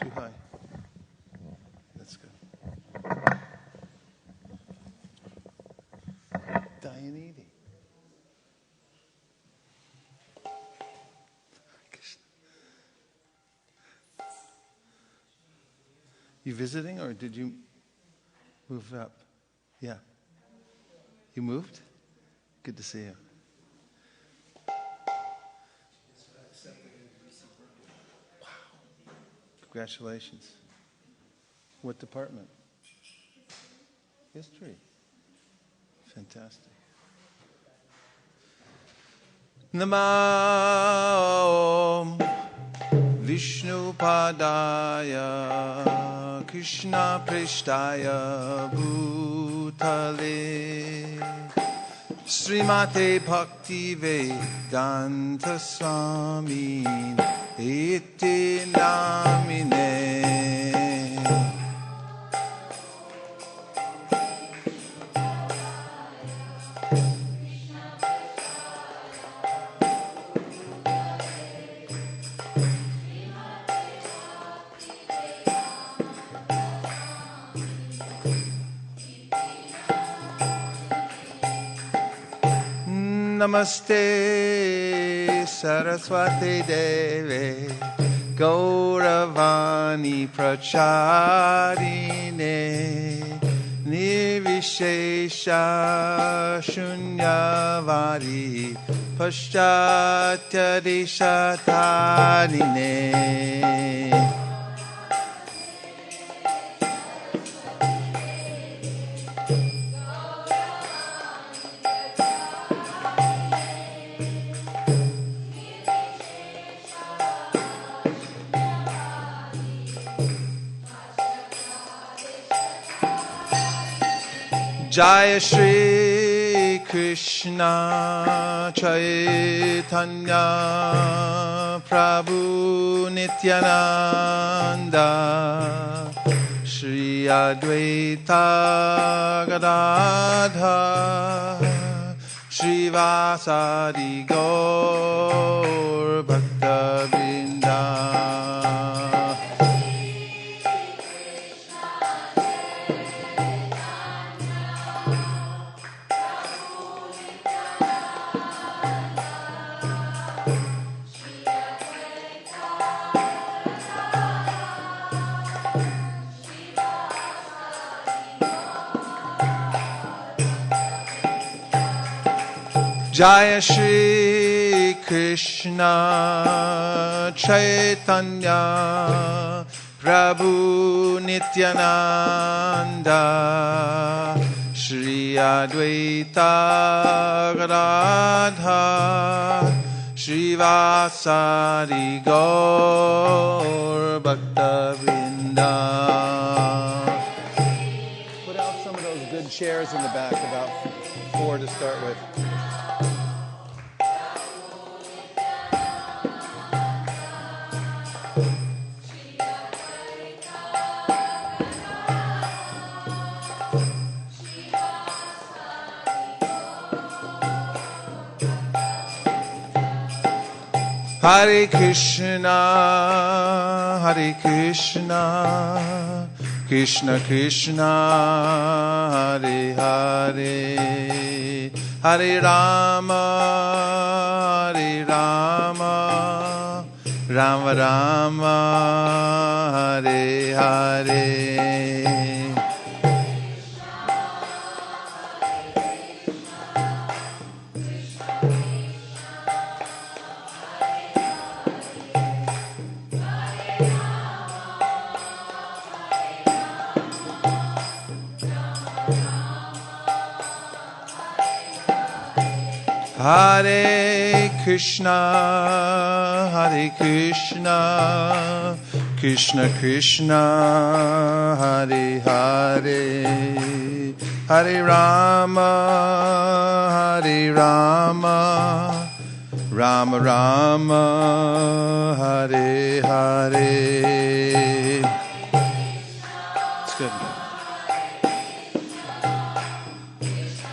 Too high. That's good. Dayanidhi. You visiting or did you move up? Yeah. You moved? Good to see you. Wow. Congratulations. What department? History. Fantastic. Namo Vishnu Padaya Krishna Prishtaya Bhutale Srimate Bhakti Vedanta Swami Iti Namine Namaste Saraswati Deve Gauravani Pracharine Nirvishesha Shunyavadi Paschatya Deshatarine Jaya Shri Krishna Chaitanya Prabhu Nityananda Shri Advaita Gadadha Shri Vasadi Gaur Bhakta Vrinda Jaya Shri Krishna Chaitanya Prabhu Nityananda Shri Advaita Gadadha Shri Vasadi Gaur Bhakta Vrinda. Put out some of those good chairs in the back, about 4 to start with. Hare Krishna, Krishna Krishna, Hare Hare, Hare Rama, Rama Rama, Hare Hare. Hare Krishna, Krishna Krishna, Hare Hare, Hare Rama, Rama Rama, Hare Hare. It's good.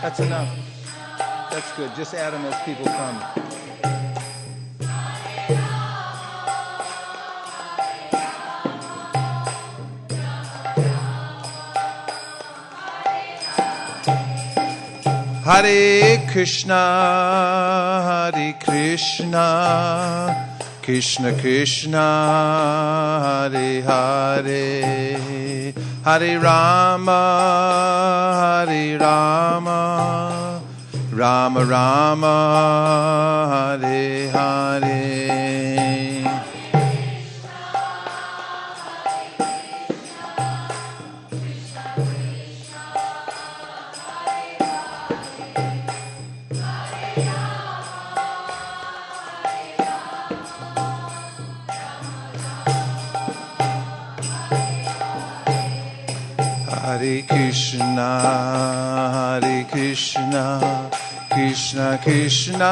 That's enough. That's good. Just add them as people come. Hare Krishna, Hare Krishna, Krishna Krishna, Hare Hare, Hare Rama, Hare Rama, Rama Rama, Hare Hare. Hare Krishna, Hare Krishna, Krishna Krishna,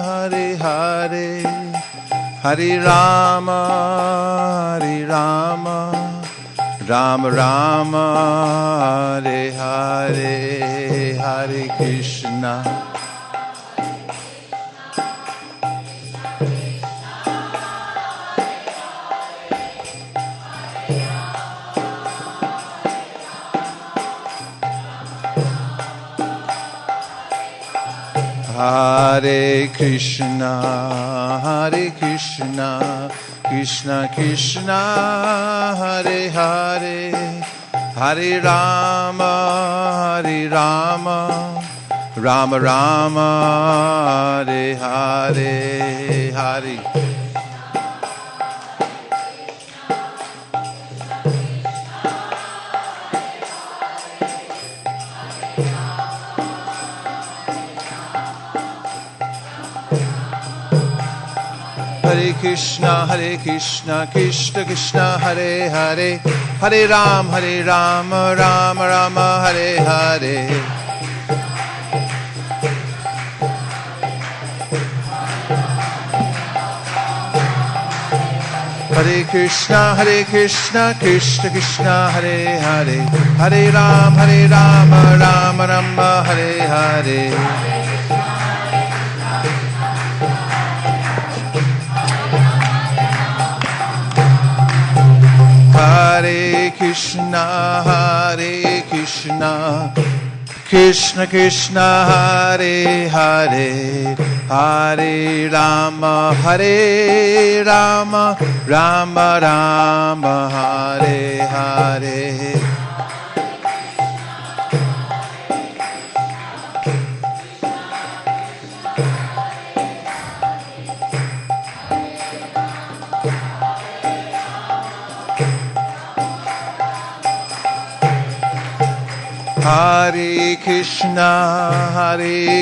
Hare Hare, Hare Rama, Hare Rama, Rama Rama, Hare Hare, Hare Krishna. Hare Krishna, Hare Krishna, Krishna Krishna, Hare Hare, Hare Rama, Hare Rama, Rama Rama, Hare Hare, Hare. Hare Krishna, Krishna Krishna, Hare Hare, Hare Rama, Rama Rama, Hare Hare. Hare Krishna, Krishna Krishna, Hare Hare, Hare Rama, Rama Rama, Hare Hare. Hare Krishna, Krishna Krishna, Hare Hare, Hare Rama, Rama Rama, Hare Hare. Hare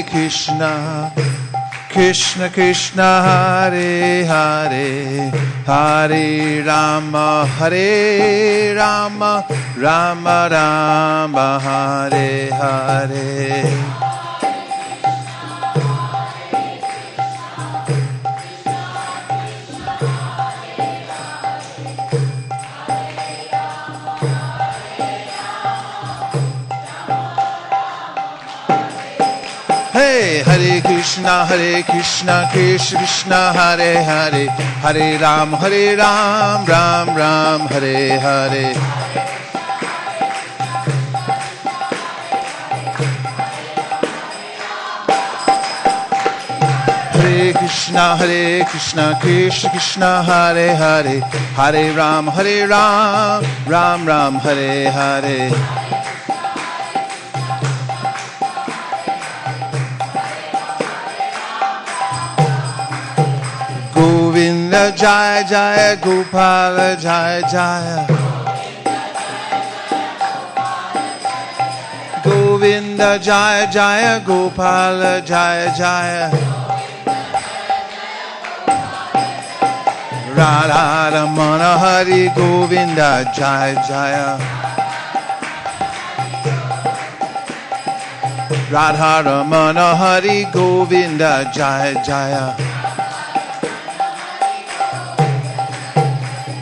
Krishna, Krishna Krishna, Hare Hare, Hare Rama, Rama Rama, Hare Hare. Hey, Hare Krishna, Krishna Krishna, Hare Hare, Hare Ram, Ram Ram, Hare Hare. Hare Krishna, Krishna Krishna, Hare Hare, Hare Ram, Ram Ram, Hare Hare. Govinda Jaya Jaya, Gopala Jaya Jaya. Govinda Jaya Jaya, Gopala Jaya Jaya. Radha Ramana Hari Govinda Jaya Jaya. Radha Ramana Hari Govinda Jaya Jaya.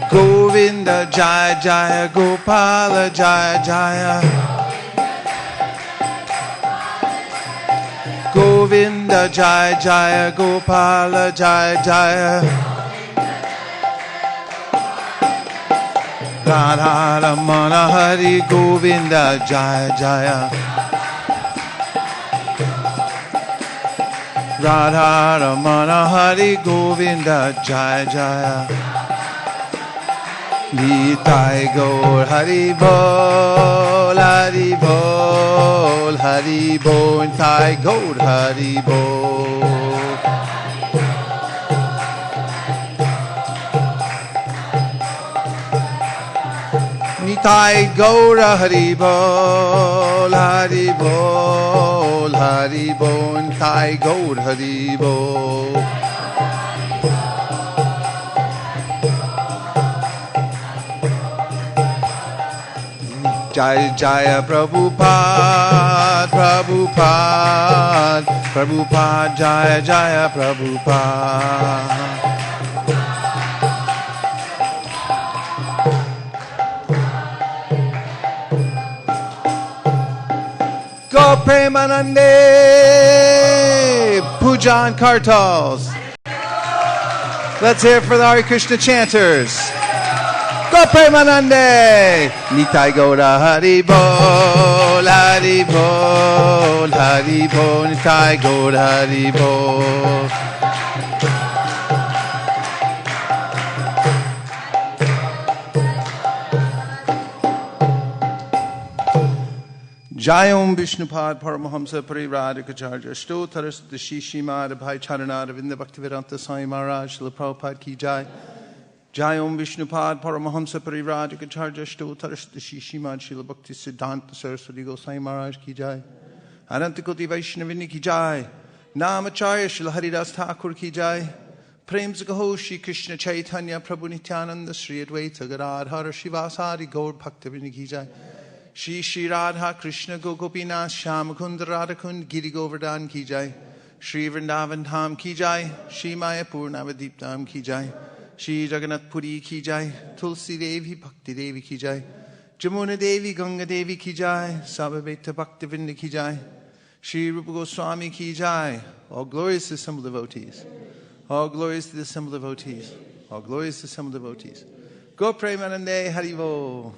Govinda Jaya Jaya, Gopala Jaya Jaya. Govinda Jaya Jaya, Gopala Jaya Jaya. Radha Ramana Hari Govinda Jaya Jaya. Radha Ramana Hari Govinda Jaya Jaya. Nitai Gaur Hari Bol, Hari Bol, Hari Bol, Nitai Gaur Hari Bol. Nitai Gaur Hari Bol, Hari Bol, Hari Bol, Nitai Gaur Hari Bol. Jaya Jaya Prabhupada, Prabhupada, Prabhupada, Jaya Jaya Prabhupada. Go Premanande, Pujan Kartals. Let's hear for the Hare Krishna chanters. Go Premanande! Nitai Gaura Hari Bol, Hari Bol, Hari Bol, Nitai Gaura Hari Bol. Jayom Vishnupad Paramahamsa Pariradhikacharya Shtotaras Dashishimad Abhay Charanad Avinda Bhaktivedanta Swami Maharaj Srila Prabhupada Ki Jai. Jayom Vishnupad Paramahamsa Pariradhikacharya Shtotaras Dashishimad Srila Bhakti Siddhanta Saraswati Goswami Maharaj Ki Jai. Anantakoti Vaishnavini Ki Jai. Namacharya Srila Haridas Thakur Ki Jai. Prem Zagaho Shri Krishna Chaitanya Prabhu Nityananda Sri Advaita Gadadhara Shivasari Gaur Bhaktavini Ki Jai. Shri Shri Radha Krishna Gopinath Shyamakund Radhakund Giri Govardhan Ki Jai. Shri Vrindavan Dham Ki Jai. Shri Mayapur Navadip Dham Ki Jai. Shri Jagannath Puri Ki Jai. Tulsi Devi Bhakti Devi Ki Jai. Jamuna Devi Ganga Devi Ki Jai. Sabhaveta Bhaktivinda Ki Jai. Shri Rupa Goswami Ki Jai. All glories to the assembled devotees. All glories to the assembled devotees. All glories to the assembled devotees. Go Premanande Haribo.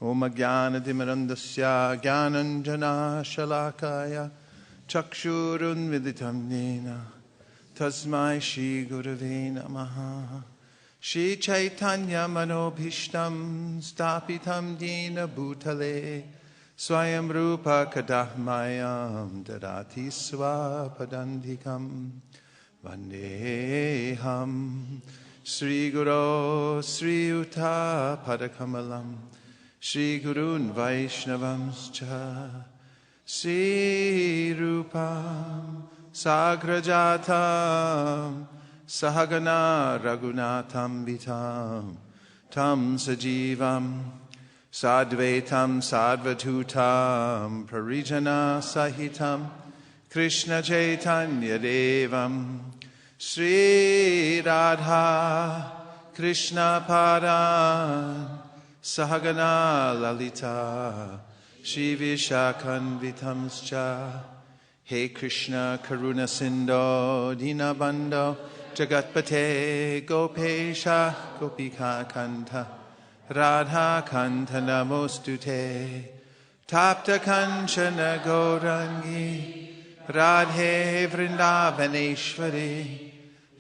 Om Jnana-timirandasya Jnananjana Shalakaya Chakshurun Viditam Nena Tasmai Shri Gurave Namaha. Shri Chaitanya Manobhishtam Stapitam Dina Bhutale Swayam Rupa Kadahmayam Dadati Swapadandikam Vandeham Sri Guru Sri Uta Padakamalam Shri Gurun Vaishnavamscha Sri Rupam Sagrajatam Sahagana Raghunatham Vitam Tam Sajivam Sadvaitam Sadvatutam Parijana Sahitam Krishna Chaitanya Devam Sri Radha Krishna Padan Sahagana Lalita Shri Vishakanvitamscha. He Krishna Karuna Sindho Dinabandho Jagatpate Gopesha Gopika Kanta Radha Kanta Namostute Tapta Kanchana Gaurangi Radhe Vrindavaneshwari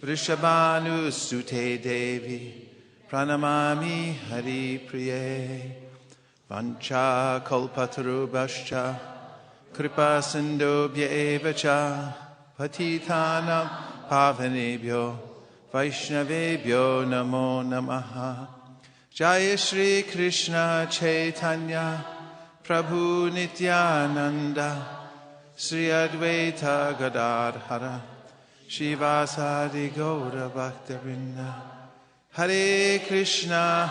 Vrishabhanu Sute Devi Pranamami Hari Priye. Vancha Kalpatarubhascha Kripa Sindhubhya Evacha Patitanam Pavanebhyo Vaishnavebhyo Namo Namaha. Jaya Shri Krishna Chaitanya Prabhu Nityananda Sri Advaita Gadadhara Shivasadi Gaura Bhaktivinoda. Hare Krishna,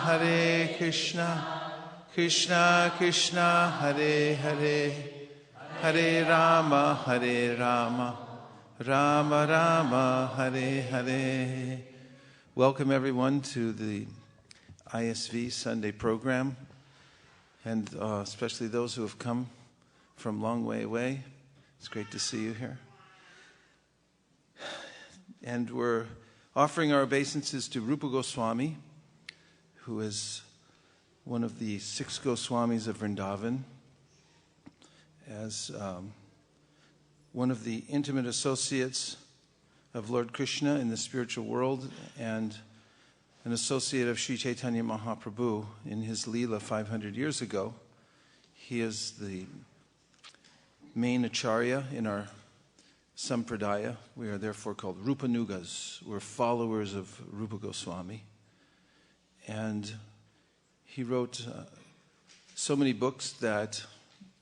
Krishna Krishna, Hare Hare, Hare Rama, Rama Rama, Hare Hare. Welcome everyone to the ISV Sunday program, and especially those who have come from long way away. It's great to see you here. And we're offering our obeisances to Rupa Goswami, who is one of the 6 Goswamis of Vrindavan. As one of the intimate associates of Lord Krishna in the spiritual world and an associate of Sri Chaitanya Mahaprabhu in his Leela 500 years ago. He is the main acharya in our sampradaya. We are therefore called Rupanugas. We're followers of Rupa Goswami. And he wrote so many books that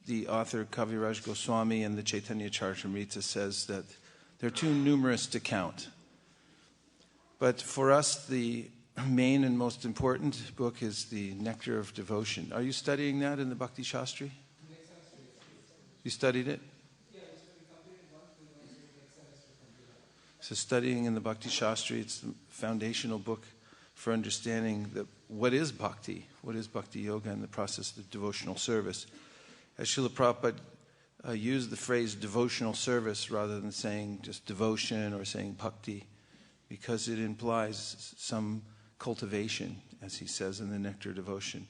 the author Kaviraj Goswami in the Chaitanya Charitamrita says that they're too numerous to count. But for us, the main and most important book is the Nectar of Devotion. Are you studying that in the Bhakti Shastri? You studied it? So studying in the Bhakti Shastri, it's the foundational book for understanding what is bhakti yoga, and the process of devotional service. As Srila Prabhupada used the phrase devotional service rather than saying just devotion or saying bhakti, because it implies some cultivation, as he says in the Nectar Devotion,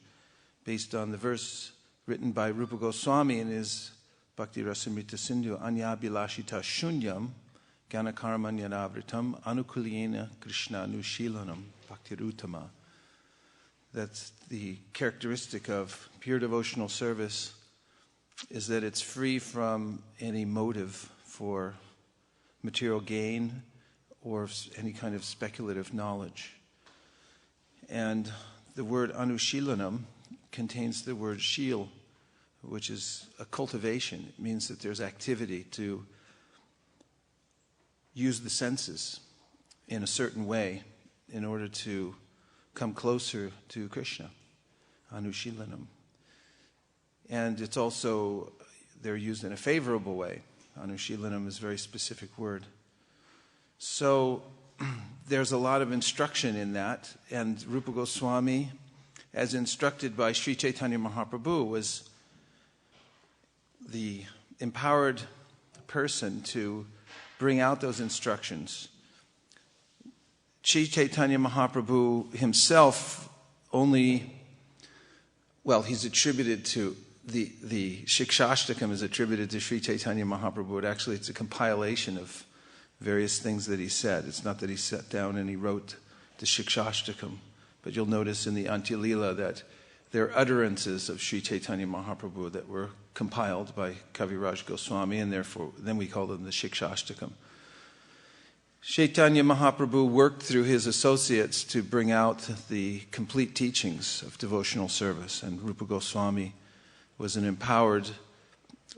based on the verse written by Rupa Goswami in his Bhakti Rasamrita Sindhu, Anyabhilashita Shunyam Ganakarmanyadavritam Anukulyena Krishna Nushilanam Bhaktirutama. That's the characteristic of pure devotional service, is that it's free from any motive for material gain or any kind of speculative knowledge. And the word Anushilanam contains the word shil, which is a cultivation. It means that there's activity to use the senses in a certain way in order to come closer to Krishna, Anushilanam. And it's also, they're used in a favorable way. Anushilanam is a very specific word. So there's a lot of instruction in that, and Rupa Goswami, as instructed by Sri Chaitanya Mahaprabhu, was the empowered person to bring out those instructions. Sri Chaitanya Mahaprabhu himself he's attributed to, the Shikshashtakam is attributed to Sri Chaitanya Mahaprabhu, but actually it's a compilation of various things that he said. It's not that he sat down and he wrote the Shikshashtakam, but you'll notice in the Antyalila that there are utterances of Sri Chaitanya Mahaprabhu that were compiled by Kaviraj Goswami, and therefore then we call them the Shikshashtakam. Chaitanya Mahaprabhu worked through his associates to bring out the complete teachings of devotional service, and Rupa Goswami was an empowered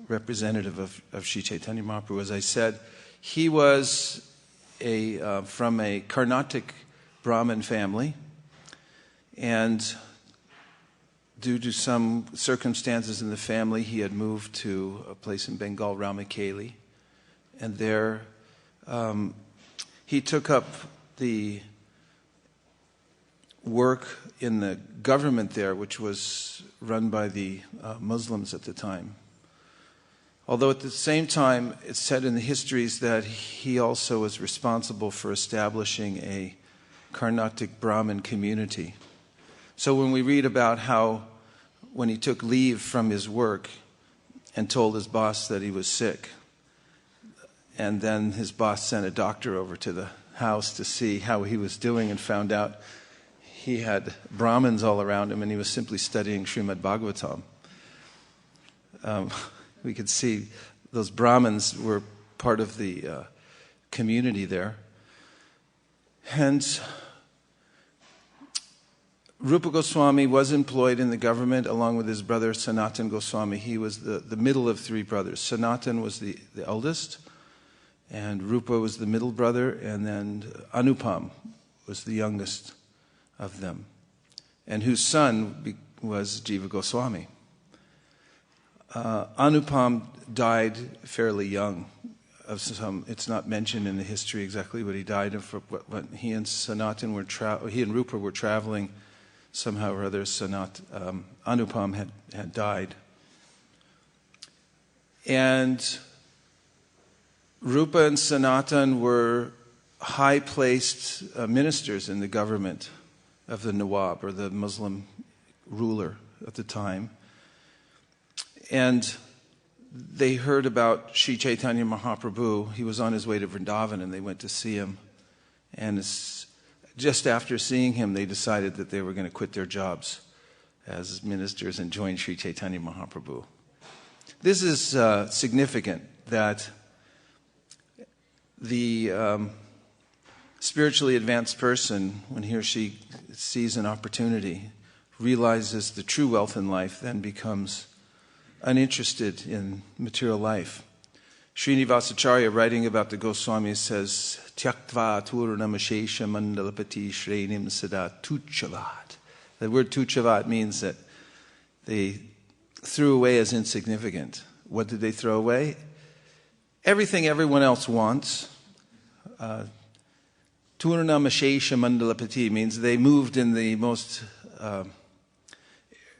representative of Sri Chaitanya Mahaprabhu. As I said, he was from a Carnatic Brahmin family, and due to some circumstances in the family, he had moved to a place in Bengal, Ramakeli, and there he took up the work in the government there, which was run by the Muslims at the time. Although at the same time, it's said in the histories that he also was responsible for establishing a Carnatic Brahmin community. So when we read about how, when he took leave from his work and told his boss that he was sick, and then his boss sent a doctor over to the house to see how he was doing and found out he had Brahmins all around him and he was simply studying Srimad Bhagavatam. We could see those Brahmins were part of the community there. And Rupa Goswami was employed in the government along with his brother Sanatan Goswami. He was the middle of three brothers. Sanatan was the eldest, and Rupa was the middle brother, and then Anupam was the youngest of them, and whose son was Jiva Goswami. Anupam died fairly young. It's not mentioned in the history exactly what he died of. But he and Sanatan he and Rupa were traveling somehow or other. Anupam had died, and Rupa and Sanatan were high-placed ministers in the government of the Nawab, or the Muslim ruler at the time. And they heard about Sri Chaitanya Mahaprabhu. He was on his way to Vrindavan, and they went to see him. And just after seeing him, they decided that they were going to quit their jobs as ministers and join Sri Chaitanya Mahaprabhu. This is significant that the spiritually advanced person, when he or she sees an opportunity, realizes the true wealth in life, then becomes uninterested in material life. Srinivasacharya, writing about the Goswamis, says, Tyaktva Turanamashesha Mandalapati Shrenim Sada Tuchavat. The word Tuchavat means that they threw away as insignificant. What did they throw away? Everything everyone else wants. Turanamashesha Mandalapati means they moved in the most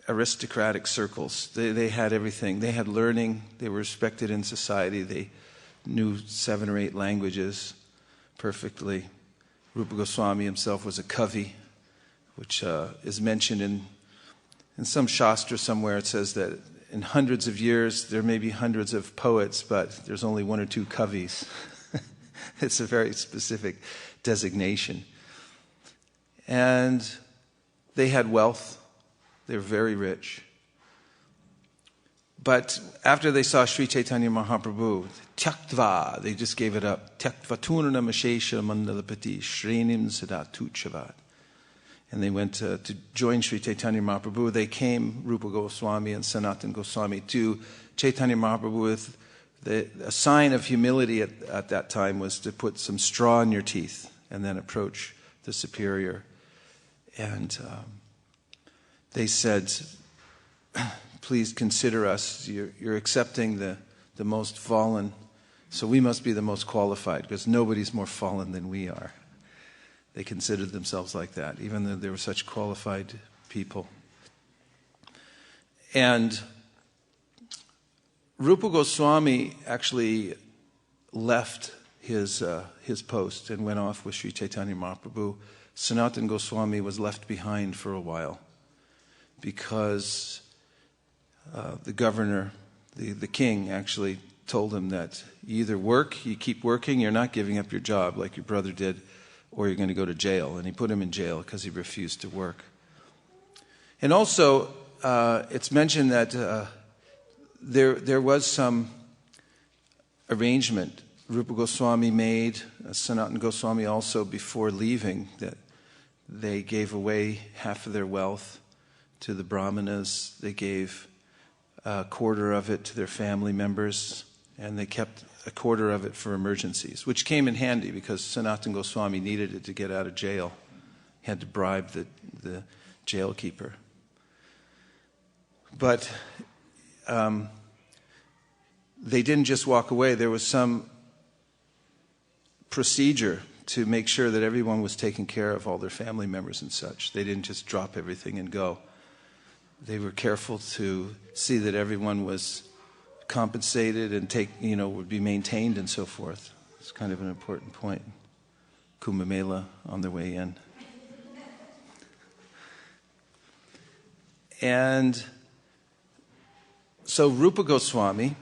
aristocratic circles. They had everything. They had learning. They were respected in society. They knew 7 or 8 languages perfectly. Rupa Goswami himself was a kavi, which is mentioned in some shastra somewhere. It says that in hundreds of years there may be hundreds of poets, but there's only 1 or 2 kavis. It's a very specific designation. And they had wealth. They were very rich. But after they saw Sri Chaitanya Mahaprabhu, Tyaktva, they just gave it up. Tyaktva Tunanamashesha Mandalapati Shrenim Sadatuchavat. And they went to join Sri Chaitanya Mahaprabhu. They came, Rupa Goswami and Sanatana Goswami, to Chaitanya Mahaprabhu with a sign of humility at that time was to put some straw in your teeth and then approach the superior. And they said, please consider us. You're accepting the most fallen, so we must be the most qualified because nobody's more fallen than we are. They considered themselves like that, even though they were such qualified people. And Rupa Goswami actually left his post and went off with Sri Chaitanya Mahaprabhu. Sanatana Goswami was left behind for a while because the governor, the king, actually told him that you either work, you keep working, you're not giving up your job like your brother did, or you're going to go to jail. And he put him in jail because he refused to work. And also, it's mentioned that there was some arrangement Rupa Goswami made, Sanatana Goswami also, before leaving, that they gave away half of their wealth to the brahmanas. They gave a quarter of it to their family members, and they kept a quarter of it for emergencies, which came in handy because Sanatana Goswami needed it to get out of jail. He had to bribe the jailkeeper. But they didn't just walk away. There was some procedure to make sure that everyone was taken care of, all their family members and such. They didn't just drop everything and go. They were careful to see that everyone was compensated and would be maintained and so forth. It's kind of an important point. Kumbh Mela on their way in. And so Rupa Goswami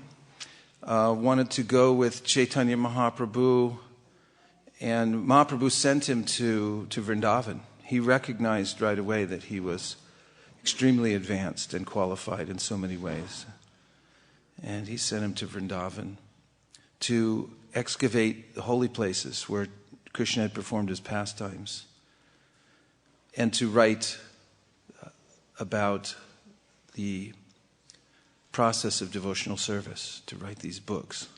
wanted to go with Chaitanya Mahaprabhu, and Mahaprabhu sent him to Vrindavan. He recognized right away that he was extremely advanced and qualified in so many ways. And he sent him to Vrindavan to excavate the holy places where Krishna had performed his pastimes and to write about the process of devotional service, to write these books.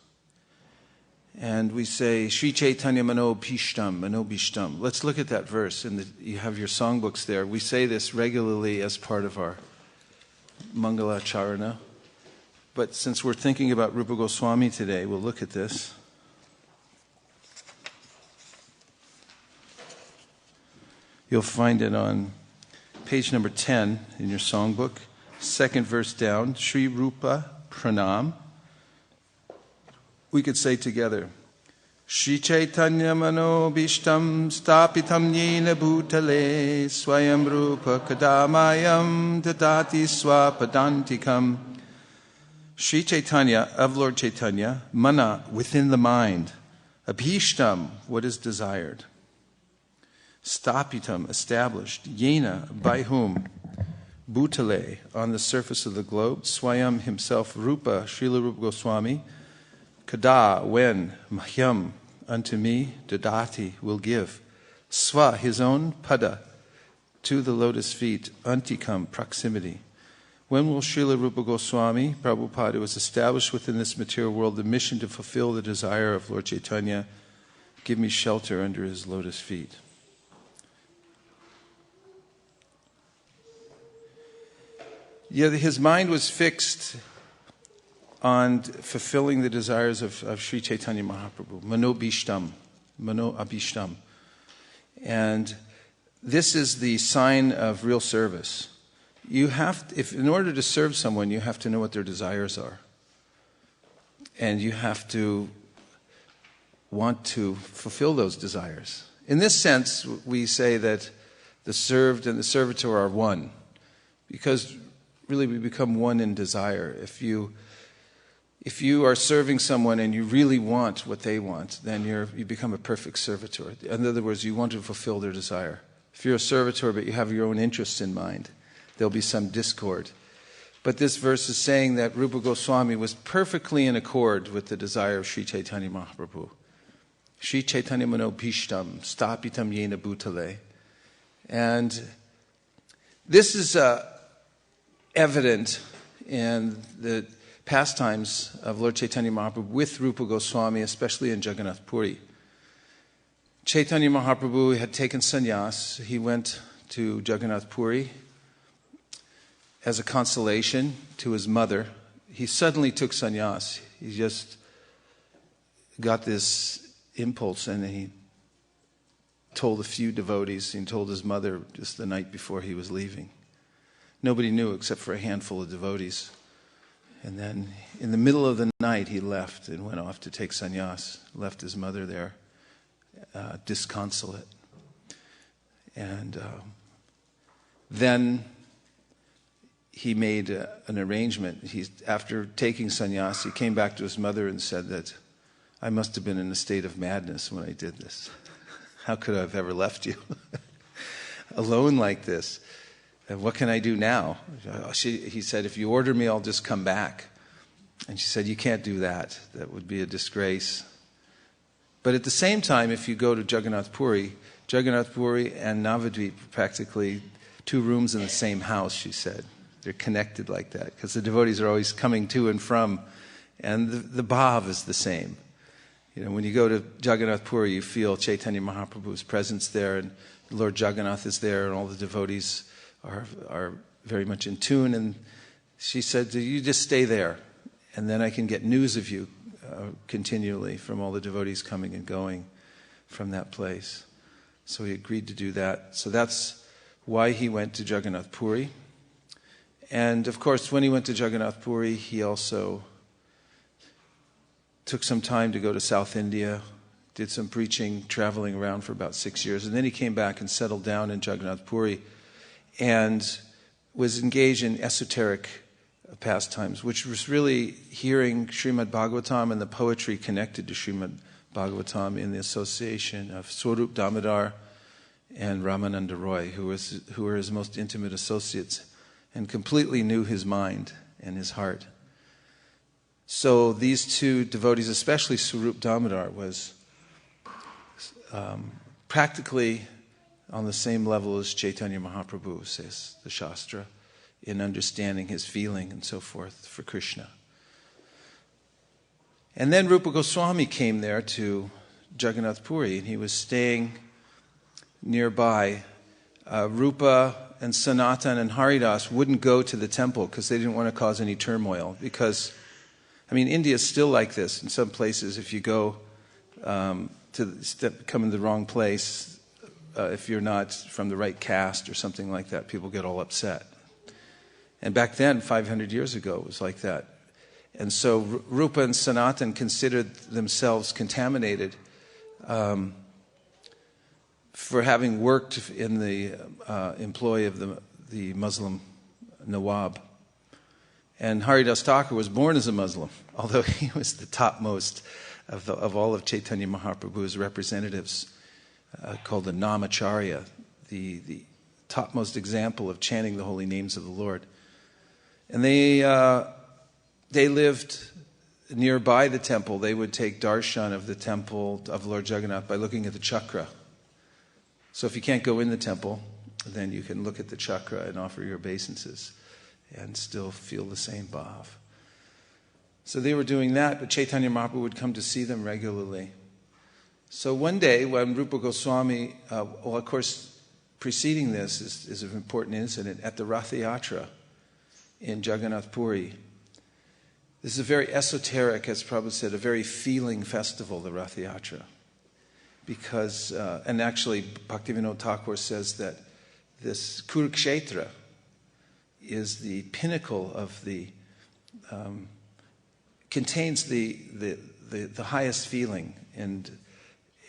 And we say, Sri Chaitanya Mano Bhishtam. Let's look at that verse. You have your songbooks there. We say this regularly as part of our Mangala Charana. But since we're thinking about Rupa Goswami today, we'll look at this. You'll find it on page number 10 in your songbook. Second verse down, Sri Rupa Pranam. We could say together, Sri Chaitanya Mano Bhishtam Stapitam Yena Bhutale Swayam Rupa Kadamayam Dadati Swapadantikam Sri Chaitanya, of Lord Chaitanya, mana, within the mind. Abhishtam, what is desired. Stapitam, established. Yena, by whom? Bhutale, on the surface of the globe. Swayam, himself. Rupa, Srila Rupa Goswami. Kada, when? Mahyam, unto me. Dadati, will give. Sva, his own. Pada, to the lotus feet. Antikam, proximity. When will Srila Rupa Goswami, Prabhupada, was established within this material world the mission to fulfill the desire of Lord Chaitanya, give me shelter under his lotus feet. Yeah, his mind was fixed on fulfilling the desires of Sri Chaitanya Mahaprabhu. Mano abhishtam. And this is the sign of real service. You have to, in order to serve someone, you have to know what their desires are. And you have to want to fulfill those desires. In this sense, we say that the served and the servitor are one. Because really we become one in desire. If you are serving someone and you really want what they want, then you become a perfect servitor. In other words, you want to fulfill their desire. If you're a servitor but you have your own interests in mind, there'll be some discord. But this verse is saying that Rupa Goswami was perfectly in accord with the desire of Sri Chaitanya Mahaprabhu. Sri Chaitanya Mano Bhishtam, Stapitam Yena Bhutale. And this is evident in the pastimes of Lord Chaitanya Mahaprabhu with Rupa Goswami, especially in Jagannath Puri. Chaitanya Mahaprabhu had taken sannyas. He went to Jagannath Puri as a consolation to his mother. He suddenly took sannyas. He just got this impulse and he told a few devotees, he told his mother just the night before he was leaving. Nobody knew except for a handful of devotees. And then in the middle of the night he left and went off to take sannyas, left his mother there, disconsolate. And then he made an arrangement. After taking sannyas, he came back to his mother and said that, I must have been in a state of madness when I did this. How could I have ever left you alone like this? And what can I do now? He said, if you order me, I'll just come back. And she said, you can't do that. That would be a disgrace. But at the same time, if you go to Jagannath Puri and Navadvip are practically 2 rooms in the same house, she said. They're connected like that because the devotees are always coming to and from, and the bhav is the same. You know, when you go to Jagannath Puri, you feel Chaitanya Mahaprabhu's presence there, and Lord Jagannath is there, and all the devotees are very much in tune. And she said, you just stay there, and then I can get news of you continually from all the devotees coming and going from that place. So he agreed to do that. So that's why he went to Jagannath Puri. And of course, when he went to Jagannath Puri, he also took some time to go to South India, did some preaching, traveling around for about 6 years. And then he came back and settled down in Jagannath Puri and was engaged in esoteric pastimes, which was really hearing Srimad Bhagavatam and the poetry connected to Srimad Bhagavatam in the association of Swarup Damodar and Ramananda Roy, who were his most intimate associates, and completely knew his mind and his heart. So these 2 devotees, especially Swarup Damodar, was practically on the same level as Chaitanya Mahaprabhu, says the Shastra, in understanding his feeling and so forth for Krishna. And then Rupa Goswami came there to Jagannath Puri, and he was staying nearby. Rupa and Sanatan and Haridas wouldn't go to the temple because they didn't want to cause any turmoil. Because, India is still like this. In some places, if you go come in the wrong place, if you're not from the right caste or something like that, people get all upset. And back then, 500 years ago, it was like that. And so Rupa and Sanatan considered themselves contaminated for having worked in the employ of the Muslim Nawab. And Haridas Thakur was born as a Muslim, although he was the topmost of all of Chaitanya Mahaprabhu's representatives, called the Namacharya, the topmost example of chanting the holy names of the Lord. And they lived nearby the temple. They would take darshan of the temple of Lord Jagannath by looking at the chakra. So if you can't go in the temple, then you can look at the chakra and offer your obeisances and still feel the same bhav. So they were doing that, but Chaitanya Mahaprabhu would come to see them regularly. So one day when Rupa Goswami, of course, preceding this is an important incident at the Ratha Yatra in Jagannath Puri. This is a very esoteric, as Prabhu said, a very feeling festival, the Ratha Yatra. Because, and actually Bhaktivinoda Thakur says that this Kurukshetra is the pinnacle of contains the highest feeling in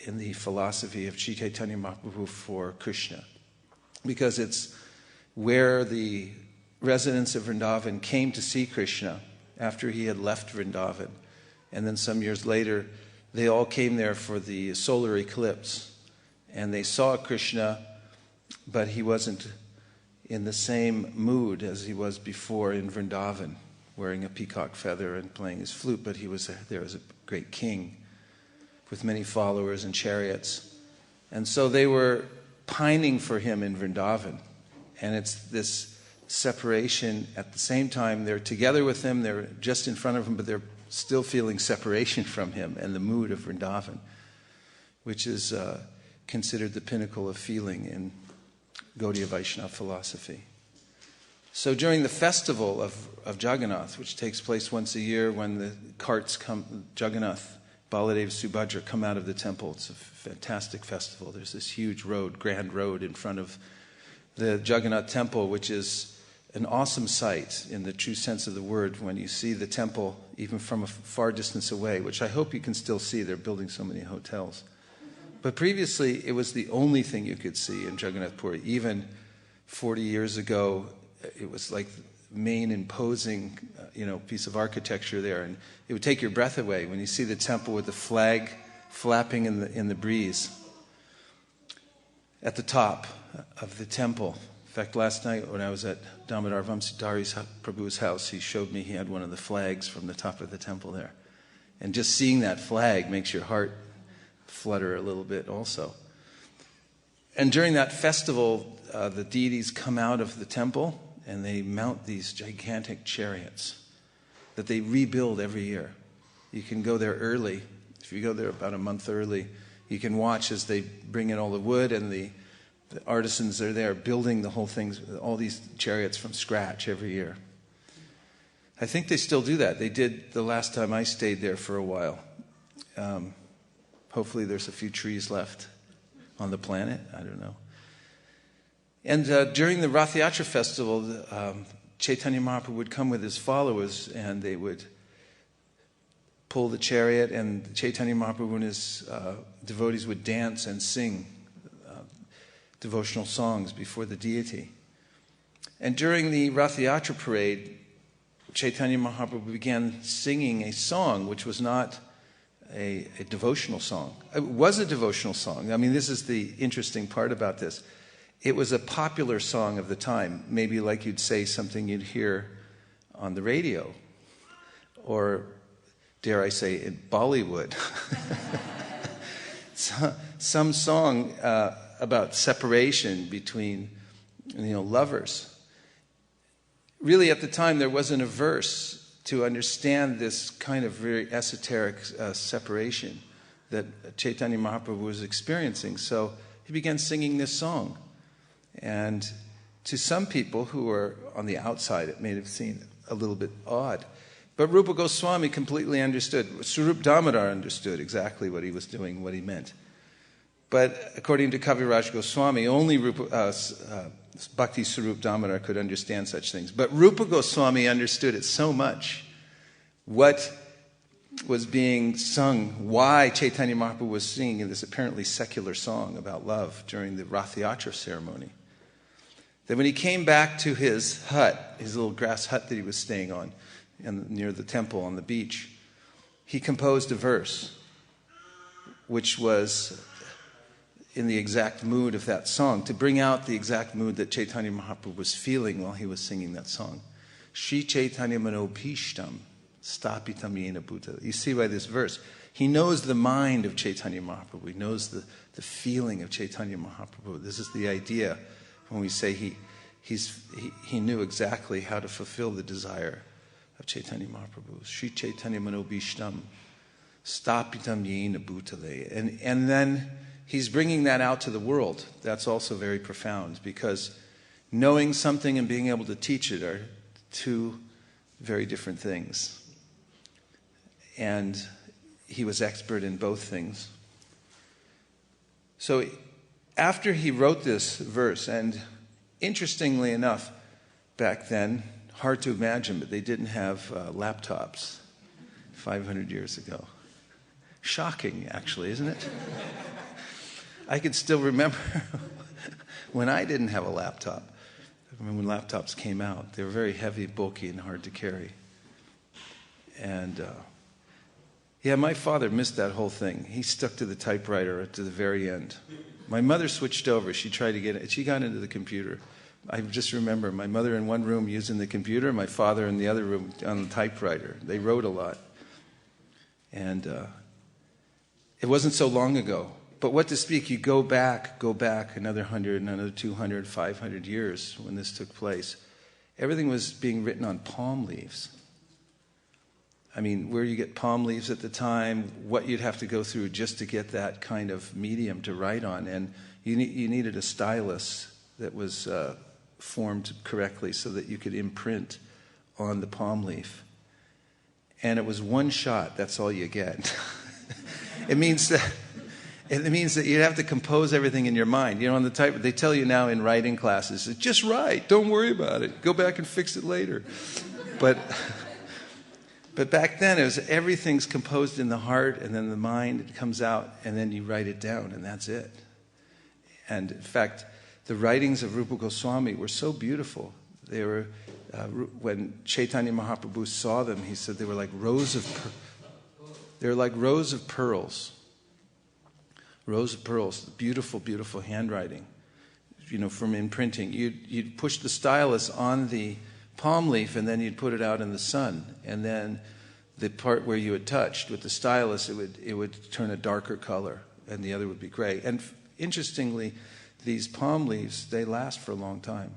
the philosophy of Sri Chaitanya Mahaprabhu for Krishna. Because it's where the residents of Vrindavan came to see Krishna after he had left Vrindavan. And then some years later, they all came there for the solar eclipse. And they saw Krishna, but he wasn't in the same mood as he was before in Vrindavan, wearing a peacock feather and playing his flute, but he was there as a great king with many followers and chariots. And so they were pining for him in Vrindavan. And it's this separation at the same time. They're together with him, they're just in front of him, but they're still feeling separation from him and the mood of Vrindavan, which is considered the pinnacle of feeling in Gaudiya Vaishnava philosophy. So during the festival of Jagannath, which takes place once a year when the carts come, Jagannath, Baladev, Subhadra come out of the temple. It's a fantastic festival. There's this huge road, grand road in front of the Jagannath temple, which is an awesome sight in the true sense of the word when you see the temple even from a far distance away, which I hope you can still see. They're building so many hotels. But previously, it was the only thing you could see in Jagannath Puri. Even 40 years ago, it was like the main imposing, piece of architecture there, and it would take your breath away when you see the temple with the flag flapping in the breeze at the top of the temple. In fact, last night when I was at Damodar Vamsidhari's Prabhu's house, he showed me he had one of the flags from the top of the temple there, and just seeing that flag makes your heart flutter a little bit also. And during that festival, the deities come out of the temple and they mount these gigantic chariots that they rebuild every year. You can go there early. If you go there about a month early, you can watch as they bring in all the wood, and the artisans are there building the whole thing, all these chariots from scratch every year. I think they still do that. They did the last time I stayed there for a while. Hopefully there's a few trees left on the planet. I don't know. And during the Ratha Yatra festival, Chaitanya Mahaprabhu would come with his followers, and they would pull the chariot, and Chaitanya Mahaprabhu and his devotees would dance and sing devotional songs before the deity. And during the Ratha Yatra parade, Chaitanya Mahaprabhu began singing a song which was not a devotional song. It was a devotional song. I mean, this is the interesting part about this. It was a popular song of the time, maybe like you'd say something you'd hear on the radio, or dare I say, in Bollywood. Some song about separation between lovers. Really, at the time, there wasn't a verse to understand this kind of very esoteric separation that Chaitanya Mahaprabhu was experiencing. So he began singing this song. And to some people who were on the outside, it may have seemed a little bit odd. But Rupa Goswami completely understood. Sarup Damodar understood exactly what he was doing, what he meant. But according to Kaviraj Goswami, only Bhakti Sarup Damodar could understand such things. But Rupa Goswami understood it so much. What was being sung, why Chaitanya Mahaprabhu was singing in this apparently secular song about love during the Ratha Yatra ceremony. that when he came back to his hut, his little grass hut that he was staying on, near the temple on the beach, he composed a verse which was in the exact mood of that song, to bring out the exact mood that Chaitanya Mahaprabhu was feeling while he was singing that song. Shri Chaitanya Manobhishtam Stapitam Yena Bhutale. You see by this verse, he knows the mind of Chaitanya Mahaprabhu. He knows the feeling of Chaitanya Mahaprabhu. This is the idea when we say he knew exactly how to fulfill the desire of Chaitanya Mahaprabhu. Shri Chaitanya Manobhishtam Stapitam Yena Bhutale. And then he's bringing that out to the world. That's also very profound, because knowing something and being able to teach it are two very different things. And he was expert in both things. So after he wrote this verse, and interestingly enough, back then, hard to imagine, but they didn't have laptops 500 years ago. Shocking, actually, isn't it? I could still remember when I didn't have a laptop. I remember when laptops came out. They were very heavy, bulky, and hard to carry. And my father missed that whole thing. He stuck to the typewriter to the very end. My mother switched over. She tried to get it. She got into the computer. I just remember my mother in one room using the computer, my father in the other room on the typewriter. They wrote a lot. And it wasn't so long ago. But what to speak, you go back another 100, another 200, 500 years when this took place. Everything was being written on palm leaves. I mean, where you get palm leaves at the time, what you'd have to go through just to get that kind of medium to write on. And you needed a stylus that was formed correctly so that you could imprint on the palm leaf. And it was one shot, that's all you get. It means that you'd have to compose everything in your mind. You know, on the type, they tell you now in writing classes, just write, don't worry about it. Go back and fix it later. But back then, it was everything's composed in the heart, and then the mind, it comes out, and then you write it down, and that's it. And in fact, the writings of Rupa Goswami were so beautiful. They were, when Chaitanya Mahaprabhu saw them, he said they were like rows of pearls. Rows of pearls, beautiful, beautiful handwriting, from imprinting. You'd push the stylus on the palm leaf, and then you'd put it out in the sun. And then the part where you had touched with the stylus, it would turn a darker color, and the other would be gray. And interestingly, these palm leaves, they last for a long time.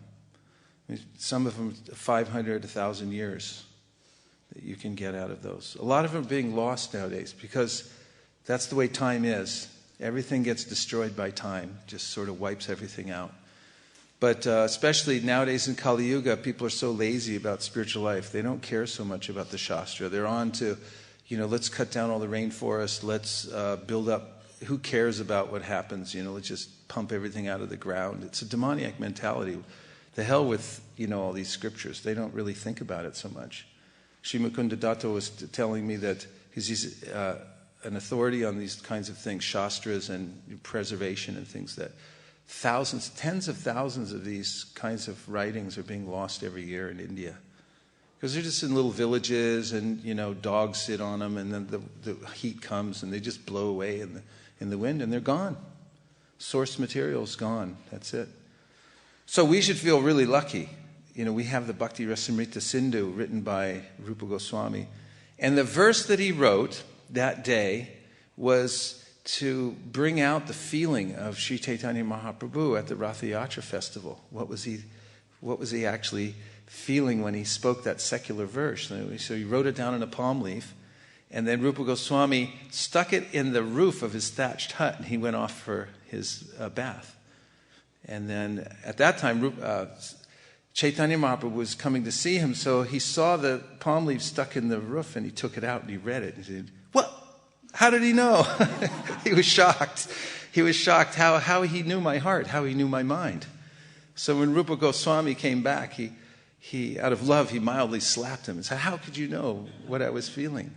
I mean, some of them 500, 1,000 years that you can get out of those. A lot of them are being lost nowadays because that's the way time is. Everything gets destroyed by time, just sort of wipes everything out. But especially nowadays in Kali Yuga, people are so lazy about spiritual life. They don't care so much about the Shastra. They're on to, let's cut down all the rainforests. Let's build up. Who cares about what happens? Let's just pump everything out of the ground. It's a demoniac mentality. The hell with, all these scriptures. They don't really think about it so much. Sri Mukunda Datta was telling me that he's an authority on these kinds of things, Shastras and preservation and things, that thousands, tens of thousands of these kinds of writings are being lost every year in India. Because they're just in little villages and, dogs sit on them, and then the heat comes and they just blow away in the wind and they're gone. Source material's gone. That's it. So we should feel really lucky. We have the Bhakti Rasamrita Sindhu written by Rupa Goswami. And the verse that he wrote that day was to bring out the feeling of Sri Chaitanya Mahaprabhu at the Ratha Yatra festival. What was he actually feeling when he spoke that secular verse? So he wrote it down in a palm leaf, and then Rupa Goswami stuck it in the roof of his thatched hut, and he went off for his bath. And then at that time, Chaitanya Mahaprabhu was coming to see him, so he saw the palm leaf stuck in the roof, and he took it out and he read it. He said, "What? How did he know?" He was shocked. He was shocked how he knew my heart, how he knew my mind. So when Rupa Goswami came back, he out of love, he mildly slapped him and said, "How could you know what I was feeling?"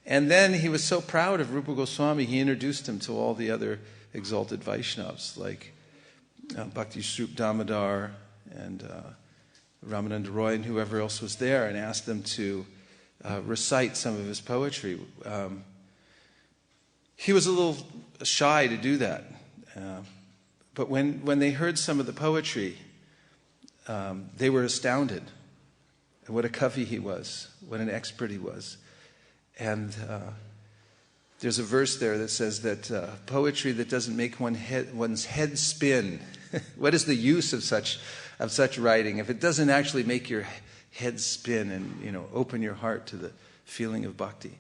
And then he was so proud of Rupa Goswami, he introduced him to all the other exalted Vaishnavas, like Bhakti Srup Damodar, and Ramananda Roy and whoever else was there, and asked them to recite some of his poetry. He was a little shy to do that. But when they heard some of the poetry, they were astounded at what a kavi he was, what an expert he was. And there's a verse there that says that poetry that doesn't make one's head spin, what is the use of such writing if it doesn't actually make your head spin and open your heart to the feeling of bhakti?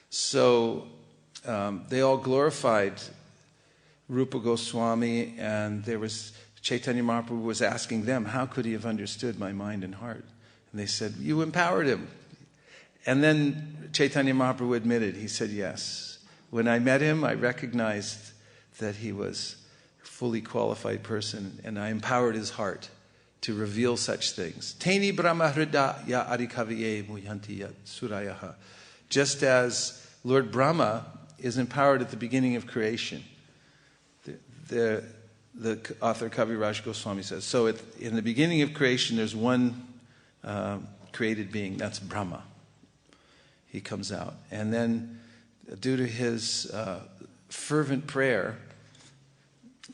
So they all glorified Rupa Goswami, and there was Chaitanya Mahaprabhu was asking them, how could he have understood my mind and heart? And they said, you empowered him. And then Chaitanya Mahaprabhu admitted, he said, yes. When I met him, I recognized that he was a fully qualified person, and I empowered his heart to reveal such things. Taini Brahma Hrida ya Arikaviye Muyanti ya Surayaha. Just as Lord Brahma is empowered at the beginning of creation. The author Kaviraj Goswami says, so in the beginning of creation there's one created being, that's Brahma. He comes out. And then due to his fervent prayer,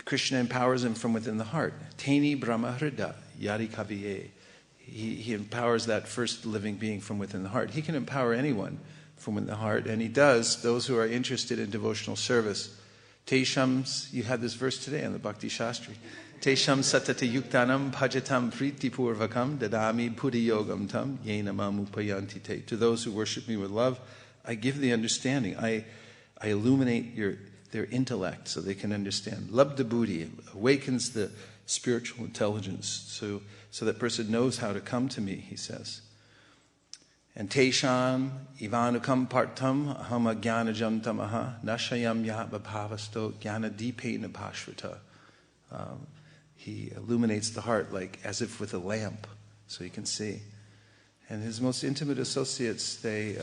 Krishna empowers him from within the heart. Taini Brahma Hrida Yari Kaviye. He empowers that first living being from within the heart. He can empower anyone from within the heart, and he does those who are interested in devotional service. Teshams, you had this verse today on the Bhakti Shastri. Tesham satata yuktanam bhajatam priti purvakam dadami puddhi yogam tam yena mam upayanti te. To those who worship me with love, I give the understanding. I illuminate their intellect so they can understand. Labdha buddhi awakens the spiritual intelligence so that person knows how to come to me, he says. And Tesham ivanukam partam ahama jnanajam tamaha nashayam yahabhavasto jnanadipena bhashrita. He illuminates the heart like as if with a lamp, so you can see. And his most intimate associates, they,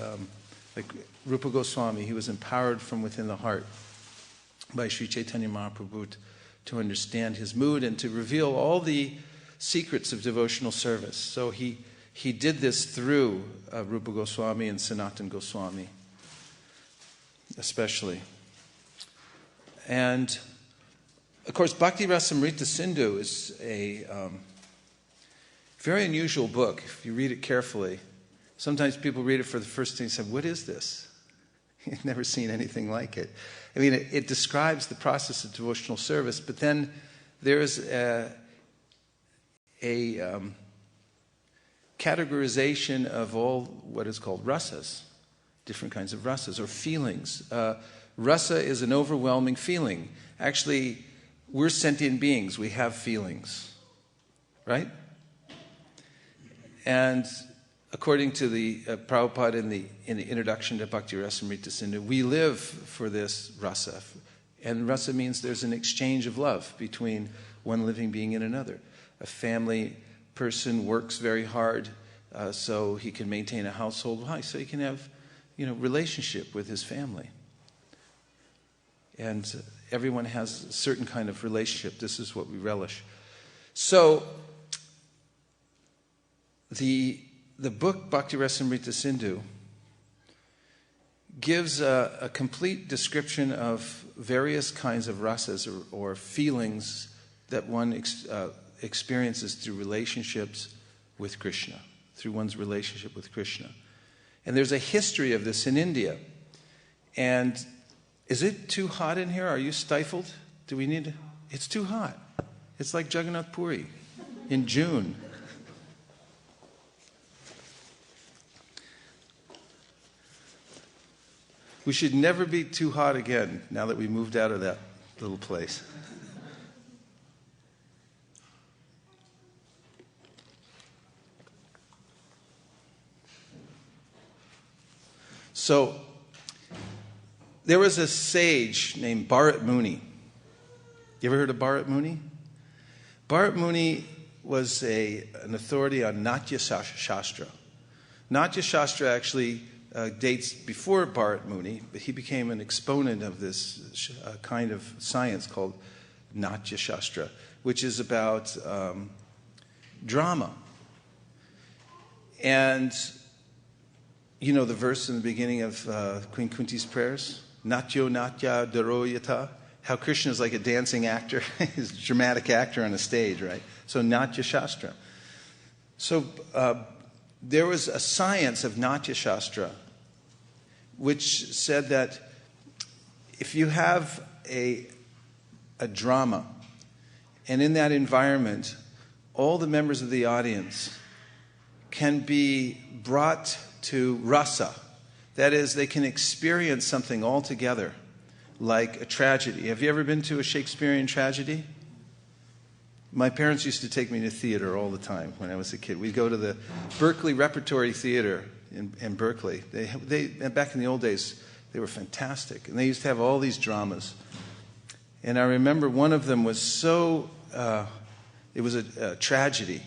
like Rupa Goswami, he was empowered from within the heart by Sri Chaitanya Mahaprabhu to understand his mood and to reveal all the secrets of devotional service. So he did this through Rupa Goswami and Sanatana Goswami, especially. And, of course, Bhakti Rasamrita Sindhu is a very unusual book, if you read it carefully. Sometimes people read it for the first time and say, what is this? You've never seen anything like it. I mean, it describes the process of devotional service, but then there's a categorization of all what is called rasas, different kinds of rasas or feelings. Rasa is an overwhelming feeling. Actually, we're sentient beings. We have feelings, right? And according to the Prabhupada in the introduction to Bhakti Rasamrita Sindhu, we live for this rasa. And rasa means there's an exchange of love between one living being and another. A family person works very hard so he can maintain a household. Why? So he can have, relationship with his family. And everyone has a certain kind of relationship. This is what we relish. So the book Bhakti Rasamrita Sindhu gives a complete description of various kinds of rasas or feelings that one experiences through relationships with Krishna, through one's relationship with Krishna. And there's a history of this in India. And is it too hot in here? Are you stifled? Do we need to? It's too hot. It's like Jagannath Puri in June. We should never be too hot again now that we moved out of that little place. So, there was a sage named Bharat Muni. You ever heard of Bharat Muni? Bharat Muni was an authority on Natya Shastra. Natya Shastra actually dates before Bharat Muni, but he became an exponent of this kind of science called Natya Shastra, which is about drama. And you know the verse in the beginning of Queen Kunti's prayers? Natyo Natya Daroyata. How Krishna is like a dancing actor. He's a dramatic actor on a stage, right? So Natya Shastra. So there was a science of Natya Shastra which said that if you have a drama, and in that environment, all the members of the audience can be brought to rasa. That is, they can experience something altogether, like a tragedy. Have you ever been to a Shakespearean tragedy? My parents used to take me to theater all the time when I was a kid. We'd go to the Berkeley Repertory Theater in Berkeley. They back in the old days, they were fantastic. And they used to have all these dramas. And I remember one of them was so, it was a tragedy.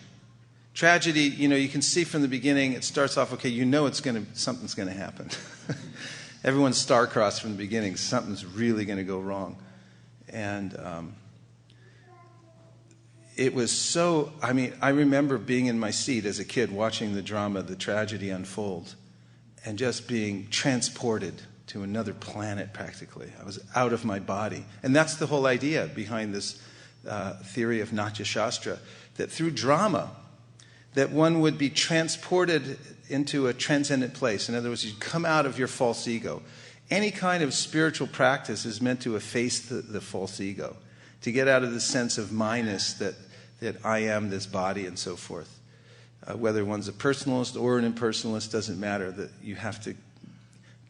Tragedy, you know, you can see from the beginning, it starts off, okay, you know something's going to happen. Everyone's star-crossed from the beginning. Something's really going to go wrong. And it was so, I remember being in my seat as a kid watching the drama, the tragedy unfold, and just being transported to another planet practically. I was out of my body. And that's the whole idea behind this theory of Natya Shastra, that through drama, that one would be transported into a transcendent place. In other words, you come out of your false ego. Any kind of spiritual practice is meant to efface the false ego, to get out of the sense of minus that I am this body and so forth. Whether one's a personalist or an impersonalist, doesn't matter, that you have to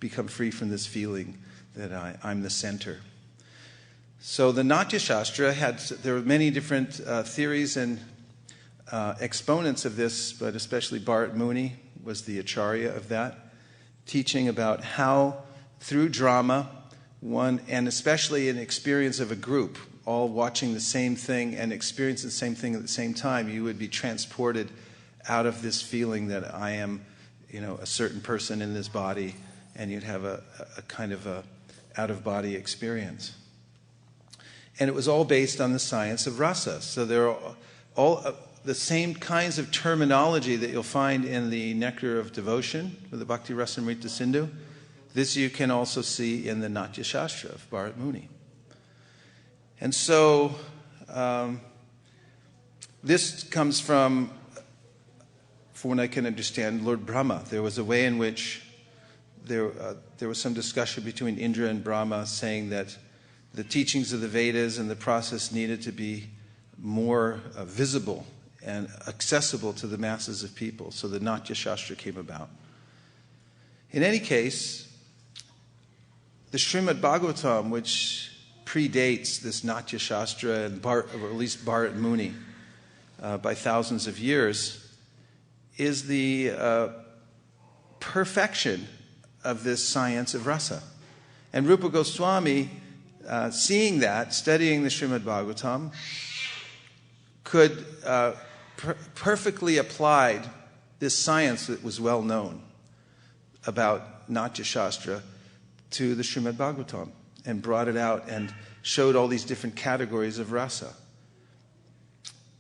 become free from this feeling that I'm the center. So the Natya Shastra there were many different theories and exponents of this, but especially Bharat Muni was the acharya of that, teaching about how through drama, and especially an experience of a group, all watching the same thing and experiencing the same thing at the same time, you would be transported out of this feeling that I am, a certain person in this body, and you'd have a kind of a out-of-body experience. And it was all based on the science of rasa. So there are all the same kinds of terminology that you'll find in the Nectar of Devotion, or the Bhakti Rasamrita Sindhu. This you can also see in the Natya Shastra of Bharat Muni. And so this comes from what I can understand, Lord Brahma. There was a way in which there was some discussion between Indra and Brahma saying that the teachings of the Vedas and the process needed to be more visible and accessible to the masses of people. So the Natya Shastra came about. In any case, the Srimad Bhagavatam, which predates this Natya Shastra, and or at least Bharat Muni, by thousands of years, is the perfection of this science of rasa. And Rupa Goswami, seeing that, studying the Srimad Bhagavatam, could perfectly applied this science that was well known about Natya Shastra to the Srimad Bhagavatam, and brought it out and showed all these different categories of rasa.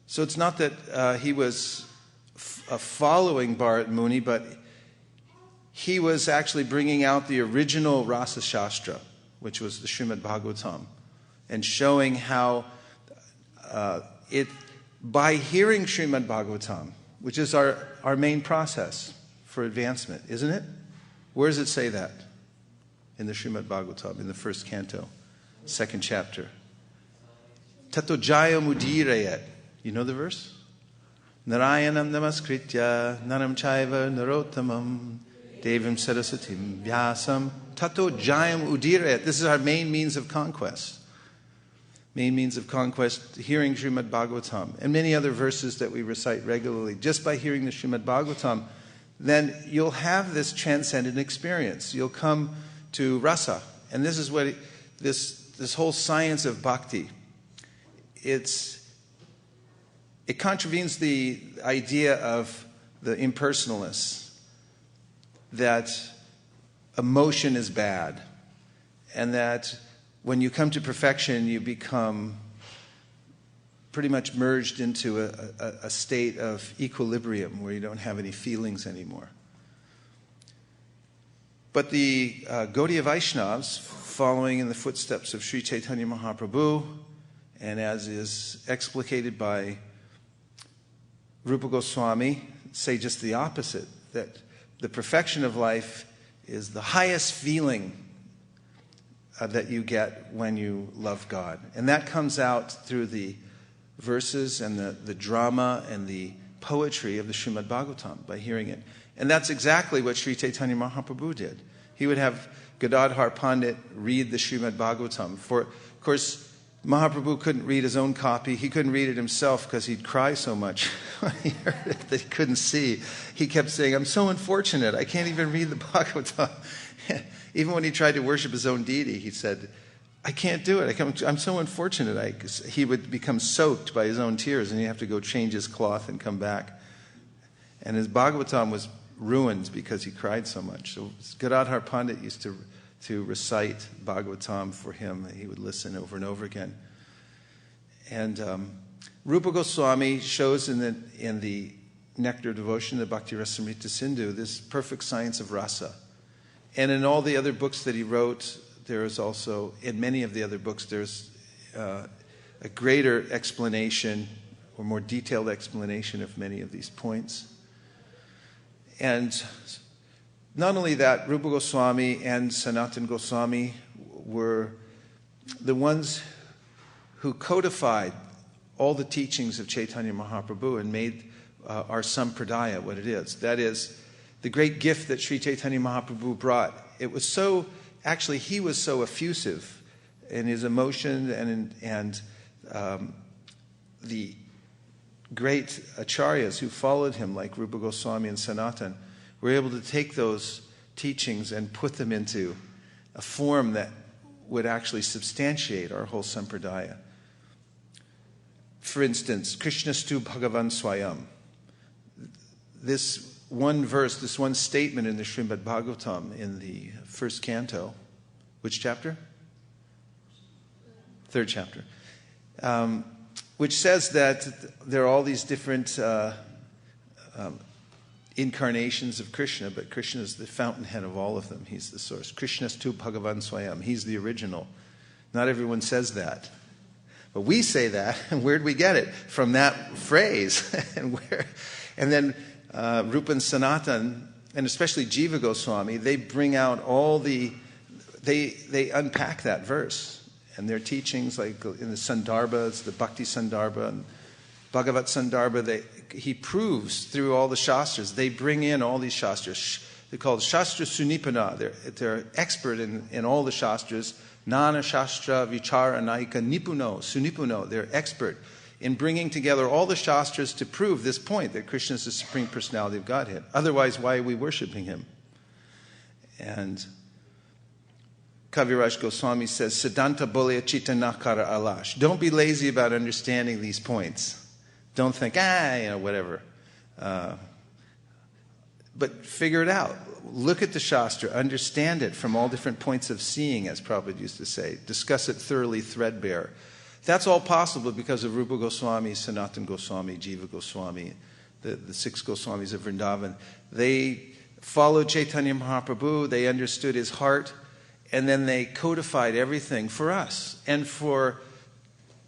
So it's not that he was following Bharat Muni, but he was actually bringing out the original Rasa Shastra, which was the Srimad Bhagavatam, and showing how by hearing Srimad Bhagavatam, which is our main process for advancement, isn't it? Where does it say that? In the Srimad Bhagavatam, in the first canto, second chapter. Tato jayam udirayat. You know the verse? Narayanam namaskritya nanam chaiva narottamam devam sarasatim vyasam tato jayam udirayat. This is our main means of conquest. Main means of conquest, hearing Srimad Bhagavatam, and many other verses that we recite regularly. Just by hearing the Srimad Bhagavatam, then you'll have this transcendent experience. You'll come to rasa. And this is what this whole science of bhakti, it contravenes the idea of the impersonalists that emotion is bad, and that when you come to perfection you become pretty much merged into a state of equilibrium where you don't have any feelings anymore. But the Gaudiya Vaishnavas, following in the footsteps of Sri Chaitanya Mahaprabhu, and as is explicated by Rupa Goswami, say just the opposite, that the perfection of life is the highest feeling that you get when you love God. And that comes out through the verses and the drama and the poetry of the Srimad Bhagavatam, by hearing it. And that's exactly what Sri Chaitanya Mahaprabhu did. He would have Gadadhar Pandit read the Srimad Bhagavatam. Of course, Mahaprabhu couldn't read his own copy. He couldn't read it himself because he'd cry so much when he heard it that he couldn't see. He kept saying, "I'm so unfortunate. I can't even read the Bhagavatam." Even when he tried to worship his own deity, he said, "I can't do it. I'm so unfortunate." He would become soaked by his own tears, and he'd have to go change his cloth and come back. And his Bhagavatam was ruined because he cried so much. So Gadadhar Pandit used to recite Bhagavatam for him. He would listen over and over again. And Rupa Goswami shows in the Nectar Devotion, the Bhakti Rasamrita Sindhu, this perfect science of rasa. And in all the other books that he wrote, there is also, in many of the other books, there's a greater explanation or more detailed explanation of many of these points. And not only that, Rupa Goswami and Sanatana Goswami were the ones who codified all the teachings of Chaitanya Mahaprabhu and made our Sampradaya what it is. That is, the great gift that Sri Chaitanya Mahaprabhu brought. It was so, actually, he was so effusive in his emotion, and the great acharyas who followed him, like Rupa Goswami and Sanatan, were able to take those teachings and put them into a form that would actually substantiate our whole sampradaya. For instance, Krishnastu Bhagavan Swayam. This one verse, this one statement in the Srimad Bhagavatam in the first canto, which chapter? Third chapter. Which says that there are all these different incarnations of Krishna, but Krishna is the fountainhead of all of them. He's the source. Krishnastu Bhagavan Swayam. He's the original. Not everyone says that. But we say that, and where did we get it? From that phrase. And then Rupa and Sanatan, and especially Jiva Goswami, they bring out all they unpack that verse. And their teachings, like in the Sandarbhas, the Bhakti Sandarbha and Bhagavat Sandarbha, he proves through all the Shastras. They bring in all these Shastras. They're called Shastra Sunipana. They're expert in all the Shastras. Nana Shastra Vichara Naika Nipuno, Sunipuno. They're expert in bringing together all the Shastras to prove this point, that Krishna is the Supreme Personality of Godhead. Otherwise, why are we worshiping him? And Kaviraj Goswami says, Siddhanta Bolya Chitta Nakara Alash. Don't be lazy about understanding these points. Don't think, whatever. But figure it out. Look at the Shastra. Understand it from all different points of seeing, as Prabhupada used to say. Discuss it thoroughly, threadbare. That's all possible because of Rupa Goswami, Sanatana Goswami, Jiva Goswami, the six Goswamis of Vrindavan. They followed Chaitanya Mahaprabhu. They understood his heart. And then they codified everything for us and for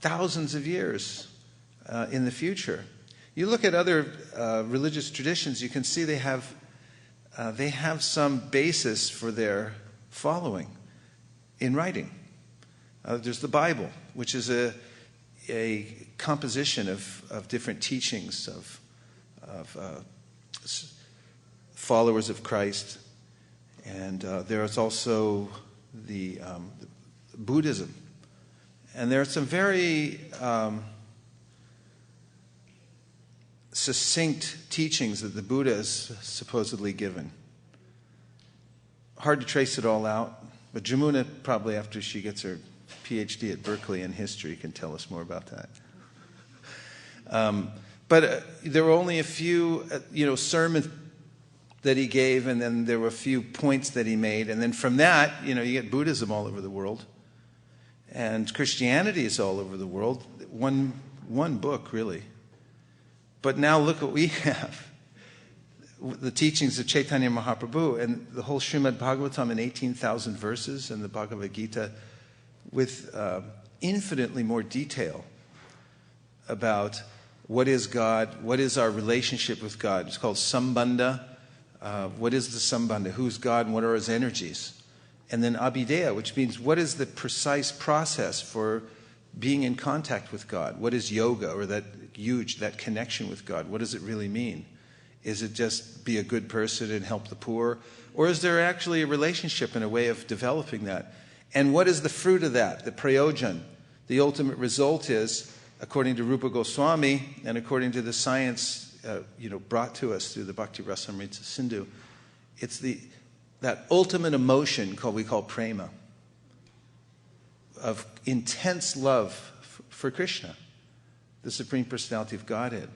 thousands of years in the future. You look at other religious traditions, you can see they have some basis for their following in writing. There's the Bible, which is a composition of different teachings of followers of Christ. And there is also the Buddhism. And there are some very succinct teachings that the Buddha has supposedly given. Hard to trace it all out, but Jamuna, probably after she gets her PhD at Berkeley in history, can tell us more about that. But there were only a few, sermons that he gave, and then there were a few points that he made. And then from that, you get Buddhism all over the world. And Christianity is all over the world. One one book, really. But now look what we have. The teachings of Chaitanya Mahaprabhu and the whole Srimad Bhagavatam in 18,000 verses and the Bhagavad Gita with infinitely more detail about what is God, what is our relationship with God. It's called Sambandha. What is the Sambandha? Who's God and what are his energies? And then Abhideya, which means what is the precise process for being in contact with God? What is yoga, or that connection with God? What does it really mean? Is it just be a good person and help the poor? Or is there actually a relationship and a way of developing that? And what is the fruit of that, the prayojan? The ultimate result is, according to Rupa Goswami and according to the science brought to us through the Bhakti Rasamrita Sindhu, it's that ultimate emotion we call prema, of intense love for Krishna, the Supreme Personality of Godhead.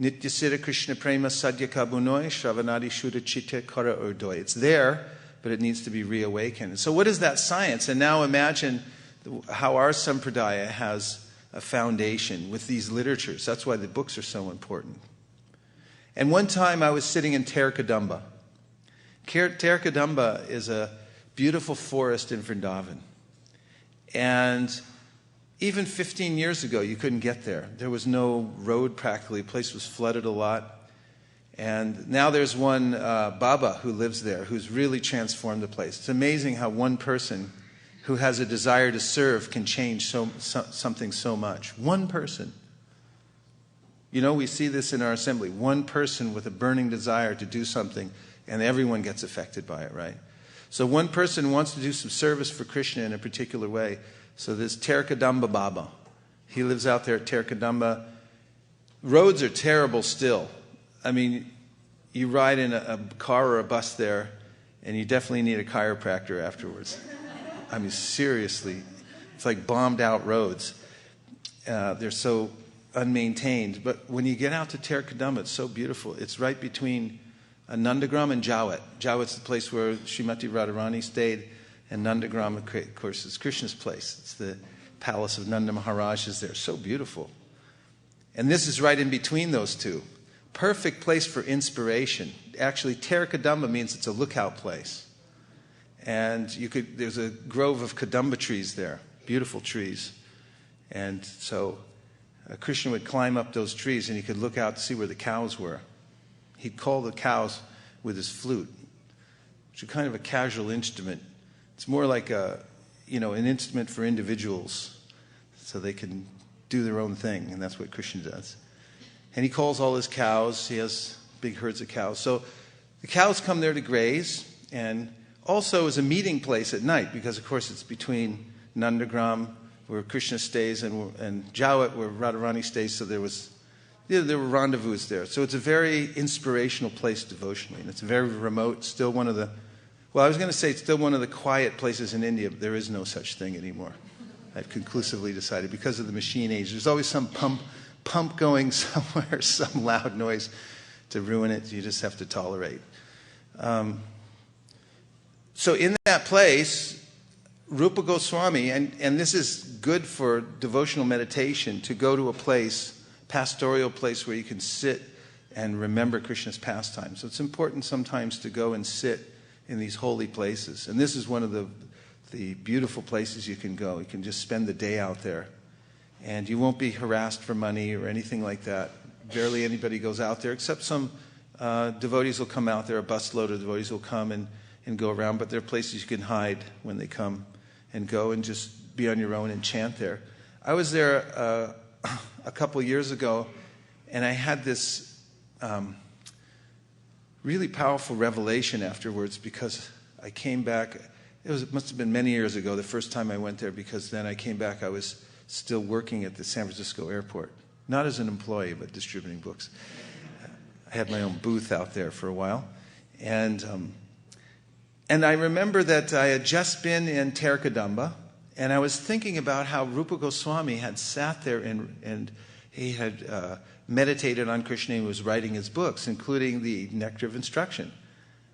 Nityasira Krishna prema sadhya kabunoi shravanadi shuddha chitta kara urdoi. It's there, but it needs to be reawakened. So what is that science? And now imagine how our Sampradaya has a foundation with these literatures. That's why the books are so important. And one time I was sitting in Terkadamba. Terkadamba is a beautiful forest in Vrindavan. And even 15 years ago, you couldn't get there. There was no road practically. The place was flooded a lot. And now there's one Baba who lives there who's really transformed the place. It's amazing how one person who has a desire to serve can change something so much. One person. We see this in our assembly. One person with a burning desire to do something, and everyone gets affected by it, right? So one person wants to do some service for Krishna in a particular way. So this Terkadamba Baba, he lives out there at Terkadamba. Roads are terrible still. I mean, you ride in a car or a bus there, and you definitely need a chiropractor afterwards. I mean, seriously, it's like bombed out roads. They're so unmaintained. But when you get out to Terkadamba, it's so beautiful. It's right between Nandagram and Jawat. Jawat's the place where Srimati Radharani stayed, and Nandagram, of course, is Krishna's place. It's the palace of Nanda Maharaj is there. So beautiful. And this is right in between those two. Perfect place for inspiration. Actually, Terkadamba means it's a lookout place. And there's a grove of Kadamba trees there, beautiful trees. And so Krishna would climb up those trees and he could look out to see where the cows were. He'd call the cows with his flute, which is kind of a casual instrument. It's more like an instrument for individuals so they can do their own thing, and that's what Krishna does. And he calls all his cows. He has big herds of cows. So the cows come there to graze, and also is a meeting place at night because, of course, it's between Nandagram, where Krishna stays, and Jawat, where Radharani stays. So there were rendezvous there. So it's a very inspirational place devotionally, and it's very remote. Still one of the quiet places in India, but there is no such thing anymore. I've conclusively decided because of the machine age. There's always some pump going somewhere, some loud noise to ruin it. You just have to tolerate. So in that place, Rupa Goswami, and this is good for devotional meditation, to go to a place, pastoral place, where you can sit and remember Krishna's pastimes. So it's important sometimes to go and sit in these holy places. And this is one of the beautiful places you can go. You can just spend the day out there. And you won't be harassed for money or anything like that. Barely anybody goes out there, except some devotees will come out there. A busload of devotees will come and go around. But there are places you can hide when they come and go and just be on your own and chant there. I was there a couple years ago, and I had this really powerful revelation afterwards, because I came back. It must have been many years ago, the first time I went there, because then I came back, I was still working at the San Francisco airport. Not as an employee, but distributing books. I had my own booth out there for a while. And I remember that I had just been in Terkadamba, and I was thinking about how Rupa Goswami had sat there and he had meditated on Krishna and was writing his books, including the Nectar of Instruction.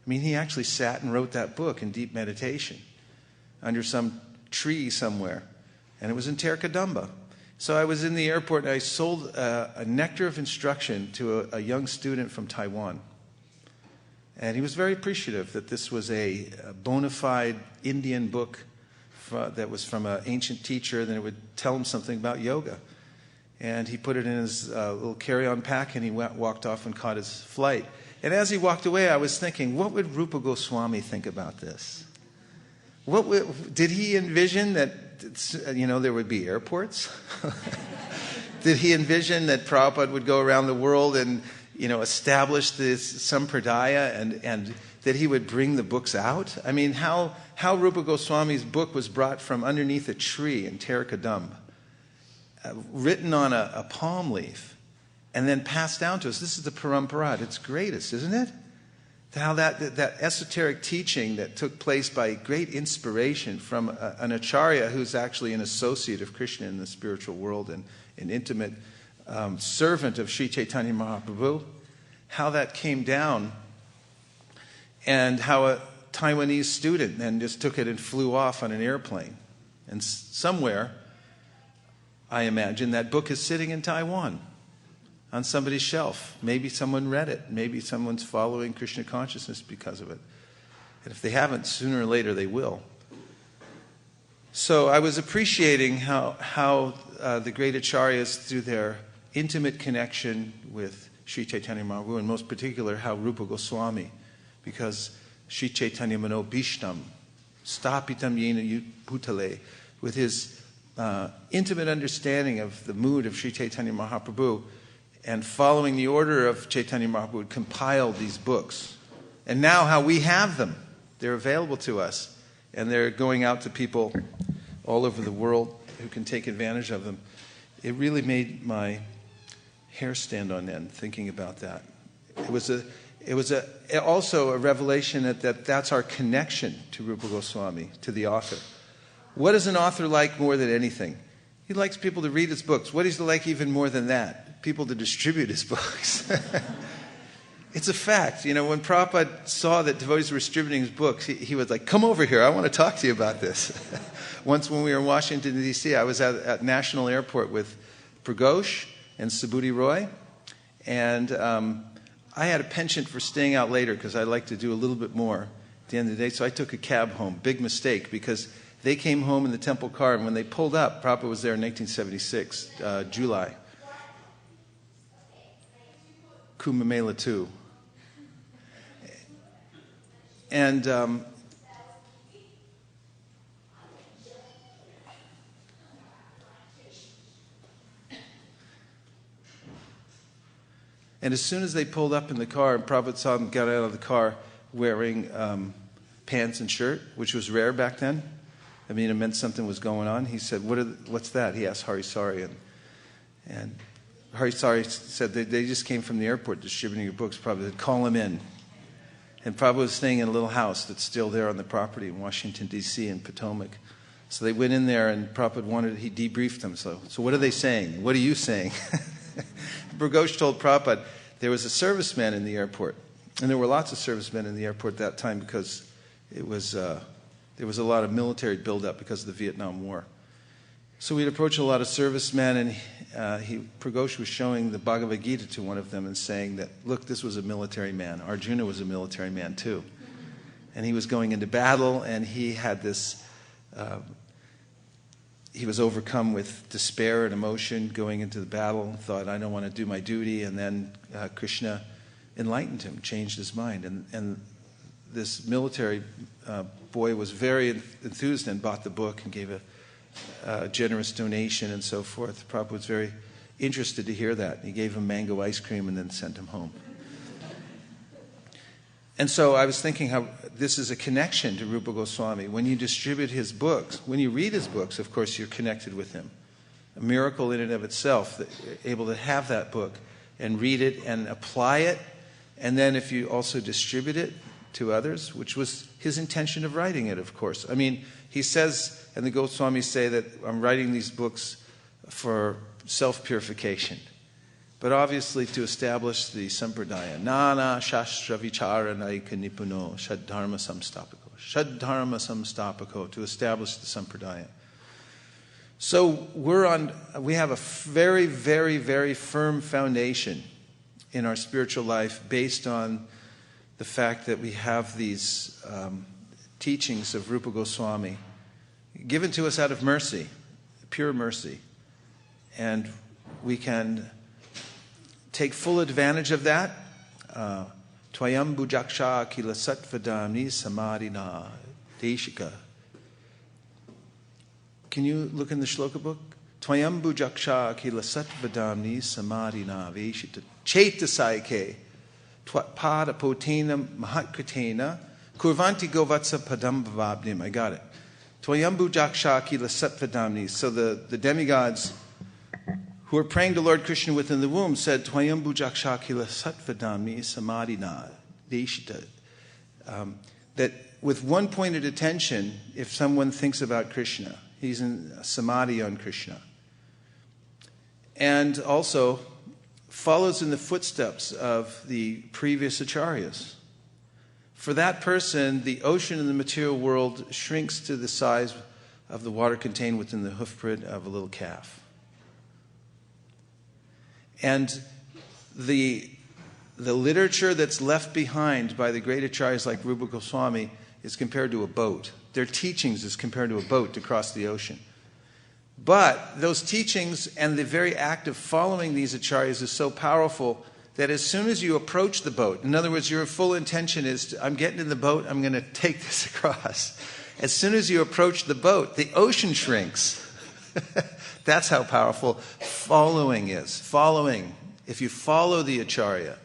I mean, he actually sat and wrote that book in deep meditation under some tree somewhere. And it was in Terkadamba. So I was in the airport and I sold a nectar of instruction to a young student from Taiwan. And he was very appreciative that this was a bona fide Indian book that was from an ancient teacher, then it would tell him something about yoga. And he put it in his little carry-on pack, and he walked off and caught his flight. And as he walked away, I was thinking, what would Rupa Goswami think about this? Did he envision that, there would be airports? Did he envision that Prabhupada would go around the world and, establish this sampradaya and that he would bring the books out? I mean, how Rupa Goswami's book was brought from underneath a tree in Terikadam, written on a palm leaf, and then passed down to us. This is the parampara at its greatest, isn't it? How that esoteric teaching that took place by great inspiration from an acharya who's actually an associate of Krishna in the spiritual world and an intimate servant of Sri Chaitanya Mahaprabhu, how that came down, and how a Taiwanese student then just took it and flew off on an airplane. And somewhere, I imagine, that book is sitting in Taiwan on somebody's shelf. Maybe someone read it. Maybe someone's following Krishna consciousness because of it. And if they haven't, sooner or later they will. So I was appreciating how the great acharyas, through their intimate connection with Sri Chaitanya Mahaprabhu, and most particular how Rupa Goswami, because Sri Chaitanya Mano Bhishtam, Stapitam Yena Bhutale, with his intimate understanding of the mood of Sri Chaitanya Mahaprabhu, and following the order of Chaitanya Mahaprabhu, compiled these books. And now how we have them. They're available to us. And they're going out to people all over the world who can take advantage of them. It really made my hair stand on end thinking about that. It was also a revelation that's our connection to Rupa Goswami, to the author. What is an author like more than anything? He likes people to read his books. What is he like even more than that? People to distribute his books. It's a fact. When Prabhupada saw that devotees were distributing his books, he was like, come over here, I want to talk to you about this. Once when we were in Washington, D.C., I was at National Airport with Pragosh and Subhuti Roy, and I had a penchant for staying out later because I like to do a little bit more at the end of the day, so I took a cab home. Big mistake, because they came home in the temple car, and when they pulled up, Prabhupada was there in 1976, July. Kumbh Mela 2. And as soon as they pulled up in the car, and Prabhupada saw them get out of the car wearing pants and shirt, which was rare back then. I mean, it meant something was going on. He said, what's that? He asked Harisari, and Harisari said they just came from the airport distributing your books. Prabhupada said, call them in. And Prabhupada was staying in a little house that's still there on the property in Washington, D.C. in Potomac. So they went in there, and Prabhupada he debriefed them. So what are they saying? What are you saying? Pragosh told Prabhupada there was a serviceman in the airport. And there were lots of servicemen in the airport that time because there was a lot of military buildup because of the Vietnam War. So we'd approach a lot of servicemen, and Pragosh was showing the Bhagavad Gita to one of them and saying that, look, this was a military man. Arjuna was a military man too. And he was going into battle, and he had this, he was overcome with despair and emotion going into the battle, and thought, I don't want to do my duty. And then Krishna enlightened him, changed his mind. And this military boy was very enthused and bought the book and gave a generous donation and so forth. Prabhupada was very interested to hear that. He gave him mango ice cream and then sent him home. And so I was thinking how this is a connection to Rupa Goswami. When you distribute his books, when you read his books, of course, you're connected with him. A miracle in and of itself, that you're able to have that book and read it and apply it. And then if you also distribute it to others, which was his intention of writing it, of course. I mean, he says, and the Goswamis say that I'm writing these books for self-purification, but obviously to establish the sampradaya. Nana shastra vicharanaika nipuno shaddharma samstapako. Shaddharma samstapako, to establish the sampradaya. So we have a very, very, very firm foundation in our spiritual life based on the fact that we have these teachings of Rupa Goswami given to us out of mercy, pure mercy. And we can take full advantage of that. Tvayam bujaksha kila satvadamni samadhina deshika. Can you look in the shloka book? Tvayam bujaksha kila satvadamni samadhina veshita chetasayake pada potena mahatkritena kurvanti govatsa padam vavabnim. I got it. Tvayam bujaksha kila satvadamni. So the demigods who were praying to Lord Krishna within the womb said, Tvayam bujaksha kila satvadamni samadhina deshita. That with one pointed attention, if someone thinks about Krishna, he's in samadhi on Krishna. And also follows in the footsteps of the previous acharyas. For that person, the ocean in the material world shrinks to the size of the water contained within the hoofprint of a little calf. And the literature that's left behind by the great acharyas like Rupa Goswami is compared to a boat. Their teachings is compared to a boat to cross the ocean. But those teachings and the very act of following these acharyas is so powerful that as soon as you approach the boat, in other words, your full intention is, I'm getting in the boat, I'm going to take this across. As soon as you approach the boat, the ocean shrinks. That's how powerful following is. Following. If you follow the acharya,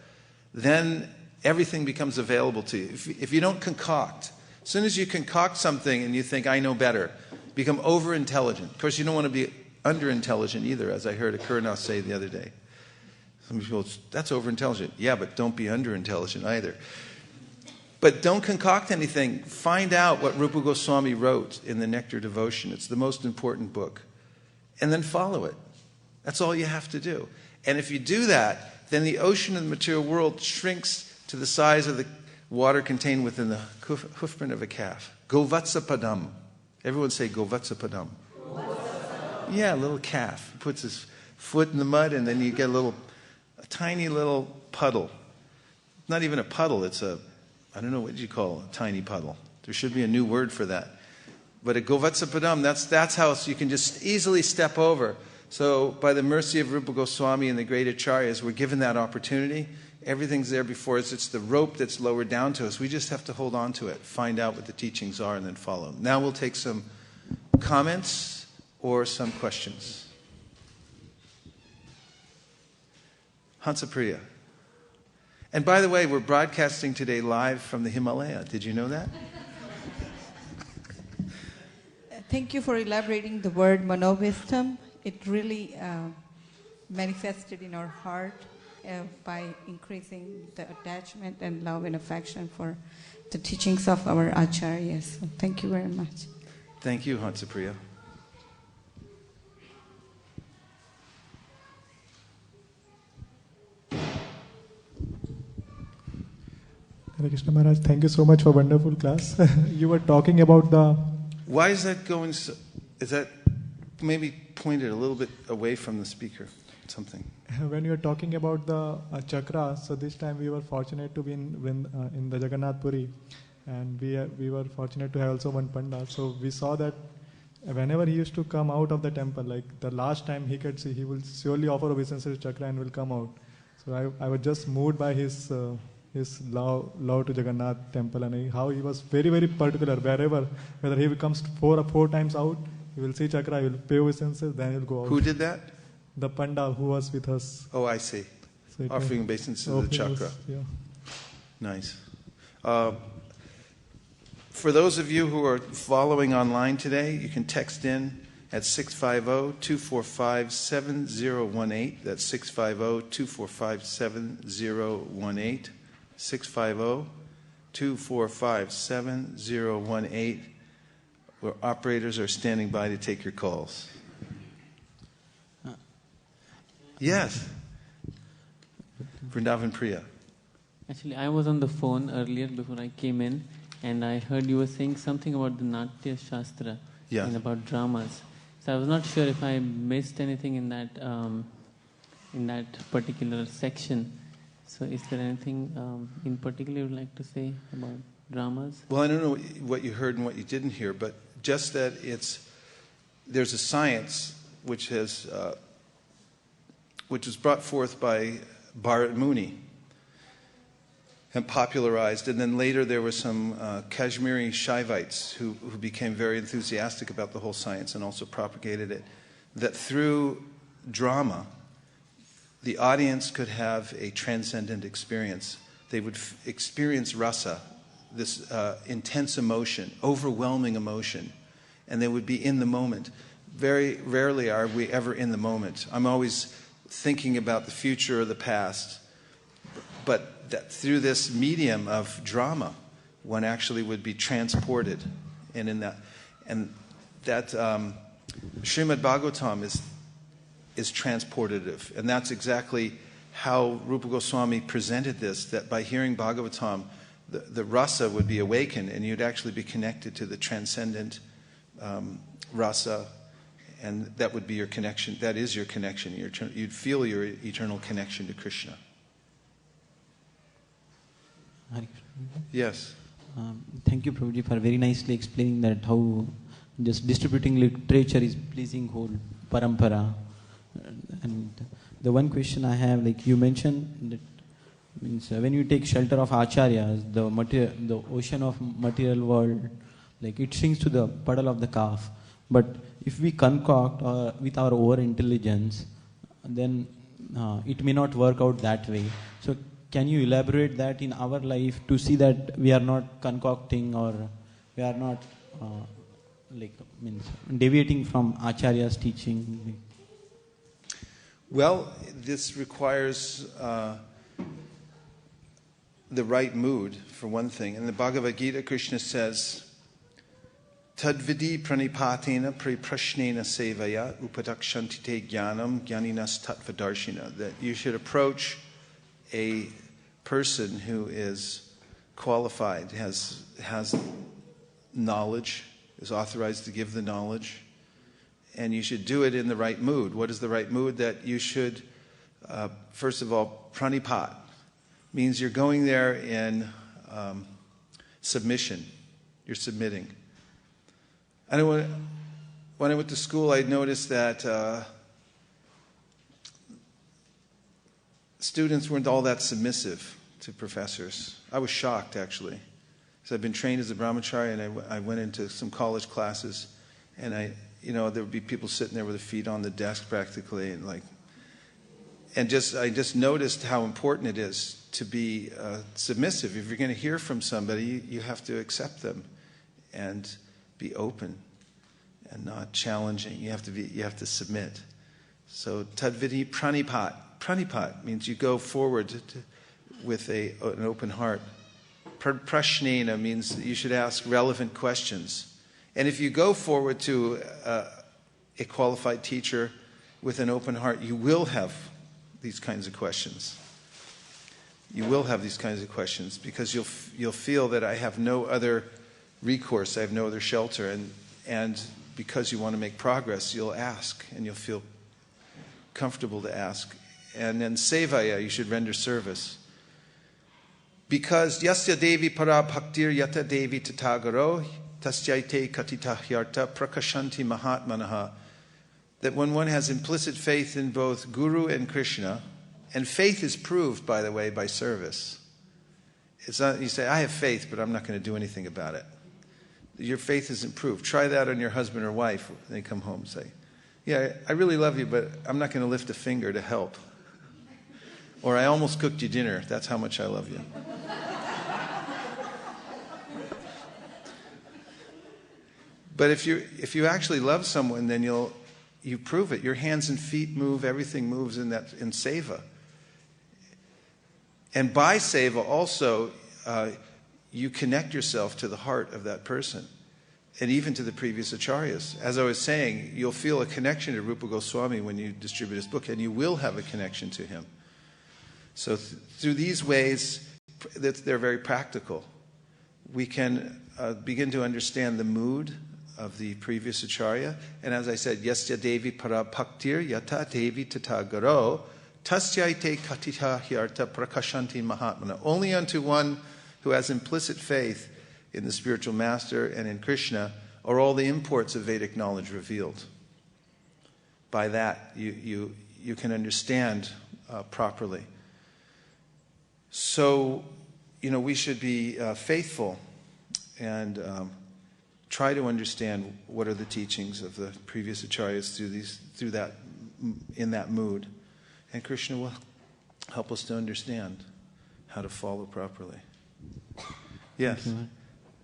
then everything becomes available to you. If you don't concoct, as soon as you concoct something and you think, I know better, become over-intelligent. Of course, you don't want to be under-intelligent either, as I heard a Kurnath say the other day. Some people, that's over-intelligent. Yeah, but don't be under-intelligent either. But don't concoct anything. Find out what Rupa Goswami wrote in the Nectar Devotion. It's the most important book. And then follow it. That's all you have to do. And if you do that, then the ocean of the material world shrinks to the size of the water contained within the hoofprint of a calf. Govatsa padam. Everyone say Govatsa padam. Yeah, a little calf. He puts his foot in the mud and then you get a tiny little puddle. Not even a puddle, it's I don't know, what do you call a tiny puddle? There should be a new word for that. But a Govatsa padam, that's how you can just easily step over. So by the mercy of Rupa Goswami and the great acharyas, we're given that opportunity. Everything's there before us. It's the rope that's lowered down to us. We just have to hold on to it, find out what the teachings are, and then follow. Now we'll take some comments or some questions. Hansapriya. And by the way, we're broadcasting today live from the Himalaya. Did you know that? Thank you for elaborating the word manovistam. It really manifested in our heart by increasing the attachment and love and affection for the teachings of our acharyas. So thank you very much. Thank you, Hansapriya. Hare Krishna Maharaj, thank you so much for wonderful class. You were talking about the... Why is that going so... Is that maybe pointed a little bit away from the speaker? Something. When you were talking about the chakra, so this time we were fortunate to be in the Jagannath Puri, and we were fortunate to have also one panda. So we saw that whenever he used to come out of the temple, like the last time he could see, he will surely offer obeisances to chakra and will come out. So I was just moved by his love to Jagannath temple, and how he was very, very particular. Whether he comes four times out, he will see chakra, he will pay obeisances, then he will go out. Who did that? The panda who was with us. Oh, I see. So offering obeisances to the chakra. Yeah. Nice. For those of you who are following online today, you can text in at 650-245-7018. That's 650-245-7018. 650-245-7018. Where operators are standing by to take your calls. Yes. Vrindavan Priya. Actually, I was on the phone earlier before I came in, and I heard you were saying something about the Natya Shastra and about dramas. So I was not sure if I missed anything in that particular section. So is there anything in particular you would like to say about dramas? Well, I don't know what you heard and what you didn't hear, but just that there's a science which was brought forth by Bharat Muni and popularized, and then later there were some Kashmiri Shaivites who became very enthusiastic about the whole science and also propagated it, that through drama the audience could have a transcendent experience. They would experience rasa, this intense emotion, overwhelming emotion, and they would be in the moment. Very rarely are we ever in the moment. I'm always thinking about the future or the past, but that through this medium of drama, one actually would be transported, and in that Srimad Bhagavatam is transportative, and that's exactly how Rupa Goswami presented this. That by hearing Bhagavatam, the rasa would be awakened, and you'd actually be connected to the transcendent rasa, and that would be your connection. That is your connection. You'd feel your eternal connection to Krishna. Yes. Thank you, Prabhuji, for very nicely explaining that how just distributing literature is pleasing whole parampara. And the one question I have, like you mentioned, that means when you take shelter of acharyas, the ocean of material world, like it sinks to the puddle of the calf. But if we concoct with our over intelligence, then it may not work out that way. So can you elaborate that in our life to see that we are not concocting or we are not deviating from Acharya's teaching? Well, this requires the right mood, for one thing. In the Bhagavad Gita, Krishna says, Tadvidi pranipatena priprashnena sevaya upadakshanti te jnanam jnaninas tattvadarshina. That you should approach a person who is qualified, has knowledge, is authorized to give the knowledge, and you should do it in the right mood. What is the right mood? That you should, first of all, pranipat means you're going there in submission. You're submitting. When I went to school, I noticed that students weren't all that submissive to professors. I was shocked, actually. So I've been trained as a brahmachari, and I went into some college classes, and there would be people sitting there with their feet on the desk practically, and I just noticed how important it is to be submissive. If you're going to hear from somebody, you have to accept them and be open and not challenging. You have to submit. So tadvidi pranipat. Pranipat means you go forward with an open heart. Prashnena means that you should ask relevant questions. And if you go forward to a qualified teacher with an open heart, you will have these kinds of questions. You will have these kinds of questions because you'll feel that I have no other recourse, I have no other shelter, and because you want to make progress, you'll ask, and you'll feel comfortable to ask. And then sevaya, you should render service. Because yasya devi para bhaktir yata devi tatagaro tasyaite katita hyarta prakashanti mahatmanaha. That when one has implicit faith in both Guru and Krishna, and faith is proved, by the way, by service. It's not, you say, I have faith, but I'm not going to do anything about it. Your faith isn't proved. Try that on your husband or wife when they come home and say, yeah, I really love you, but I'm not going to lift a finger to help. Or I almost cooked you dinner. That's how much I love you. But if you actually love someone, then you prove it. Your hands and feet move. Everything moves in seva. And by seva also, you connect yourself to the heart of that person, and even to the previous acharyas. As I was saying, you'll feel a connection to Rupa Goswami when you distribute his book, and you will have a connection to him. So through these ways, they're very practical. We can begin to understand the mood of the previous Acharya. And as I said, Yasya Devi para bhaktir yata Devi tata garo tasyaite katita hyarta prakashanti mahatmana. Only unto one who has implicit faith in the spiritual master and in Krishna are all the imports of Vedic knowledge revealed. By that, you can understand properly. So, we should be faithful and try to understand what are the teachings of the previous acharyas in that mood, and Krishna will help us to understand how to follow properly. Yes,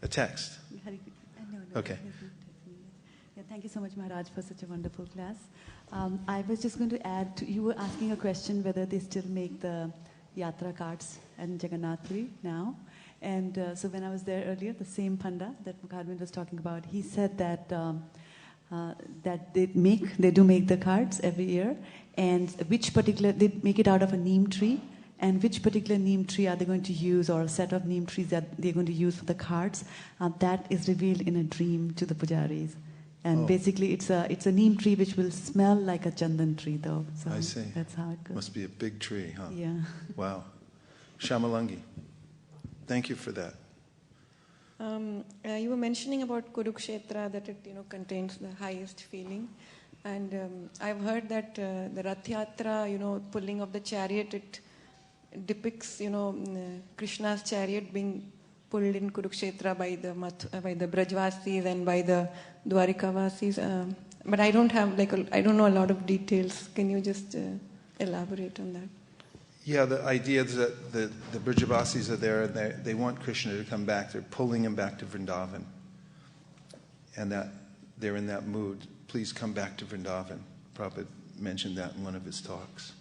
a text. No, okay. Yeah, thank you so much, Maharaj, for such a wonderful class. I was just going to add, you were asking a question whether they still make the yatra carts in Jagannath Puri now. And so when I was there earlier, the same Panda that Mukharmin was talking about, he said that that they do make the carts every year, and they make it out of a neem tree, and which particular neem tree are they going to use, or a set of neem trees that they're going to use for the carts, that is revealed in a dream to the pujaris. And basically it's a neem tree which will smell like a chandan tree though. So I see. That's how it goes. Must be a big tree, huh? Yeah. Wow. Shamalangi, thank you for that. You were mentioning about Kurukshetra, that it contains the highest feeling, and I've heard that the Rath Yatra, pulling of the chariot, it depicts Krishna's chariot being pulled in Kurukshetra by the Brajvasis and by the Dwarikavasis. But I don't know a lot of details. Can you just elaborate on that? Yeah, the idea is that the Brajavasis are there and they want Krishna to come back. They're pulling him back to Vrindavan. And that they're in that mood. Please come back to Vrindavan. Prabhupada mentioned that in one of his talks.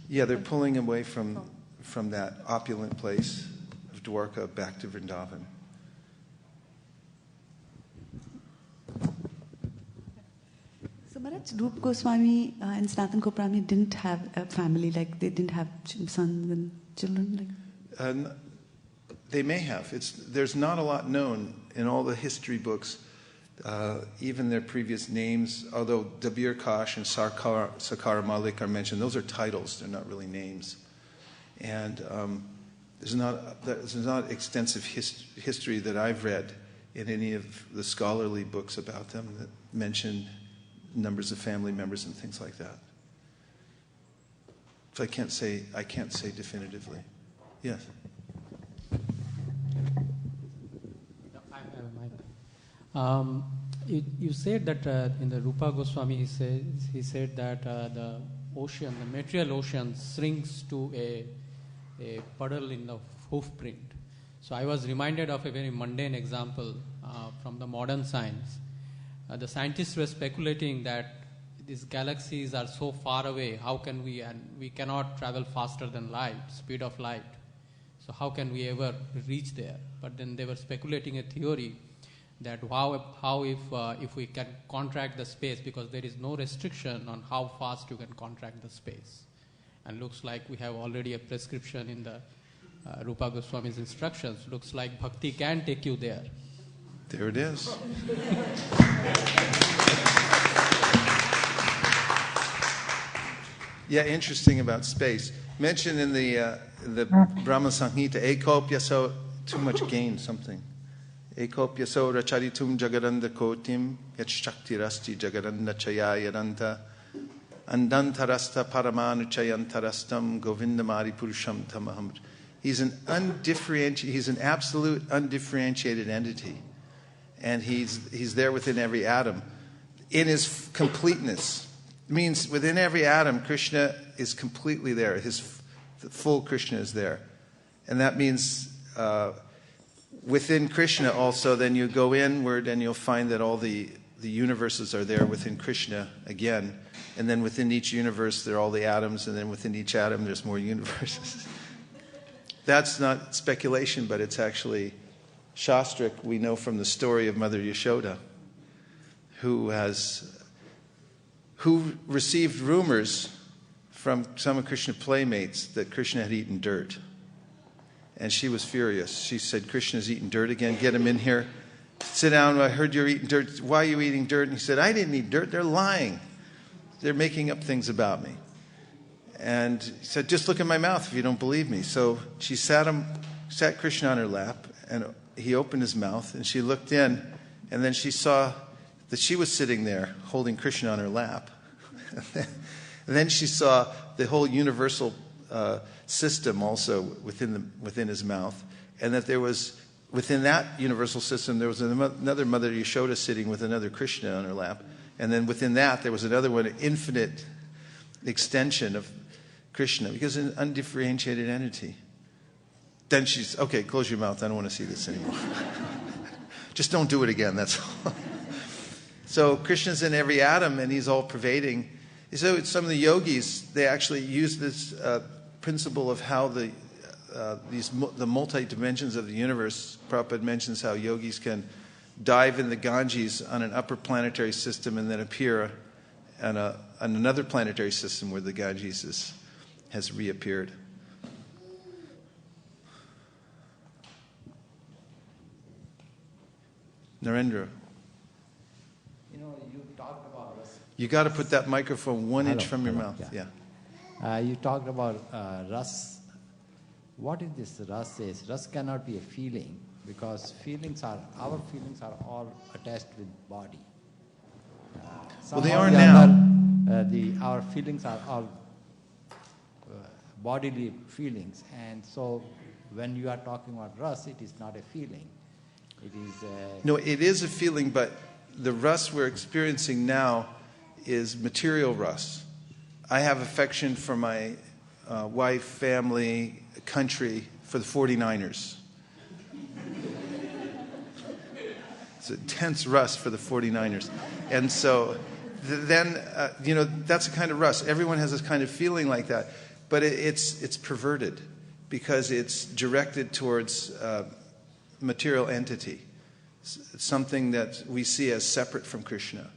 Yeah, they're pulling him away from that opulent place of Dwarka back to Vrindavan. So Maharaj, Rupa Goswami and Sanatana Goswami didn't have a family, like they didn't have sons and children? They may have. There's not a lot known in all the history books, even their previous names, although Dabir Kash and Sakar Malik are mentioned. Those are titles, they're not really names. And there's not extensive history that I've read in any of the scholarly books about them that mention numbers of family members and things like that. So I can't say definitively. Yes. You said that in the Rupa Goswami, he said that the ocean, the material ocean, shrinks to a puddle in the hoof print. So I was reminded of a very mundane example from the modern science. The scientists were speculating that these galaxies are so far away, how can we cannot travel faster than light, speed of light. So how can we ever reach there? But then they were speculating a theory that how if we can contract the space, because there is no restriction on how fast you can contract the space. And looks like we have already a prescription in the Rupa Goswami's instructions. Looks like bhakti can take you there. There it is. Yeah, interesting about space. Mentioned in the Brahma Samhita, ekopya, so too much gain something. Ekopya so racharitum jagaranda kotim yachshaktirasti jagaranda chayayaranta andantarasta paramanu chayantarastam govindamari purusham tamaham. He's an absolute undifferentiated entity. And he's there within every atom. In his completeness. It means within every atom, Krishna is completely there. The full Krishna is there. And that means within Krishna also, then you go inward and you'll find that all the universes are there within Krishna again. And then within each universe, there are all the atoms. And then within each atom, there's more universes. That's not speculation, but it's actually Shastric. We know from the story of Mother Yashoda, who received rumors from some of Krishna's playmates that Krishna had eaten dirt. And she was furious. She said, Krishna's eating dirt again. Get him in here. Sit down. I heard you're eating dirt. Why are you eating dirt? And he said, I didn't eat dirt. They're lying. They're making up things about me. And he said, just look at my mouth if you don't believe me. So she sat Krishna on her lap, and he opened his mouth, and she looked in, and then she saw that she was sitting there holding Krishna on her lap. And then she saw the whole universal system also within his mouth, and that there was, within that universal system, there was another Mother Yashoda sitting with another Krishna on her lap, and then within that there was another one, an infinite extension of Krishna, because an undifferentiated entity. Then she's, okay, close your mouth, I don't want to see this anymore. Just don't do it again, that's all. So Krishna's in every atom, and he's all pervading. So some of the yogis, they actually use this principle of how the multi-dimensions of the universe. Prabhupada mentions how yogis can dive in the Ganges on an upper planetary system and then appear on another planetary system where the Ganges has reappeared. Narendra. You talked about rasa. You got to put that microphone 1 inch from your mouth. Yeah. You talked about rasa. What is this rasa? Rasa cannot be a feeling, because our feelings are all attached with body. Well, they are now. Our feelings are all bodily feelings, and so when you are talking about rasa, it is not a feeling. It is no, it is a feeling, but the rasa we're experiencing now is material rasa. I have affection for my wife, family, country, for the 49ers. It's intense rasa for the 49ers. And so then, that's a kind of rasa. Everyone has this kind of feeling like that. But it's perverted, because it's directed towards material entity, something that we see as separate from Krishna.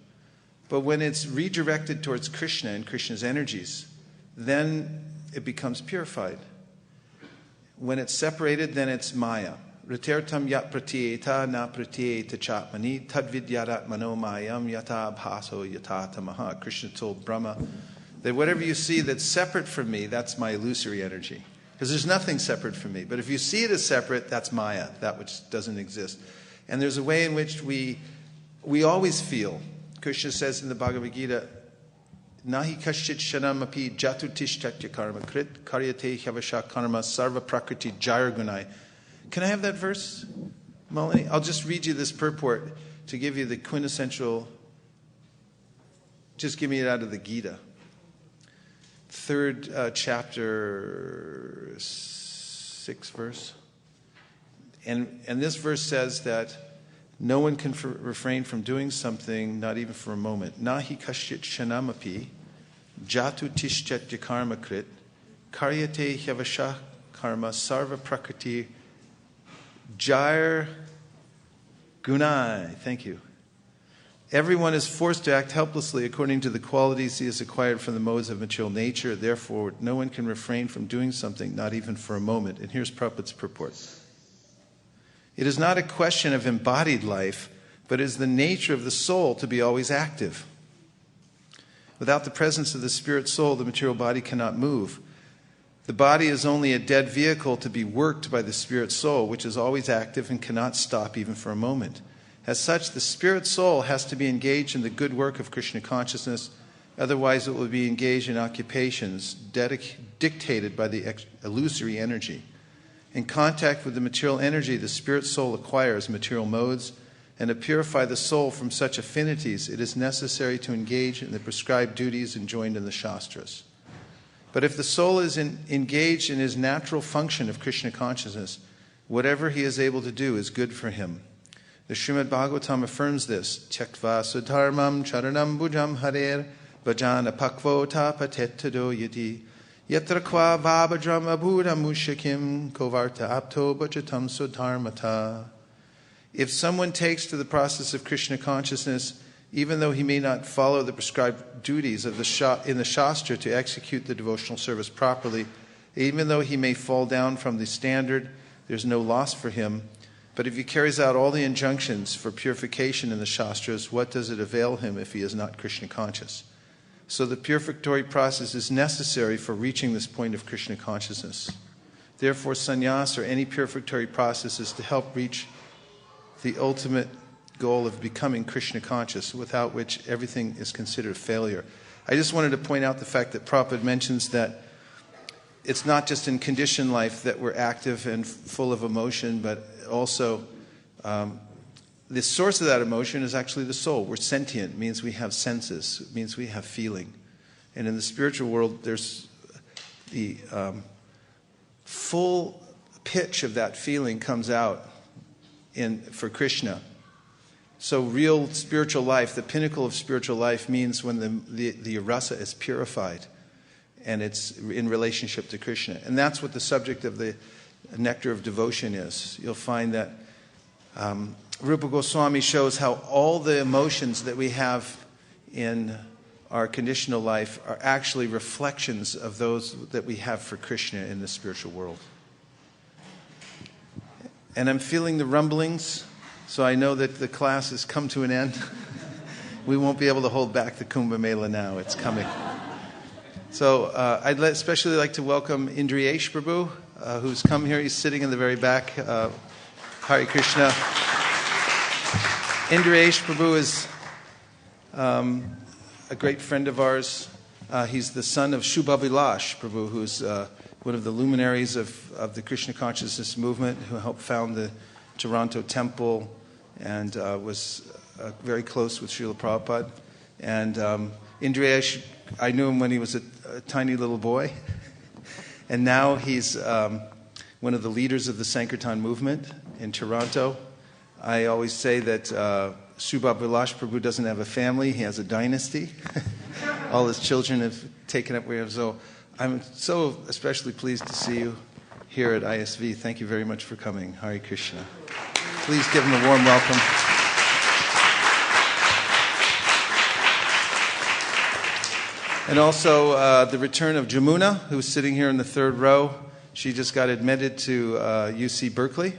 But when it's redirected towards Krishna and Krishna's energies, then it becomes purified. When it's separated, then it's Maya. Ritertam yat pratyeta na pratyeta chatmani tadvidyarat mano mayam yata bhaso yata tamaha. Krishna told Brahma that whatever you see that's separate from me, that's my illusory energy. Because there's nothing separate from me. But if you see it as separate, that's Maya, that which doesn't exist. And there's a way in which we always feel. Krishna says in the Bhagavad Gita, Nahi kashchit shanamapi jatu tishtatya karma krit karyate hyavasha karma sarva prakriti jayargunai. Can I have that verse, Malini? I'll just read you this purport to give you the quintessential. Just give me it out of the Gita. 3rd chapter, 6th verse. And this verse says that no one can refrain from doing something, not even for a moment. Nahi kashchit shanamapi jatu tishchatya karma krit karyate hyavasha karma sarva prakriti jair gunai. Thank you. Everyone is forced to act helplessly according to the qualities he has acquired from the modes of material nature. Therefore, no one can refrain from doing something, not even for a moment. And here's Prabhupada's purport. It is not a question of embodied life, but it is the nature of the soul to be always active. Without the presence of the spirit soul, the material body cannot move. The body is only a dead vehicle to be worked by the spirit soul, which is always active and cannot stop even for a moment. As such, the spirit soul has to be engaged in the good work of Krishna consciousness, otherwise it will be engaged in occupations dictated by the illusory energy. In contact with the material energy, the spirit soul acquires material modes, and to purify the soul from such affinities, it is necessary to engage in the prescribed duties enjoined in the Shastras. But if the soul is engaged in his natural function of Krishna consciousness, whatever he is able to do is good for him. The Srimad Bhagavatam affirms this. Tyaktva sudharmam charanam bhujam harer vajana pakvota patettado yati yatra kwa vabhajram abhudam mushakim kovarta apto bhajatam sudharmata. If someone takes to the process of Krishna consciousness, even though he may not follow the prescribed duties of in the Shastra to execute the devotional service properly, even though he may fall down from the standard, there's no loss for him. But if he carries out all the injunctions for purification in the Shastras, what does it avail him if he is not Krishna conscious? So the purificatory process is necessary for reaching this point of Krishna consciousness. Therefore, sannyas or any purificatory process is to help reach the ultimate goal of becoming Krishna conscious, without which everything is considered a failure. I just wanted to point out the fact that Prabhupada mentions that it's not just in conditioned life that we're active and full of emotion, but also the source of that emotion is actually the soul. We're sentient, means we have senses, it means we have feeling. And in the spiritual world, there's the full pitch of that feeling comes out for Krishna. So real spiritual life, the pinnacle of spiritual life, means when the rasa is purified and it's in relationship to Krishna. And that's what the subject of the nectar of devotion is. You'll find that Rupa Goswami shows how all the emotions that we have in our conditional life are actually reflections of those that we have for Krishna in the spiritual world. And I'm feeling the rumblings, so I know that the class has come to an end. We won't be able to hold back the Kumbh Mela now. It's coming. So I'd especially like to welcome Indriyesh Prabhu, who's come here. He's sitting in the very back. Hare Krishna. Indriyesh Prabhu is a great friend of ours. He's the son of Shubhavilash Prabhu, who's one of the luminaries of the Krishna consciousness movement, who helped found the Toronto Temple and was very close with Srila Prabhupada. And Indriyesh, I knew him when he was a tiny little boy. And now he's one of the leaders of the Sankirtan movement in Toronto. I always say that Subha Vilash Prabhu doesn't have a family, he has a dynasty. All his children have taken up where he has. So I'm so especially pleased to see you here at ISV. Thank you very much for coming. Hare Krishna. Please give him a warm welcome. And also the return of Jamuna, who's sitting here in the third row. She just got admitted to UC Berkeley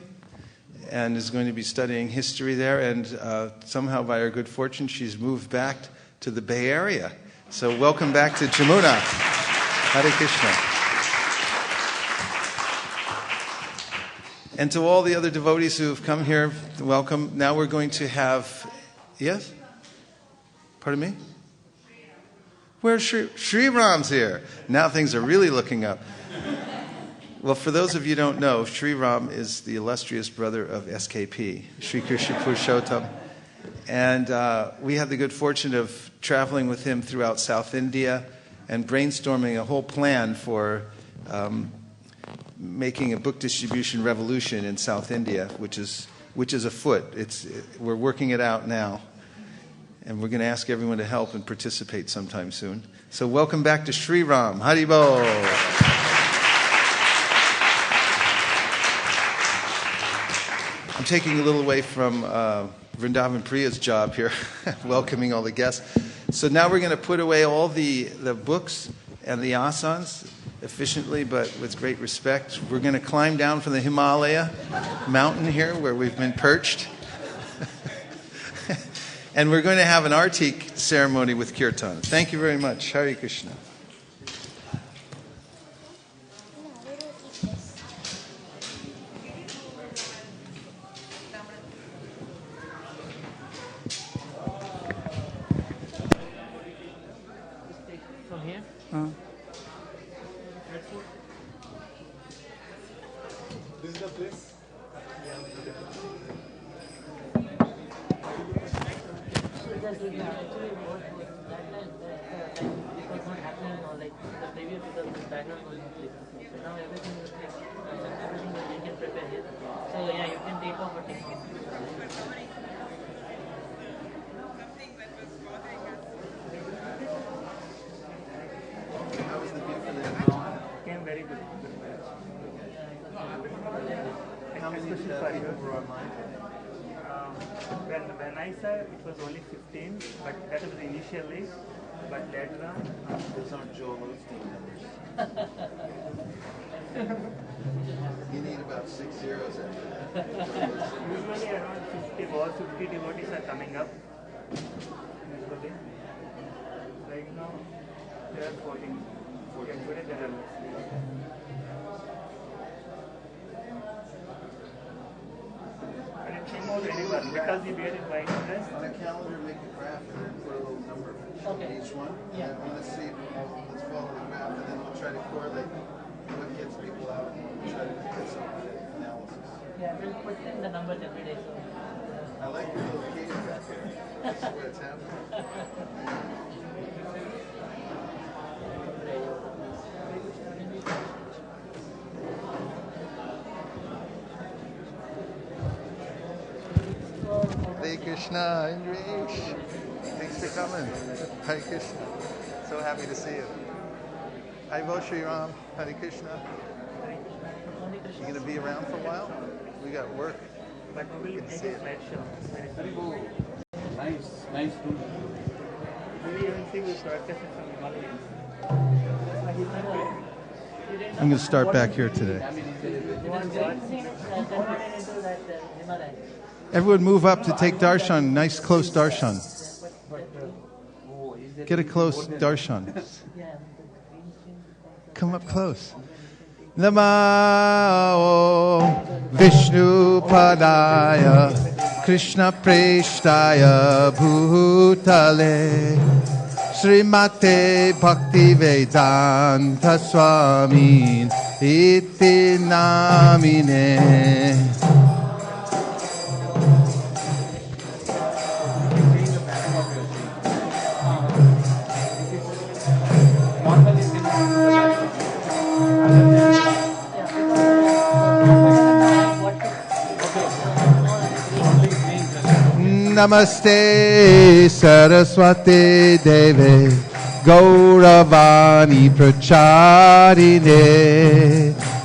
and is going to be studying history there. And somehow, by her good fortune, she's moved back to the Bay Area. So welcome back to Jamuna. Hare Krishna. And to all the other devotees who have come here, welcome. Now we're going to have... Yes? Pardon me? Where's Sri Ram's here? Now things are really looking up. Well, for those of you who don't know, Sri Ram is the illustrious brother of SKP, Sri Krishna Purushottam. And we had the good fortune of traveling with him throughout South India and brainstorming a whole plan for making a book distribution revolution in South India, which is afoot. We're working it out now. And we're going to ask everyone to help and participate sometime soon. So welcome back to Sri Ram. Haribol. I'm taking a little away from Vrindavan Priya's job here, welcoming all the guests. So now we're going to put away all the books and the asanas efficiently, but with great respect. We're going to climb down from the Himalaya mountain here where we've been perched. And we're going to have an artik ceremony with kirtan. Thank you very much. Hare Krishna. From here? This is the place. Actually, it was not happening now. Like the previous background was not like this. So now everything is like you can prepare here. So yeah, you can take off or take off. How was the view for the Came very good. How many people were online? When I saw it was only 15, but that was initially. But later on, Those aren't Joel Osteen numbers. You need about 6 zeros after that. Usually around 50 or 50 devotees are coming up. Usually. Right now, there are 14. Today there are less. And it came out anywhere because you wear it white dress. On a calendar, make a graph and then put a little number for each one. Yeah. And let's see, let's follow the graph and then we'll try to correlate what gets people out and we'll try to get some analysis. Yeah, we'll put in the numbers every day. So. I like your little cadence back there. That's where it's happening. Hare Krishna, Indresh. Thanks for coming. Hare Krishna. So happy to see you. Hare Shri Ram. Hare Krishna. You going to be around for a while? We got work. But we will make a slideshow. Nice room. Maybe even see we broadcast it from Himalayas. I'm going to start back here today. Everyone move up to take darshan. Nice close darshan. Get a close darshan. Come up close. Namo Vishnu Padaya Krishna Preshtaya Bhutale Srimate Bhakti Vedanta Swami Iti Namine. Namaste Saraswati Deve Gauravani Pracharine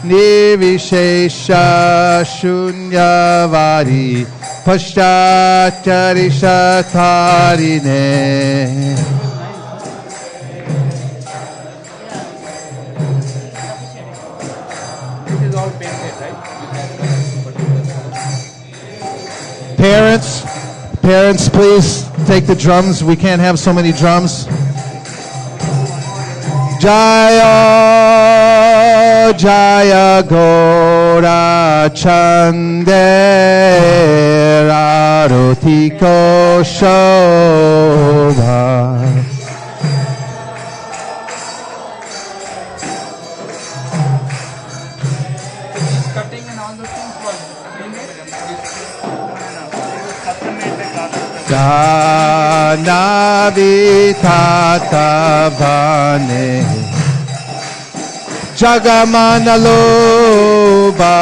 Nirvishesha Shunyavadi Pashtacharishatarine. This is all painted, right? Parents, please take the drums. We can't have so many drums. Jaya Jaya Gora Chandera Rotiko Shobha. Cutting and all those things was Janavitata Jagamana Loba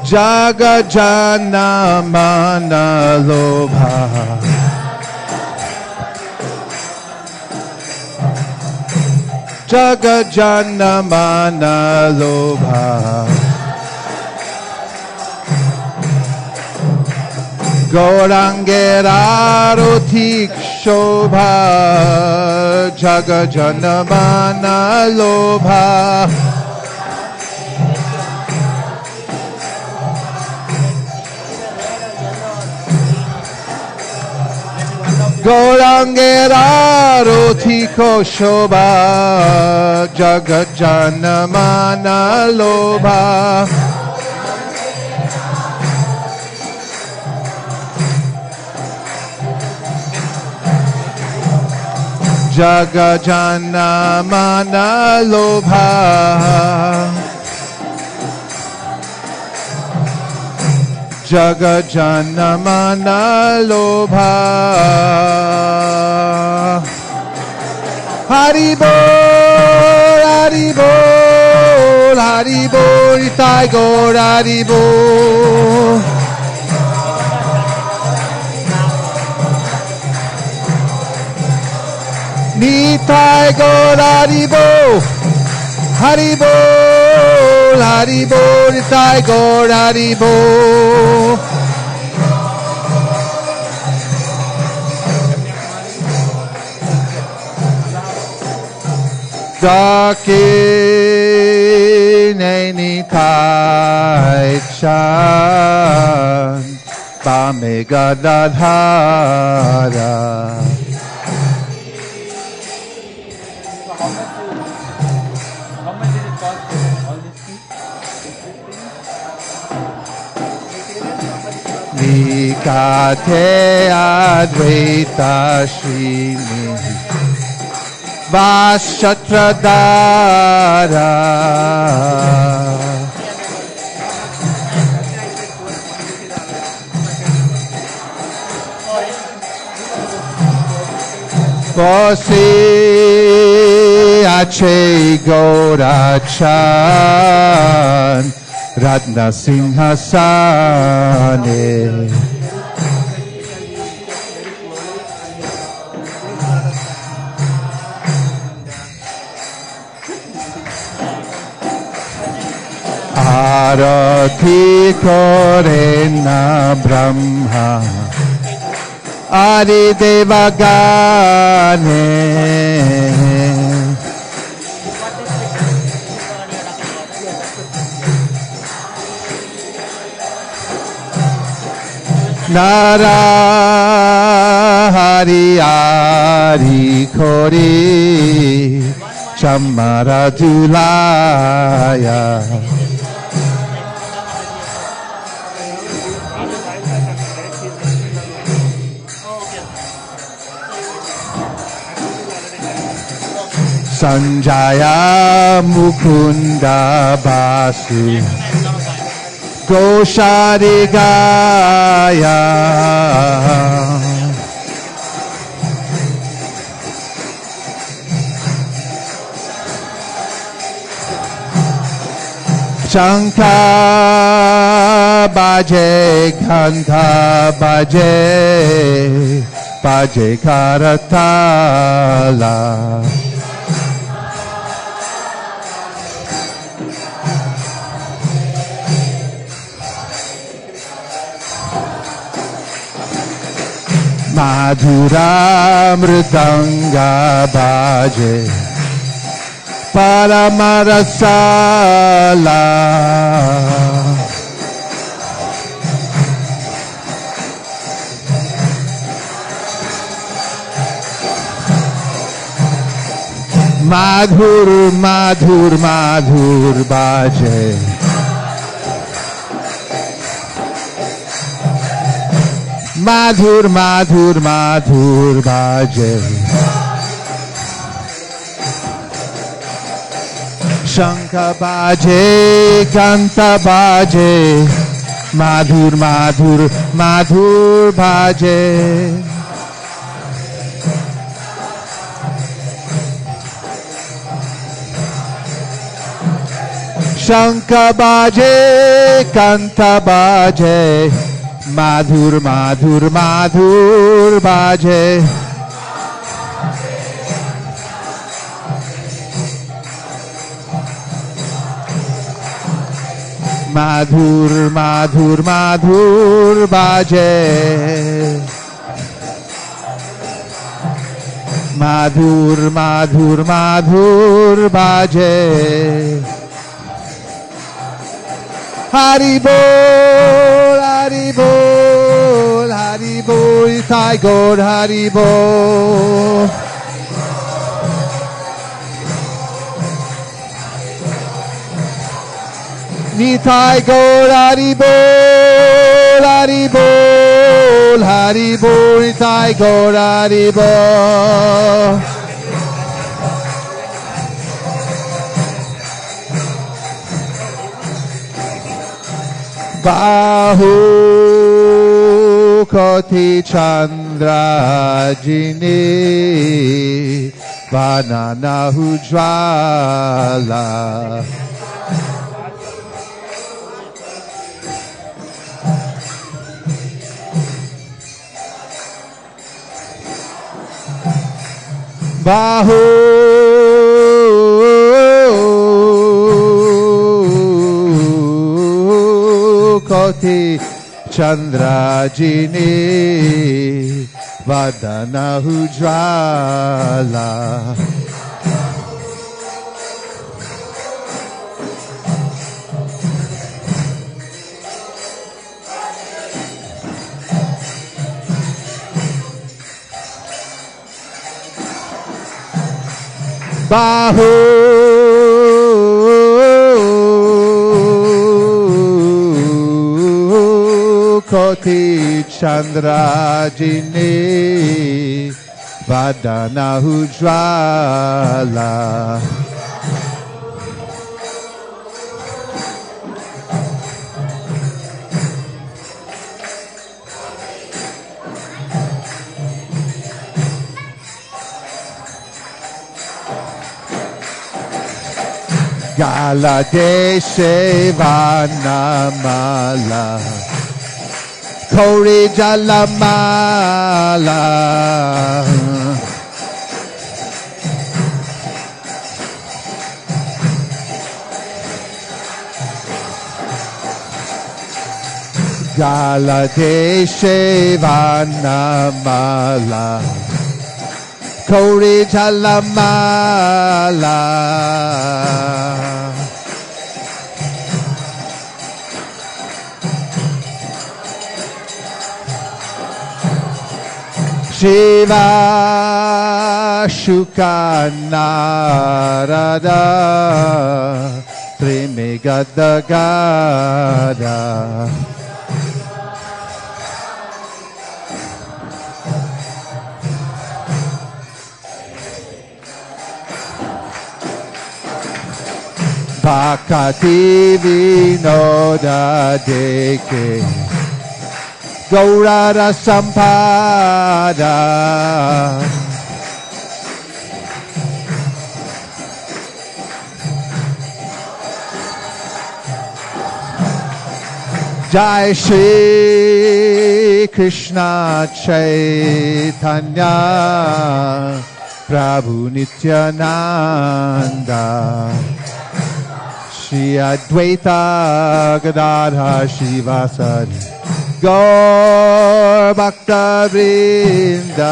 Jagajana Mana Lobha Jagajana Mana Lobha Gaurangera Rotik Shobha Jagajana Mana Lobha Gaurangera Rotiko Shobha Jagajana Mana Lobha Jagajana Mana Lobha Jagajana Mana Lobha Haribol, Haribol, Haribol, Nitai Gaur Haribol. Nitai Gaur Haribol, Haribol, Haribol, Nitai Gaur Haribol. Dakine Nikai Chan Bame Gadadhara. How much did it cost all these things? Nikate Advaita Srini Vashatradara. Vasi Ache Gaurachan Ratna Singhasane. Arati Korena Brahma Adi Devagane. Nara Hari Hari Kori Chamara Julaya. Sanjaya Mukunda Basu Gosharigaya. Shanka Baje Kanta Baje Baje Karatala. Madhura Mridanga Baje Paramarasala. Madhur Madhur Madhur Baje Madhur Madhur Madhur Baje Shankha Baje Kanta Baje Madhur Madhur Madhur Baje. Shankha Baje Kanta Baje Madhur Madhur Madhur Baje. Madhur Madhur Madhur Baje. Madhur Madhur Madhur Baje. Hari Bol, Hari Bol, Hari Bol, Sai Gaur Hari Bol. Nitai Gaur Hari Bol, Hari Bol, Hari Bol, Nitai Gaur Hari Bol. Bahu Koti Chandra Jini Banana Hujwala. Bahu Koti Chandra Jini Vadana Hujwala. Bahu Koti Chandra Jini Vadana Ujwala Gala Deshe Vanamala Kori Jalamala Gala Deshe Vanamala Kori Jalamala Shiva Shuka Narada Trimegadagada Bhakati Vinoda Deke Gaurara Sampada Jai Shri Krishna Chaitanya Prabhu Nityananda Shri Advaita Gadadhar Shivasari Gaur Bhakta Vrinda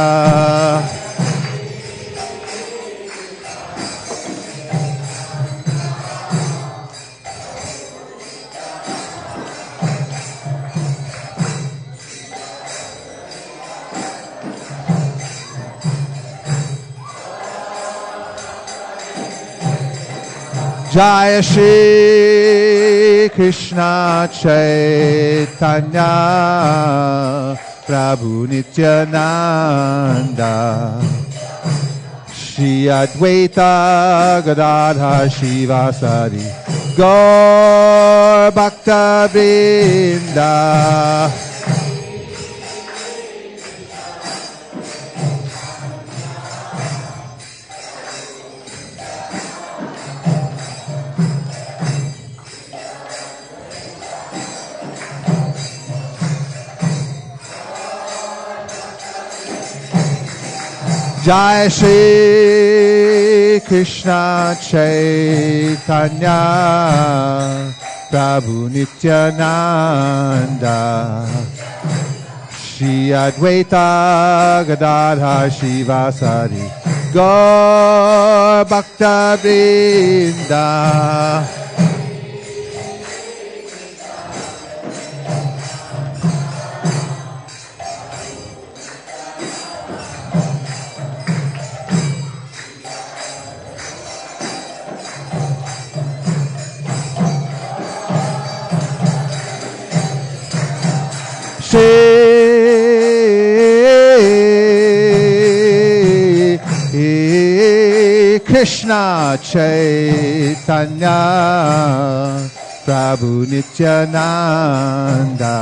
Jai Shri Krishna Chaitanya Prabhu Nityananda Shri Advaita Gadadhar Shivasari Gaur Bhakta Vrinda Jai Shri Krishna Chaitanya Prabhu Nityananda Shri Advaita Gadadhar Shivasari Gaur Bhakta Vrinda Shri Krishna Chaitanya Prabhu Nityananda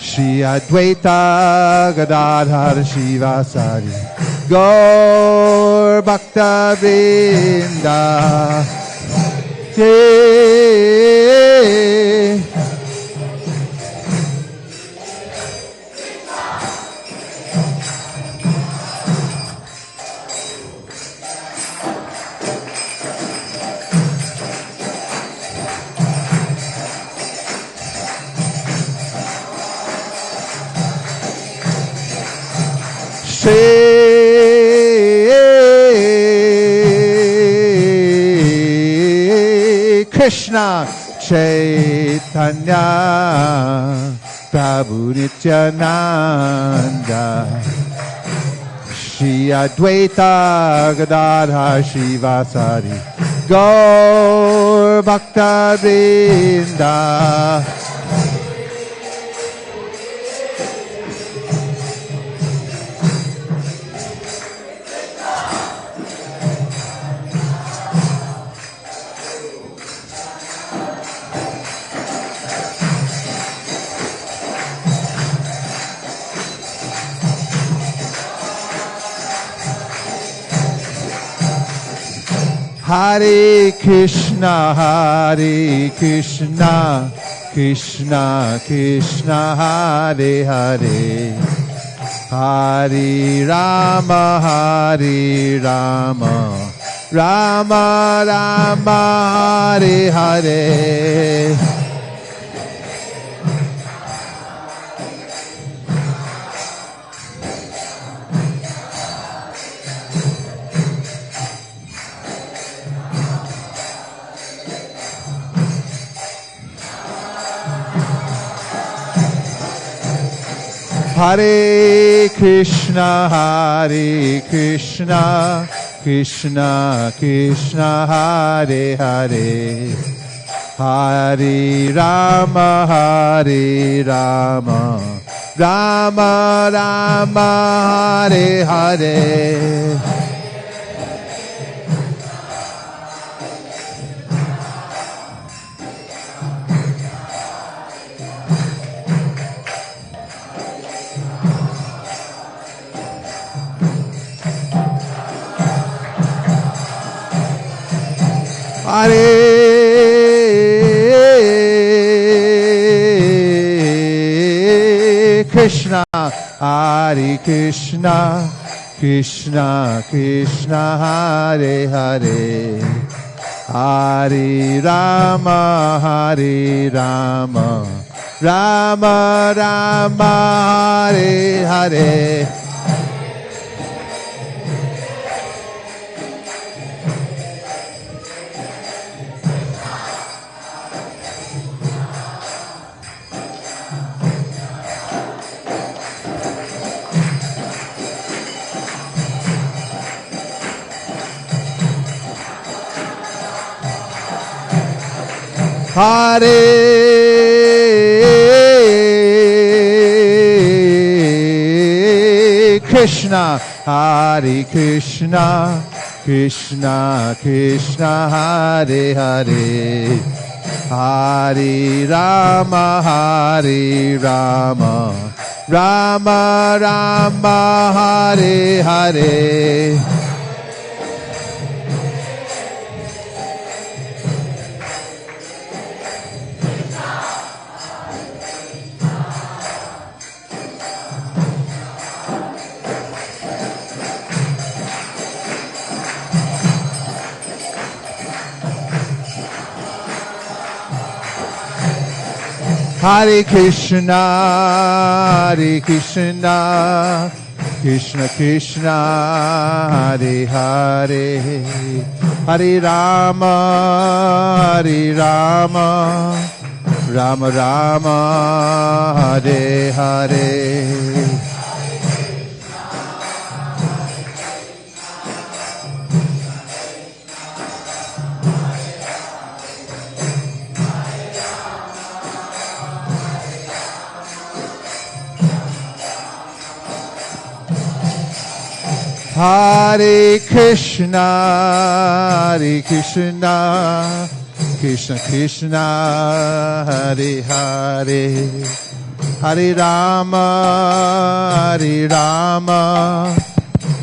Shri Advaita Gadadhar Shivasari Gaur Bhakta Vrinda Shri Krishna Chaitanya Prabhu Nityananda Shri Advaita Gadadhar Shivasari Gaur Bhakta Vrinda. Hare Krishna, Krishna Krishna, Hare Hare, Hare Rama, Rama Rama, Hare Hare. Hare Krishna, Krishna Krishna, Hare Hare, Hare Rama, Rama Rama, Hare Hare. Hare Krishna, Krishna Krishna, Hare Hare, Hare Rama, Rama Rama, Hare Hare. Hare Krishna, Krishna Krishna, Hare Hare, Hare Rama, Rama Rama, Hare Hare. Hare Krishna, Krishna Krishna, Hare Hare, Hare Rama, Rama Rama, Hare Hare. Hare Krishna, Krishna Krishna, Hare Hare, Hare Rama,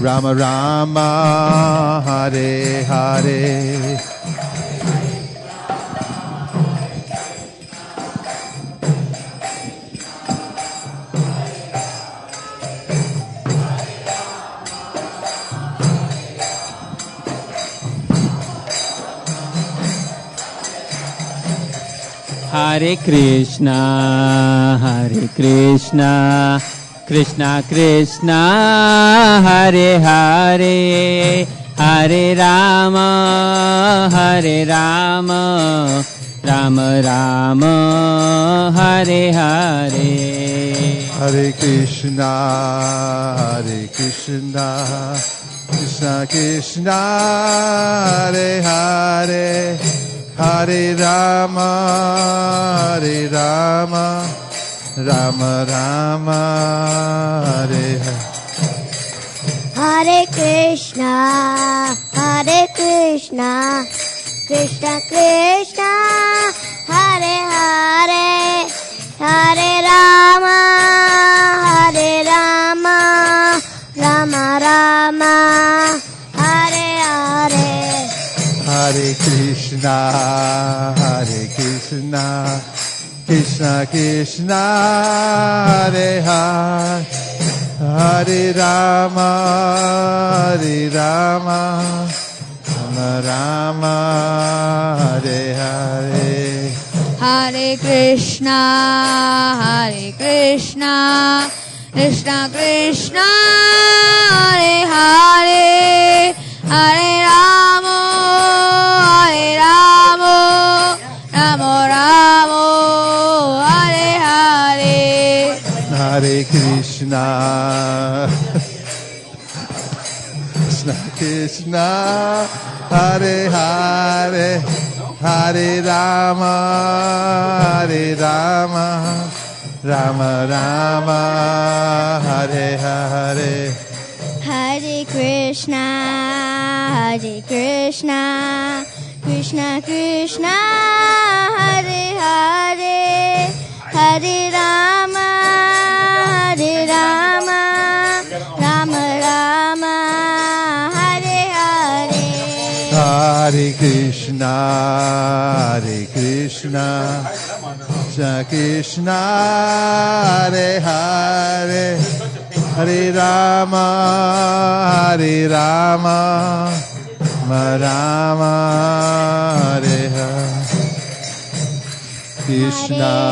Rama Rama, Hare Hare. Hare Krishna, Krishna Krishna, Hare Hare, Hare Rama, Rama Rama Hare Hare Hare Krishna Krishna Krishna Hare Hare Hare Rama Rama Rama Hare Hare Hare Krishna Krishna Krishna Hare Hare Hare Rama Rama Rama Hare Hare Hare Krishna Krishna Krishna Hare Hare Hare Rama Rama Hare Hare Hare Krishna Krishna Krishna Hare Hare Hare Rama Rama Rama Hare Hare Hare Krishna Krishna Hare Hare Hare Rama Rama Rama Hare Hare Hare Krishna Krishna Krishna Hare Hare Hare Rama Rama Rama Hare Hare Hare Krishna Krishna Hare Hare Hare Rama Rama Hare Hare Krishna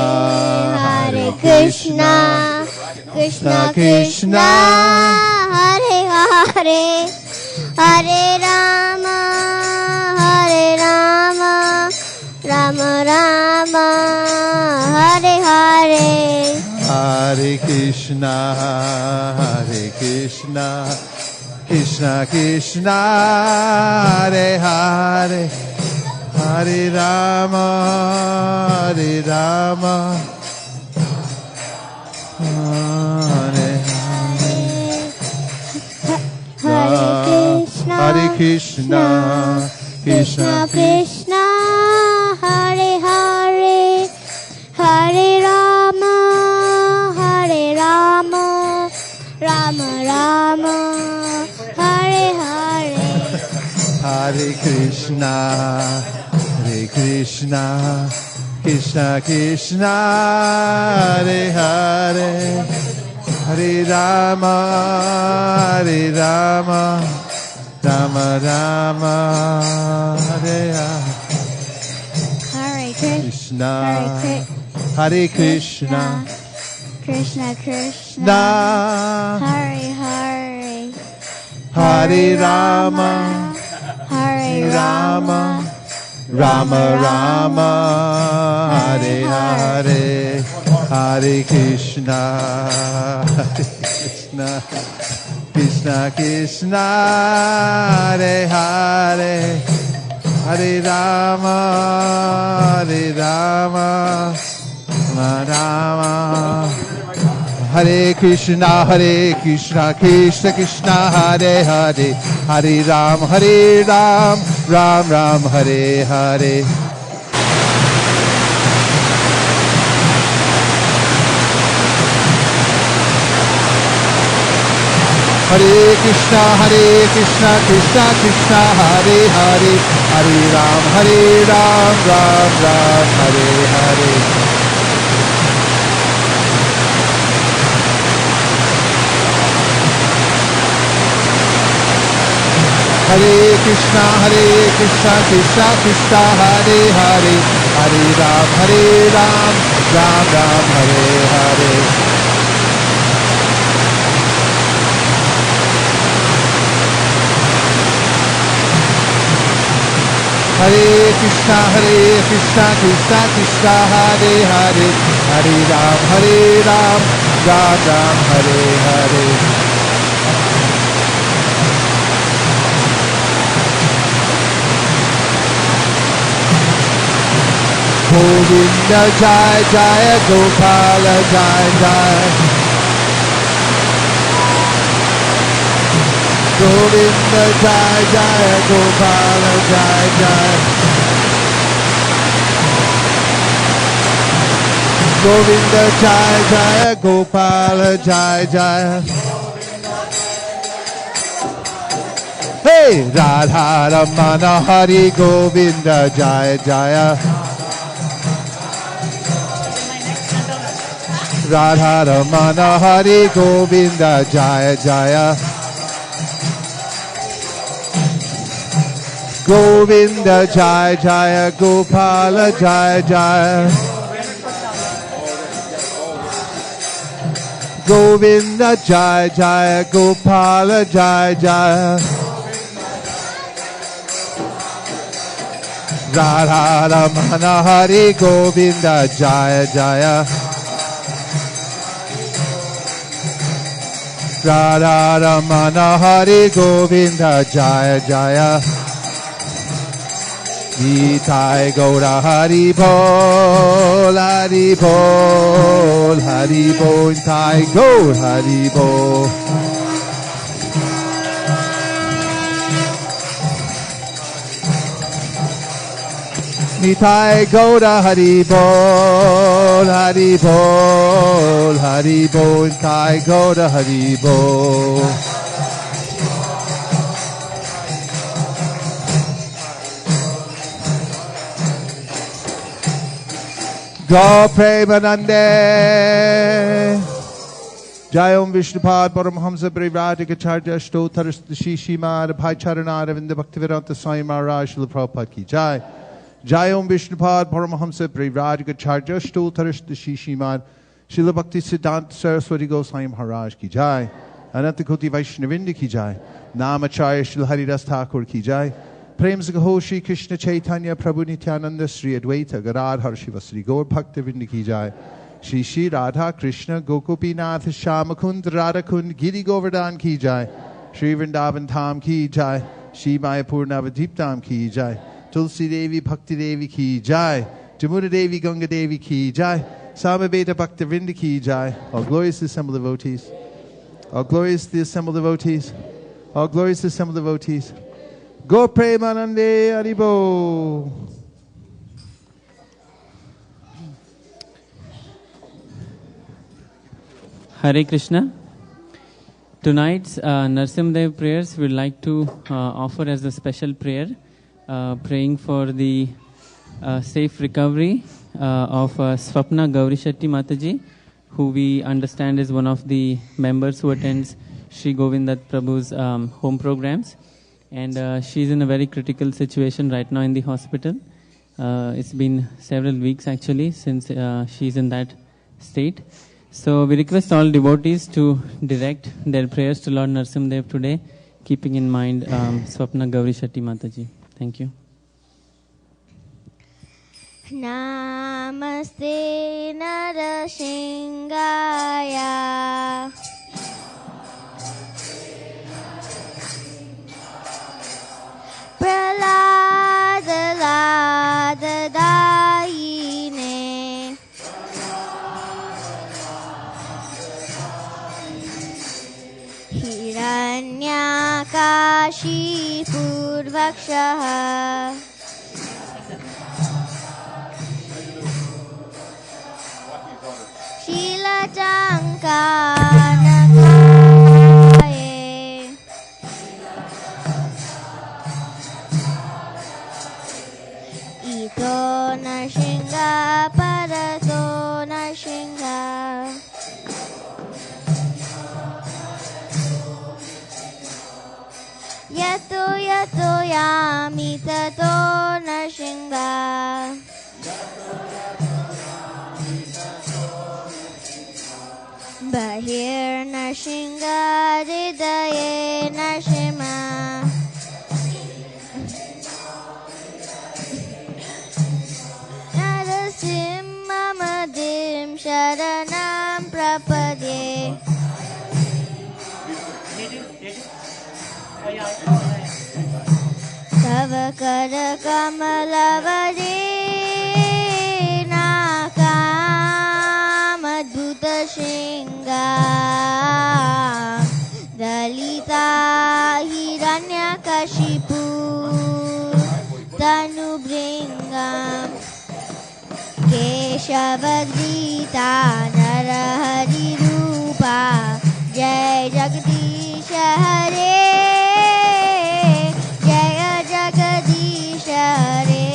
Krishna Hare Hare Hare Rama Rama Rama Hare Hare Hare Krishna Krishna Hare Hare Hare Rama Hare Hare Krishna Krishna Hare Hare Hare Rama Rama Rama Hare Hare Hare Krishna Krishna Hare Hare Hare Rama Rama Rama Hare Hare Krishna Hare Krishna Krishna Na Hare Hare Hare Rama Rama Rama Hare Hare Hare Krishna Krishna Hare Hare Hare Rama Rama Hare Krishna Krishna Krishna Hare Hare Hare Ram Ram Ram Hare Hare Hare Krishna Krishna Krishna Hare Hare Hare Ram Ram Ram Hare Hare Hare Krishna Krishna Krishna Hare Hare Hare Ram Ram Ram Hare Hare Hare Krishna Krishna Krishna Hare Hare Hare Ram Ram Ram Hare Hare Govinda Jai Jai Gopala Jai Jai Govinda Jai Jai Gopala Jai Jai Govinda Jai Jai Gopala Jai Jai Hey Radha Ramana Hari Govinda Jai Jai Radha Ramana Hari Govinda Jaya Jaya Govinda Jaya Jaya Gopala Jaya Jaya Govinda Jaya Jaya Gopala Jaya Jaya Radha Ramana Hari Govinda Jaya Jaya Radha Ramana Hari Govinda Jaya Jaya Nitai Gaura Hari Bol Hari Bol Hari Bol Nitai Gaur Hari Bol Nitai Gaura Hari Bol Hari Bol Hari Bol Nitai Gaura Hari Bol Go Premanande Jayom Vishnupad Paramahamsa Parivratikacharya Ashtotar Shishimad Bhaicharanad Avinda Bhaktivedanta Swami Maharaj Srila Prabhupada Ki Jai Jayom Vishnupad Paramahamsa Parivratikacharya Ashtotar Shishimad Srila Bhakti Siddhanta Saraswati Goswami Maharaj Ki Jai Anantakoti Vaishnavinda Ki Jai Namacharya Srila Haridas Thakur Ki Jai Prem Gaho Shri Krishna Chaitanya Prabhu Nityananda Sri Advaita Gadadhar Shiva Sri Gaur Bhaktivinda Ki Jai Shri Shri Radha Krishna Gokupinath Shamakund Radhakund Giri Govardhan Ki Jai Shri Vrindavan Dham Ki Jai Shri Mayapur Navadip Dham Ki Jai Tulsi Devi Bhakti Devi Ki Jai Jamuna Devi Ganga Devi Ki Jai Samaveda Bhaktivinda Ki Jai All glorious to the assembled devotees All glorious to the assembled devotees All glorious to the assembled devotees Go Premanande Haribo. Hare Krishna. Tonight's Narsimdev prayers we'd like to offer as a special prayer, praying for the safe recovery of Swapna Gaurishetty Mataji, who we understand is one of the members who attends Sri Govindat Prabhu's home programs. And she's in a very critical situation right now in the hospital. It's been several weeks actually since she's in that state. So we request all devotees to direct their prayers to Lord Narsimdev today, keeping in mind Swapna Gaurishetty Mataji. Thank you. Namaste Narasingaya Praladadayine Hiranyakashi Purvakshaha Shilajankanakaye Ito Narsingha Parato Narsingha Yato Yato Yami Tato Narsingha Bahir Narsingha Hridaye Narsimha तव कर कमलवरे नाकामद्भुत शृङ्गार दलिता हिरण्यकशिपु तनुभृङ्गम् केशवधृता नरहरिरूपा जय जगदीश हरे जय जगदीश हरे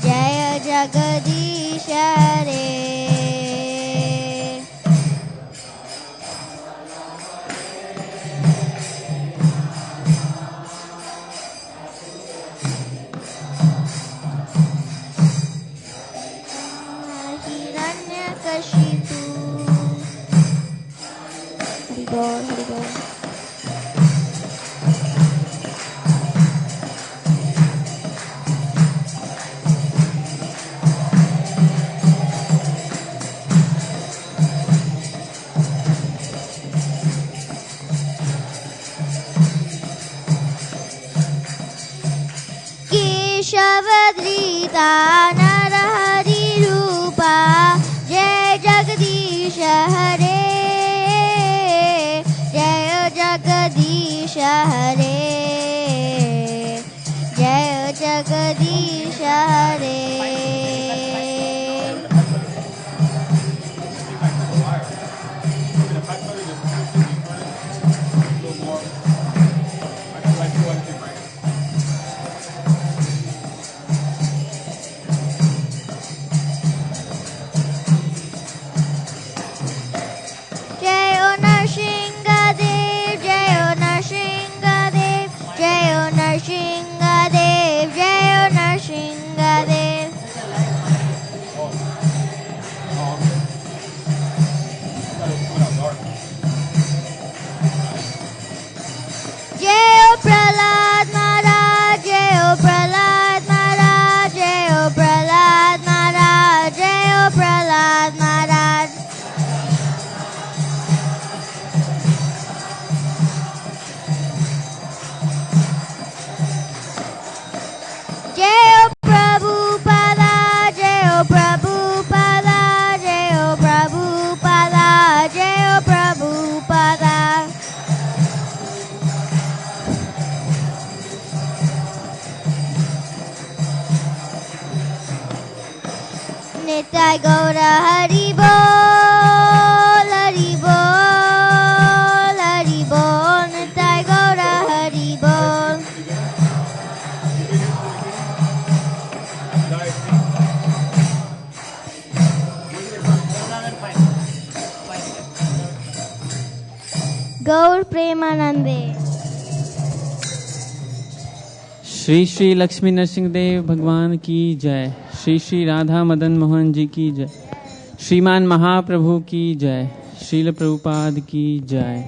जय जगदीश हरे हिरण्यकशिपु हरि बोल हरि बोल केशवधृता नरहरिरूपा जय जगदीश हरे जय जगदीश हरे जय जगदीश हरे जय ओ नरसिंहदेव जय ओ नरसिंहदेव जय ओ नरसिंहदेव जय ओ नरसिंहदेव जय ओ प्रहलाद महाराज जय ओ प्रहलाद महाराज जय ओ प्रहलाद महाराज जय ओ प्रहलाद महाराज जय ओ प्रभुपादा जय ओ प्रभुपादा जय ओ प्रभुपादा जय ओ प्रभुपादा नित्य गौर हरि बोल हरि बोल हरि बोल नित्य गौर हरि बोल गौर प्रेमानंदे श्री श्री लक्ष्मी नरसिंहदेव भगवान की जय। श्री श्री राधा मदन मोहन जी की जय। श्रीमान महाप्रभु की जय। श्रील प्रभुपाद की जय।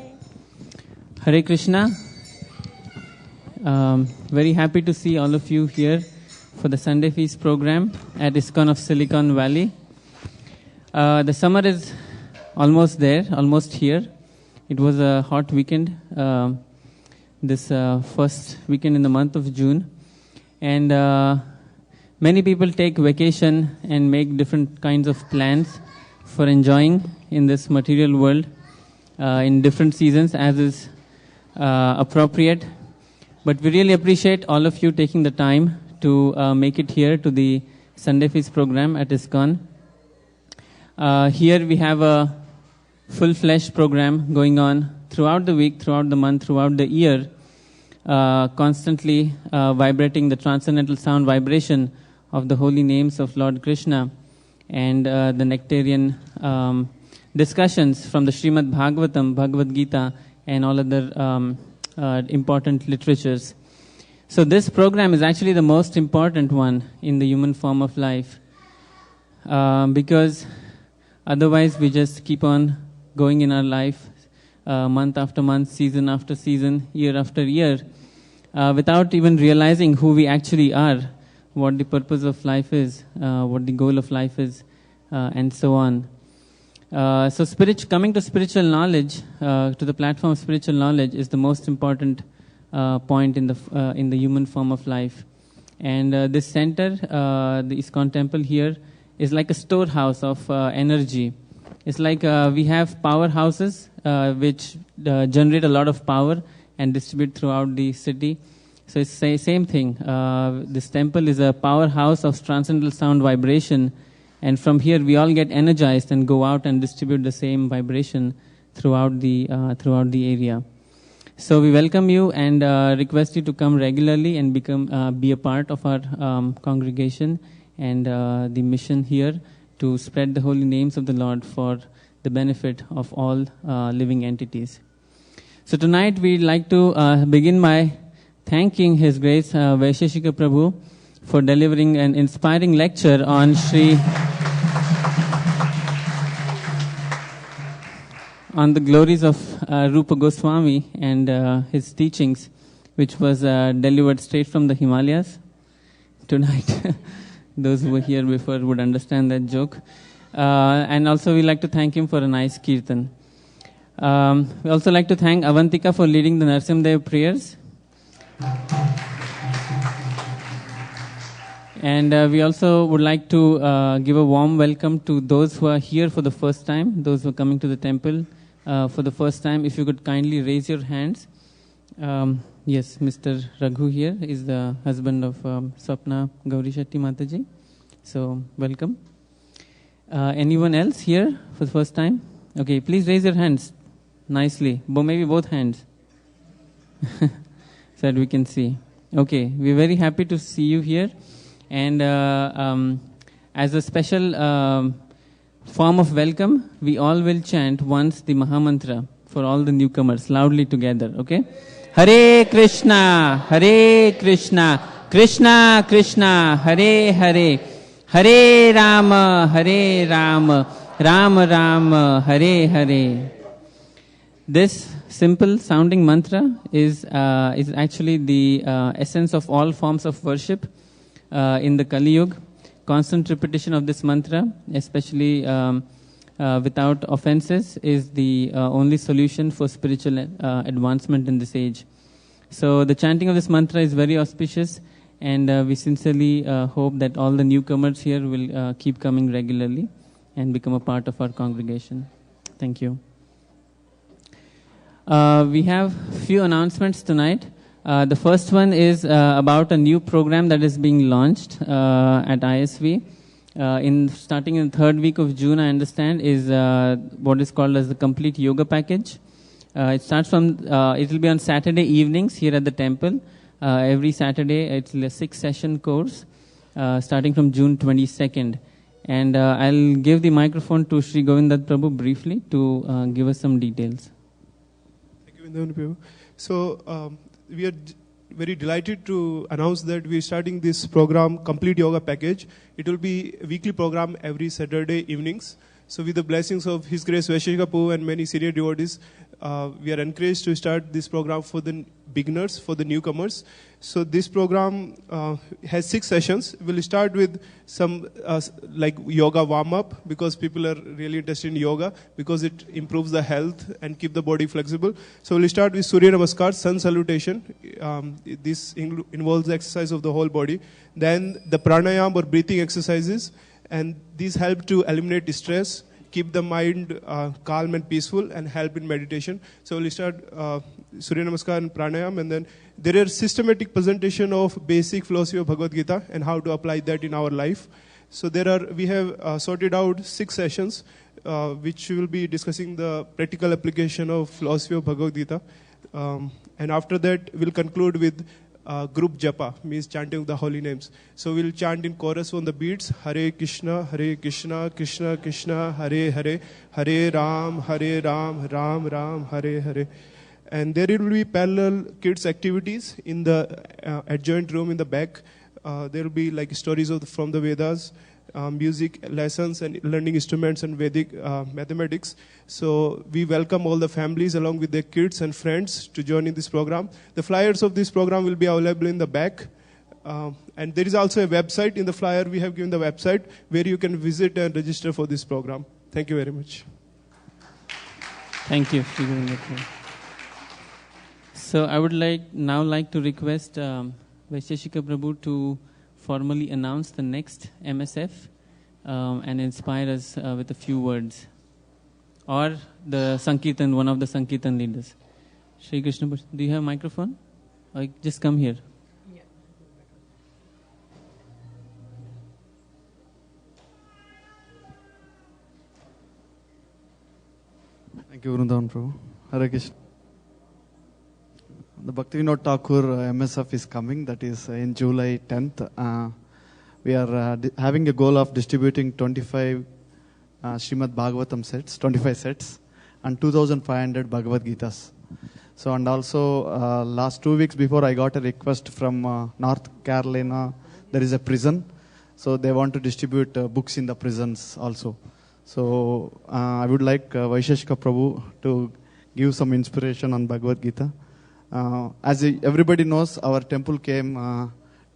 Hare Krishna. Very happy to see all of you here for the Sunday Feast program at ISKCON of Silicon Valley. The summer is almost there, almost here. It was a hot weekend, this first weekend in the month of June. And many people take vacation and make different kinds of plans for enjoying in this material world in different seasons as is appropriate. But we really appreciate all of you taking the time to make it here to the Sunday Feast program at ISKCON. Here we have a full-fledged program going on throughout the week, throughout the month, throughout the year, constantly vibrating the transcendental sound vibration of the holy names of Lord Krishna and the nectarian discussions from the Srimad Bhagavatam, Bhagavad Gita, and all other important literatures. So this program is actually the most important one in the human form of life, because otherwise we just keep on going in our life month after month, season after season, year after year, without even realizing who we actually are, what the purpose of life is, what the goal of life is, and so on. Coming to spiritual knowledge, to the platform of spiritual knowledge, is the most important point in the human form of life. And this center, the ISKCON temple here, is like a storehouse of energy. It's like we have powerhouses which generate a lot of power and distribute throughout the city. So it's the same thing. This temple is a powerhouse of transcendental sound vibration, and from here we all get energized and go out and distribute the same vibration throughout the area. So we welcome you and request you to come regularly and be a part of our congregation and the mission here to spread the holy names of the Lord for the benefit of all living entities. So tonight we'd like to begin by thanking His Grace Vaisesika Prabhu for delivering an inspiring lecture on on the glories of Rupa Goswami and his teachings, which was delivered straight from the Himalayas tonight. Those who were here before would understand that joke. And also we like to thank him for a nice kirtan. We also like to thank Avantika for leading the Narsimdev prayers. And we also would like to give a warm welcome to those who are here for the first time, those who are coming to the temple for the first time. If you could kindly raise your hands. Yes, Mr. Raghu here is the husband of Swapna Gauri Shetty Mataji. So, welcome. Anyone else here for the first time? Okay, please raise your hands nicely. Maybe both hands. So that we can see. Okay, we're very happy to see you here. And as a special form of welcome, we all will chant once the Mahamantra for all the newcomers, loudly together, okay? Hare Krishna, Krishna Krishna, Hare Hare, Hare Rama, Rama Rama, Hare Hare. This simple sounding mantra is actually the essence of all forms of worship in the Kali Yuga. Constant repetition of this mantra, especially without offenses, is the only solution for spiritual advancement in this age. So the chanting of this mantra is very auspicious, and we sincerely hope that all the newcomers here will keep coming regularly and become a part of our congregation. Thank you. We have few announcements tonight. The first one is about a new program that is being launched at ISV. Starting in the third week of June, I understand, is what is called as the Complete Yoga Package. It will be on Saturday evenings here at the temple. Every Saturday, it's a 6-session course starting from June 22nd. And I'll give the microphone to Sri Govindat Prabhu briefly to give us some details. Thank you, Vrindavan Prabhu. So, we are very delighted to announce that we are starting this program, Complete Yoga Package. It will be a weekly program every Saturday evenings. So with the blessings of His Grace Vaisesika Prabhu and many senior devotees, we are encouraged to start this program for the beginners, for the newcomers. So this program has 6 sessions. We'll start with some like yoga warm-up, because people are really interested in yoga, because it improves the health and keep the body flexible. So we'll start with Surya Namaskar, sun salutation. This involves the exercise of the whole body. Then the pranayama or breathing exercises, and these help to eliminate stress, keep the mind calm and peaceful, and help in meditation. So we'll start Surya Namaskar and Pranayam, and then there are systematic presentation of basic philosophy of Bhagavad Gita and how to apply that in our life. So we have sorted out 6 sessions, which will be discussing the practical application of philosophy of Bhagavad Gita. And after that, we'll conclude with group japa, means chanting of the holy names. So we'll chant in chorus on the beats: Hare Krishna, Krishna Krishna, Hare Hare, Hare Ram, Ram Ram, Hare Hare. And there will be parallel kids activities in the adjoint room in the back. There will be like stories from the Vedas, music lessons, and learning instruments and Vedic mathematics. So we welcome all the families along with their kids and friends to join in this program. The flyers of this program will be available in the back. And there is also a website. In the flyer we have given the website where you can visit and register for this program. Thank you very much. Thank you, Sri Guru. So I would like to request Vaisesika Prabhu to formally announce the next MSF and inspire us with a few words. Or the Sankirtan, one of the Sankirtan leaders. Shri Krishna, do you have a microphone? Or just come here. Thank you, Vrindavan Prabhu. Hare Krishna. The Bhaktivinoda Thakur MSF is coming, that is in July 10th. We are having a goal of distributing 25 Srimad Bhagavatam sets, 25 sets, and 2,500 Bhagavad Gitas. So, and also last 2 weeks before I got a request from North Carolina, there is a prison. So they want to distribute books in the prisons also. So I would like Vaisesika Prabhu to give some inspiration on Bhagavad Gita. As everybody knows, our temple came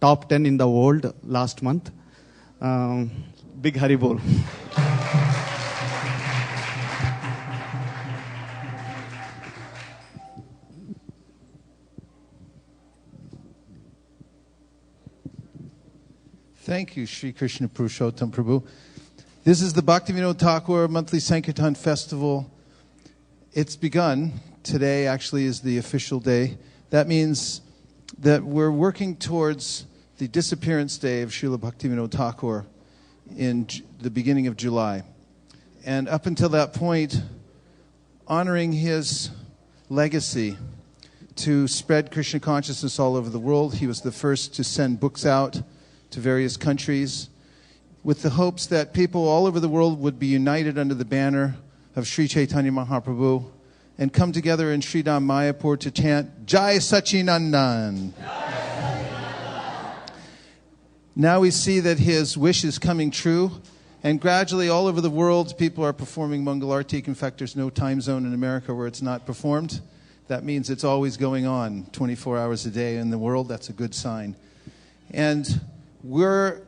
top 10 in the world last month. Big Haribol. Thank you, Sri Krishna Purushottam Prabhu. This is the Bhaktivinoda Thakur monthly Sankirtan festival. It's begun. Today actually is the official day. That means that we're working towards the disappearance day of Srila Bhaktivinoda Thakur in the beginning of July. And up until that point, honoring his legacy to spread Krishna consciousness all over the world. He was the first to send books out to various countries with the hopes that people all over the world would be united under the banner of Sri Chaitanya Mahaprabhu and come together in Sridham Mayapur to chant Jai Sachinandan. Now we see that his wish is coming true, and gradually all over the world people are performing Mangal Artik. In fact, there's no time zone in America where it's not performed. That means it's always going on 24 hours a day in the world. That's a good sign. And we're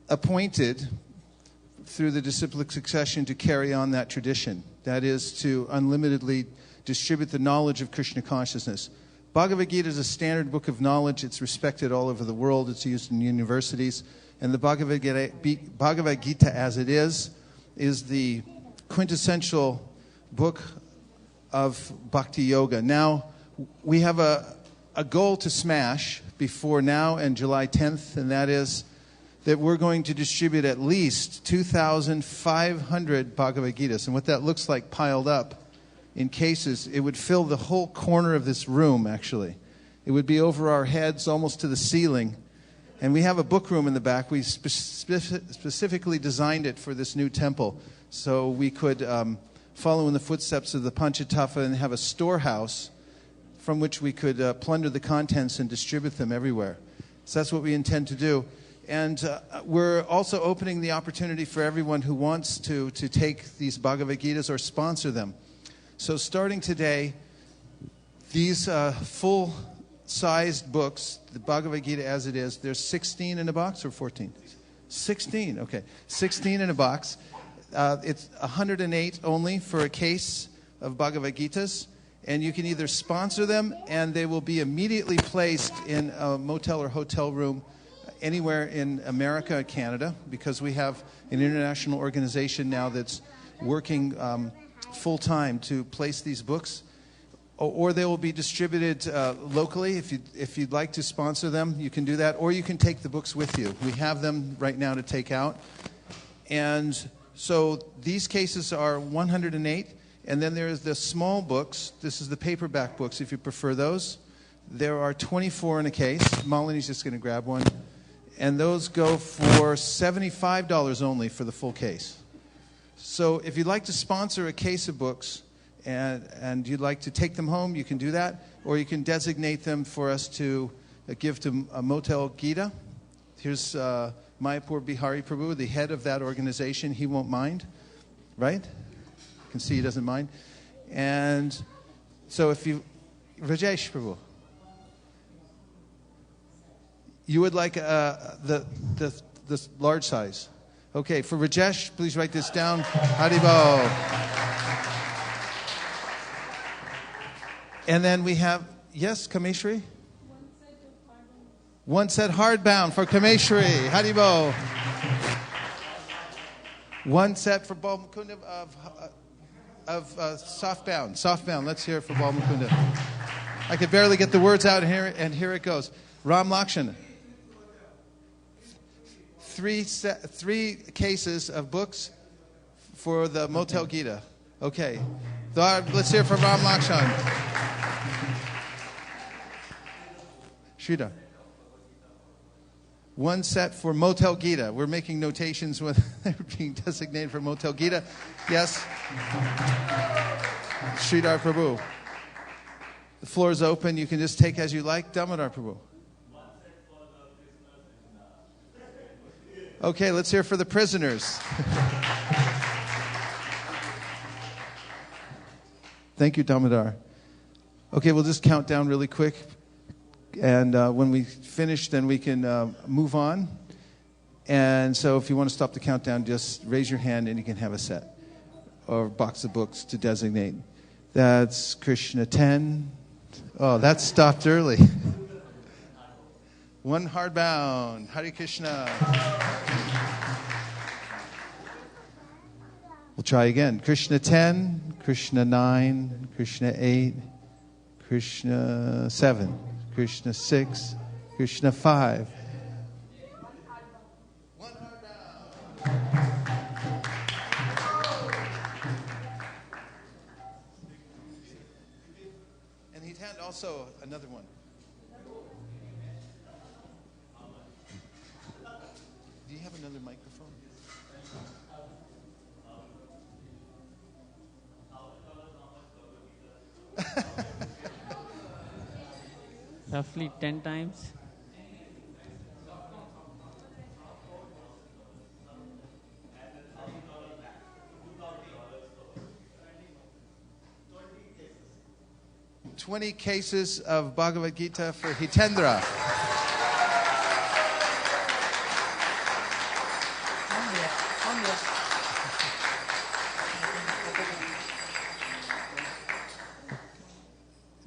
appointed through the disciplic succession to carry on that tradition. That is to unlimitedly distribute the knowledge of Krishna consciousness. Bhagavad Gita is a standard book of knowledge. It's respected all over the world. It's used in universities. And the Bhagavad Gita as it is the quintessential book of Bhakti Yoga. Now, we have a goal to smash before now and July 10th, and that is that we're going to distribute at least 2,500 Bhagavad Gitas. And what that looks like piled up in cases, it would fill the whole corner of this room, actually. It would be over our heads, almost to the ceiling. And we have a book room in the back. We specifically designed it for this new temple so we could follow in the footsteps of the Panchatattva and have a storehouse from which we could plunder the contents and distribute them everywhere. So that's what we intend to do. And we're also opening the opportunity for everyone who wants to take these Bhagavad Gitas or sponsor them. So starting today, these full-sized books, the Bhagavad Gita as it is, there's 16 in a box or 14? 16, okay. 16 in a box. It's 108 only for a case of Bhagavad Gitas. And you can either sponsor them, and they will be immediately placed in a motel or hotel room anywhere in America or Canada, because we have an international organization now that's working full-time to place these books. Or they will be distributed locally. If you'd like to sponsor them, you can do that. Or you can take the books with you. We have them right now to take out. And so these cases are 108. And then there's the small books. This is the paperback books, if you prefer those. There are 24 in a case. Malini's just going to grab one. And those go for $75 only for the full case. So if you'd like to sponsor a case of books and you'd like to take them home, you can do that. Or you can designate them for us to give to a Motel Gita. Here's Mayapur Bihari Prabhu, the head of that organization. He won't mind, right? You can see he doesn't mind. And so if you, Rajesh Prabhu, you would like the large size. Okay, for Rajesh, please write this down. Haribol. And then we have, yes, Kameshri? One set hardbound for Kameshri. Haribo. One set for Bal Mukunda of softbound. Softbound. Let's hear it for Bal Mukunda. I could barely get the words out here, and here it goes. Ram Lakshan. Three cases of books for the Motel Gita. Okay. Let's hear it for Ram Lakshan. Sridhar. One set for Motel Gita. We're making notations when they're being designated for Motel Gita. Yes? Sridhar Prabhu. The floor is open. You can just take as you like. Damodar Prabhu. Okay, let's hear for the prisoners. Thank you, Damodar. Okay, we'll just count down really quick. And when we finish, then we can move on. And so if you want to stop the countdown, just raise your hand and you can have a set or a box of books to designate. That's Krishna 10. Oh, that stopped early. One hardbound. Hare Krishna. We'll try again. Krishna 10, Krishna 9, Krishna 8, Krishna 7. Krishna 6, Krishna 5. And he'd had also another one. Do you have another microphone? Roughly 10 times. $20 cases of Bhagavad Gita for Hitendra.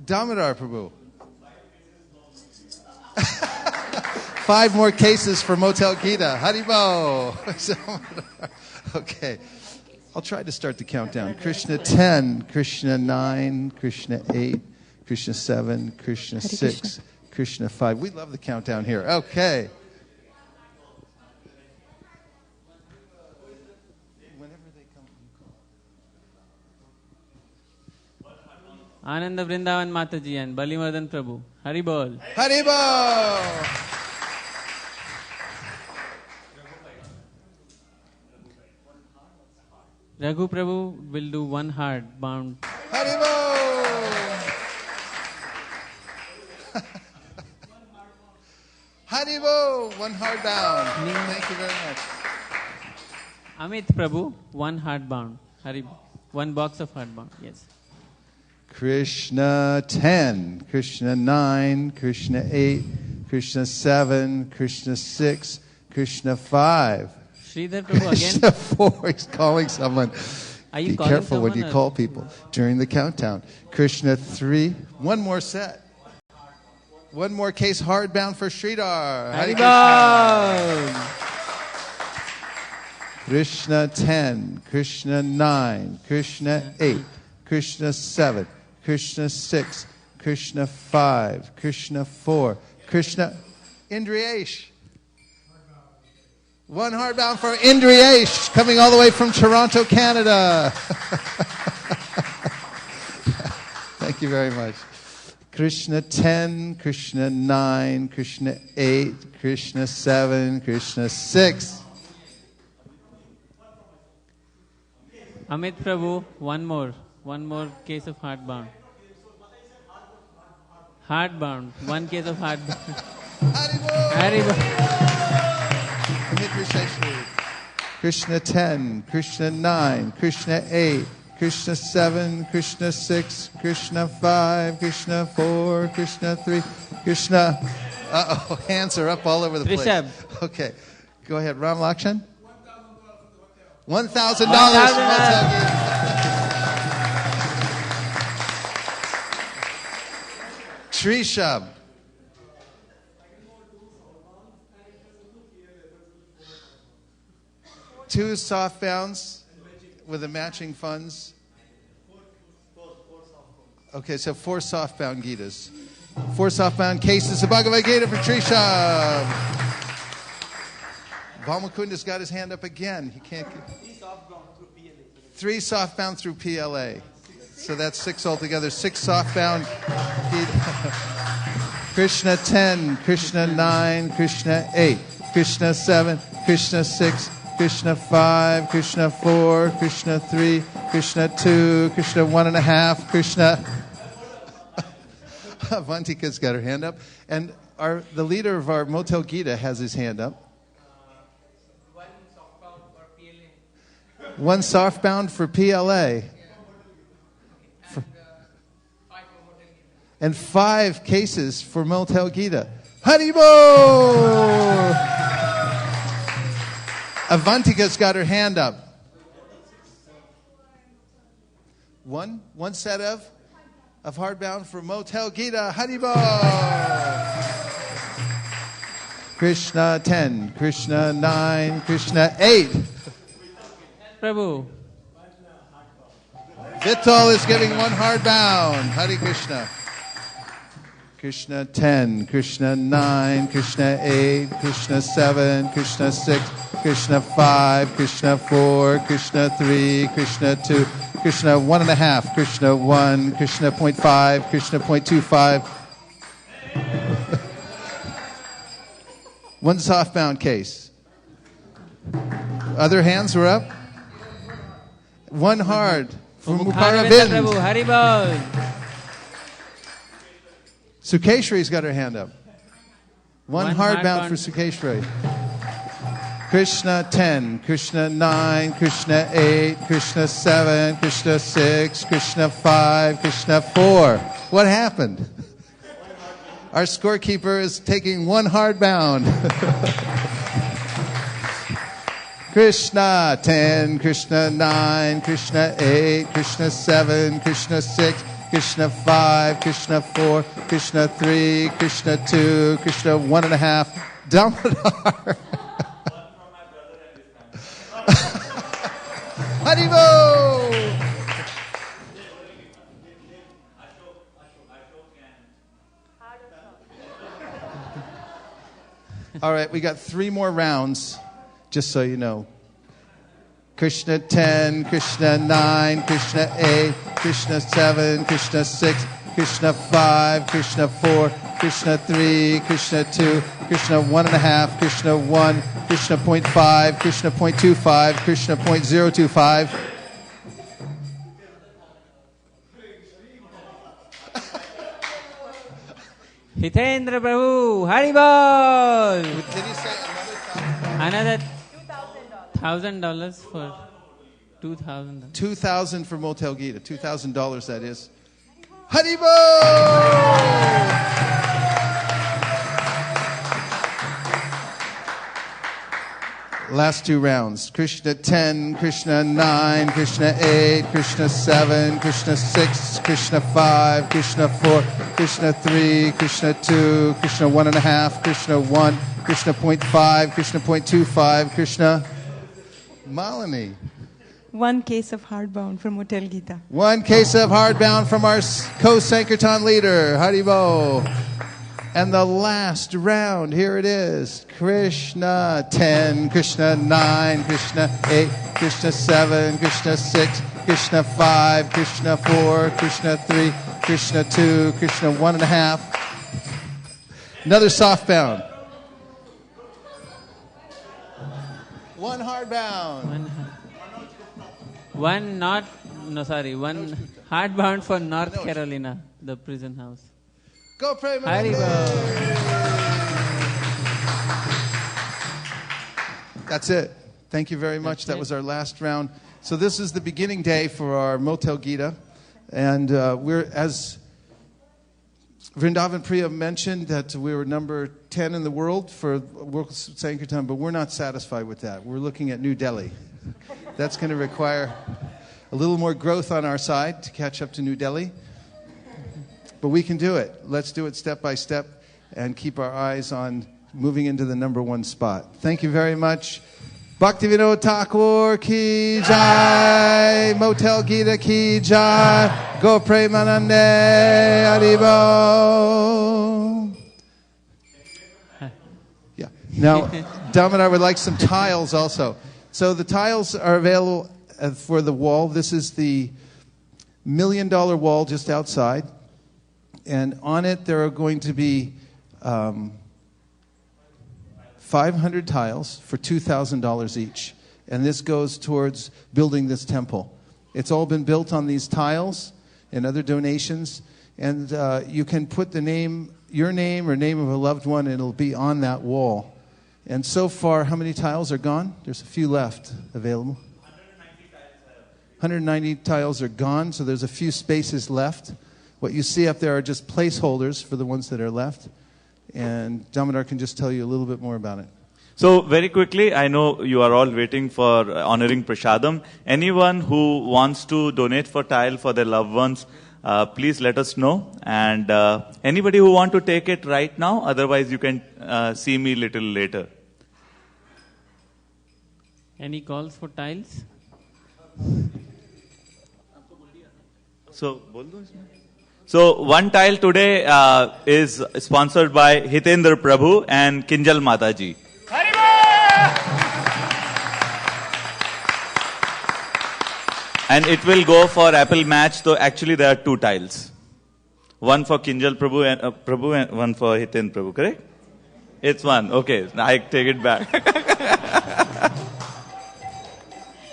Damodar Prabhu. 5 more cases for Motel Gita. Haribo. Okay. I'll try to start the countdown. Krishna 10, Krishna 9, Krishna 8, Krishna 7, Krishna 6, Krishna 5. We love the countdown here. Okay. Ananda Vrindavan Mataji and Balimardan Prabhu. Haribol. Haribol. Raghu Prabhu will do one hard bound. Haribol. Haribol. One hard bound. Thank you very much. Amit Prabhu, one hard bound. Haribol. One box of hard bound. Yes. Krishna 10, Krishna 9, Krishna 8, Krishna 7, Krishna 6, Krishna 5. Sridhar Prabhu Krishna again. 4, he's calling someone. Are you Be calling careful when you someone call people during the countdown. Krishna 3, one more set. One more case hardbound for Sridhar. Haribol. Krishna 10, Krishna 9, Krishna 8, Krishna 7, Krishna 6, Krishna 5, Krishna 4, Krishna Indriyesh. One hardbound for Indriyesh, coming all the way from Toronto, Canada. Thank you very much. Krishna 10, Krishna 9, Krishna 8, Krishna 7, Krishna 6. Amit Prabhu, one more case of hardbound. Hardbound, one case of hardbound. Haribol. Krishna 10, Krishna 9, Krishna 8, Krishna 7, Krishna 6, Krishna 5, Krishna 4, Krishna 3, Krishna. Hands are up all over the place. Rishabh. Okay, go ahead. Ram Lakshan. $1,000. Trishab. Two soft bounds with the matching funds. Okay, so 4 soft bound Gitas. 4 soft bound cases of Bhagavad Gita for Trishab. Bhamakunda's got his hand up again. He can't. 3 soft bound through PLA. So that's 6 altogether. 6 soft bound. Krishna 10, Krishna 9, Krishna 8, Krishna 7, Krishna 6, Krishna 5, Krishna 4, Krishna 3, Krishna 2, Krishna 1.5, Krishna. Avantika's got her hand up. And the leader of our Motel Gita has his hand up. 1 softbound for PLA. And 5 cases for Motel Gita. Haribo! Avantika's got her hand up. One set of hardbound for Motel Gita. Haribo! Krishna 10, Krishna 9, Krishna 8. Prabhu. Vittal is giving 1 hardbound. Hare Krishna. Krishna 10, Krishna 9, Krishna 8, Krishna 7, Krishna 6, Krishna 5, Krishna 4, Krishna 3, Krishna 2, Krishna 1.5, Krishna 1, Krishna 0.5, Krishna 0.25. 1 softbound case. Other hands were up. 1 hard for Mukaravind. Prabhu, Haribol. Sukeshwari's got her hand up. 1 hardbound for Sukeshwari. Krishna 10, Krishna 9, Krishna 8, Krishna 7, Krishna 6, Krishna 5, Krishna 4. What happened? Our scorekeeper is taking 1 hardbound. Krishna 10, Krishna 9, Krishna 8, Krishna 7, Krishna 6, Krishna 5, Krishna 4, Krishna 3, Krishna 2, Krishna 1.5. Damodar. Haribo! All right, we got 3 more rounds, just so you know. Krishna 10, Krishna 9, Krishna 8, Krishna 7, Krishna 6, Krishna 5, Krishna 4, Krishna 3, Krishna 2, Krishna 1.5, Krishna 1, Krishna 0.5, Krishna 0.25, Krishna 0.025. Hitendra Prabhu, Haribol! Did he say another $1,000 for 2,000? 2,000 for Motel Gita. $2,000, that is. Haribo! Last 2 rounds. Krishna 10, Krishna 9, Krishna 8, Krishna 7, Krishna 6, Krishna 5, Krishna 4, Krishna 3, Krishna 2, Krishna 1.5, Krishna 1, Krishna 0.5, Krishna 0.25, Krishna Malini. 1 case of hardbound from Motel Gita. 1 case of hardbound from our co-Sankirtan leader, Haribo. And the last round, here it is. Krishna 10, Krishna 9, Krishna 8, Krishna 7, Krishna 6, Krishna 5, Krishna 4, Krishna 3, Krishna 2, Krishna 1.5. Another softbound. 1 hardbound. One hardbound for North Carolina, the prison house. Go pray, That's it. Thank you very much. That was our last round. So this is the beginning day for our Motel Gita. And we're, as Vrindavan Priya mentioned, that we were number 10 in the world for World Sankirtan, but we're not satisfied with that. We're looking at New Delhi. That's going to require a little more growth on our side to catch up to New Delhi. but we can do it. Let's do it step by step and keep our eyes on moving into the number one spot. Thank you very much. Bhaktivinoda Thakur ki jai, Motel Gita ki jai, Go Premanande Haribo. Yeah. Now, Damodar would like some tiles also. So the tiles are available for the wall. This is the $1 million wall just outside. And on it there are going to be 500 tiles for $2,000 each. And this goes towards building this temple. It's all been built on these tiles and other donations. And you can put the name, your name or name of a loved one, and it'll be on that wall. And so far, how many tiles are gone? There's a few left available. 190 tiles are gone, so there's a few spaces left. What you see up there are just placeholders for the ones that are left. And Damodar can just tell you a little bit more about it. So very quickly, I know you are all waiting for honoring Prashadam. Anyone who wants to donate for tile for their loved ones, please let us know. And anybody who want to take it right now, otherwise you can see me little later. Any calls for tiles? So one tile today is sponsored by Hitendra Prabhu and Kinjal Mataji. And it will go for Apple Match. So actually there are 2 tiles. One for Kinjal Prabhu and one for Hitendra Prabhu, correct? It's one. Okay, I take it back.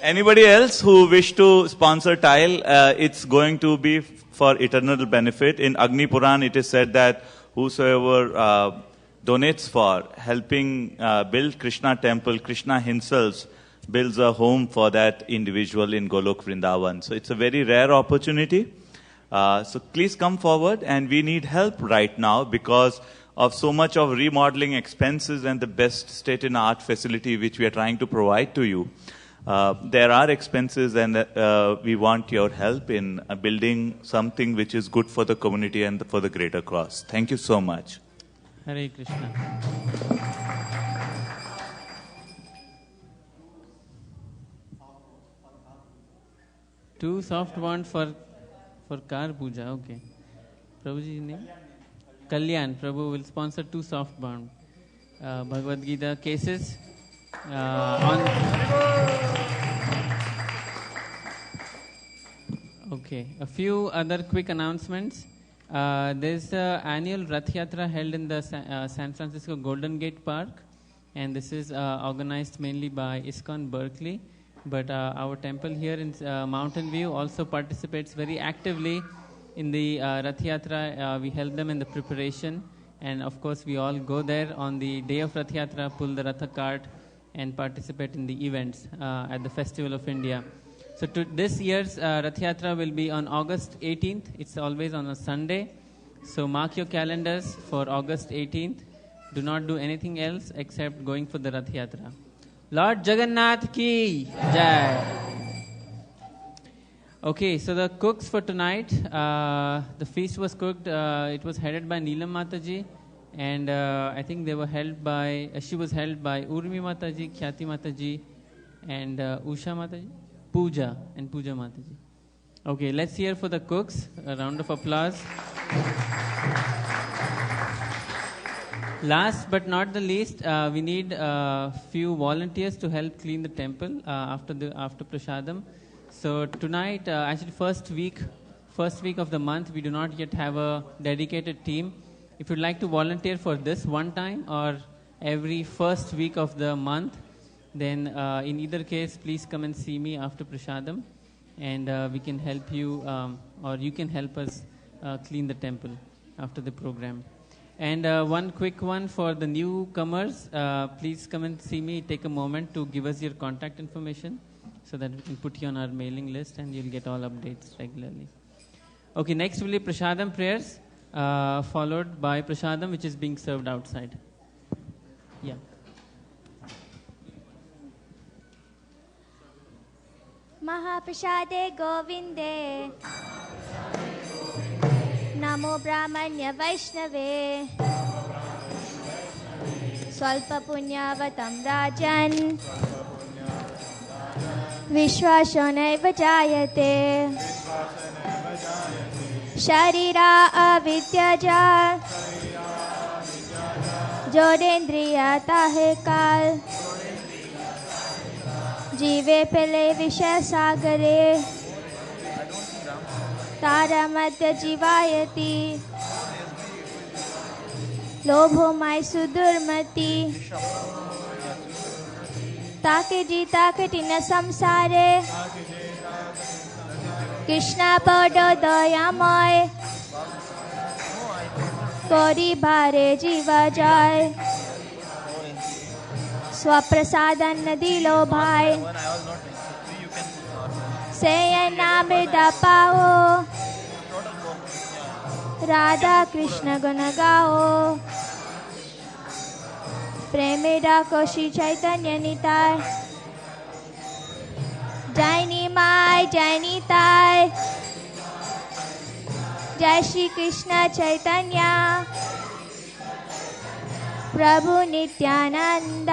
Anybody else who wish to sponsor tile, it's going to be for eternal benefit. In Agni Puran, it is said that whosoever donates for helping build Krishna temple, Krishna himself builds a home for that individual in Golok Vrindavan. So it's a very rare opportunity. So please come forward, and we need help right now because of so much of remodeling expenses and the best state-in-art facility which we are trying to provide to you. There are expenses, and we want your help in building something which is good for the community and for the greater cause. Thank you so much. Hare Krishna. Two soft bonds for car puja. Okay. Prabhuji's name? Kalyan. Prabhu will sponsor 2 soft bonds. Bhagavad Gita cases. Okay, a few other quick announcements. There's the annual Rath Yatra held in the San Francisco Golden Gate Park, and this is organized mainly by ISKCON Berkeley. But our temple here in Mountain View also participates very actively in the Rath Yatra. We help them in the preparation, and of course we all go there on the day of Rath Yatra, pull the Ratha cart, and participate in the events at the Festival of India. So this year's Rath Yatra will be on August 18th. It's always on a Sunday. So mark your calendars for August 18th. Do not do anything else except going for the Rath Yatra. Lord Jagannath ki jai. Okay, so the cooks for tonight, the feast was cooked. It was headed by Neelam Mataji. And I think they were held by, she was held by Urmi Mataji, Khyati Mataji, and Usha Mataji, Pooja Mataji. Okay, let's hear for the cooks. A round of applause. Last but not the least, we need a few volunteers to help clean the temple after Prashadam. So tonight, actually first week of the month, we do not yet have a dedicated team. If you'd like to volunteer for this one time or every first week of the month, then in either case, please come and see me after Prashadam, and we can help you, or you can help us clean the temple after the program. And one quick one for the newcomers, please come and see me. Take a moment to give us your contact information so that we can put you on our mailing list and you'll get all updates regularly. Okay, next will be Prashadam prayers. Followed by Prashadam, which is being served outside. Yeah. Mahaprasade Govinde नमो ब्राह्मण्य वैष्णवे स्वल्प पुण्यवतं राजन् विश्वासो नैव जायते शरीरा अविद्यजा जोडेन्द्रियता है काल जीवे पहले विषय सागरे तारा मध्य जीवायति लोभो my सुदुर्मति ताके जीता कठिन संसारे कृष्णा बड़ो दयामय कोरी भारे जीवा जाय स्वप्रसादन दिलो भाई सेयना मृदा पाओ राधा कृष्ण गुण गाओ प्रेमेरा कोशी चैतन्य निताय जैनी माय जैनी ताय जय श्री कृष्ण चैतन्य प्रभु नित्यानंद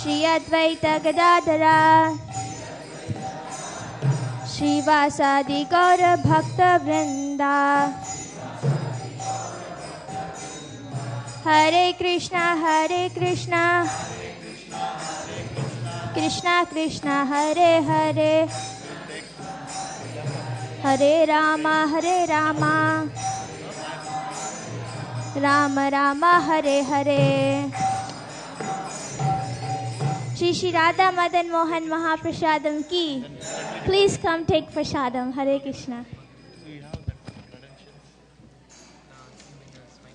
श्री अद्वैत गदाधरा श्रीवासादि गौर भक्त वृंदा हरे कृष्णा कृष्णा कृष्णा हरे हरे हरे रामा राम राम हरे हरे श्री श्री राधा मदन मोहन महाप्रसादम की please come take prasadam Hare Krishna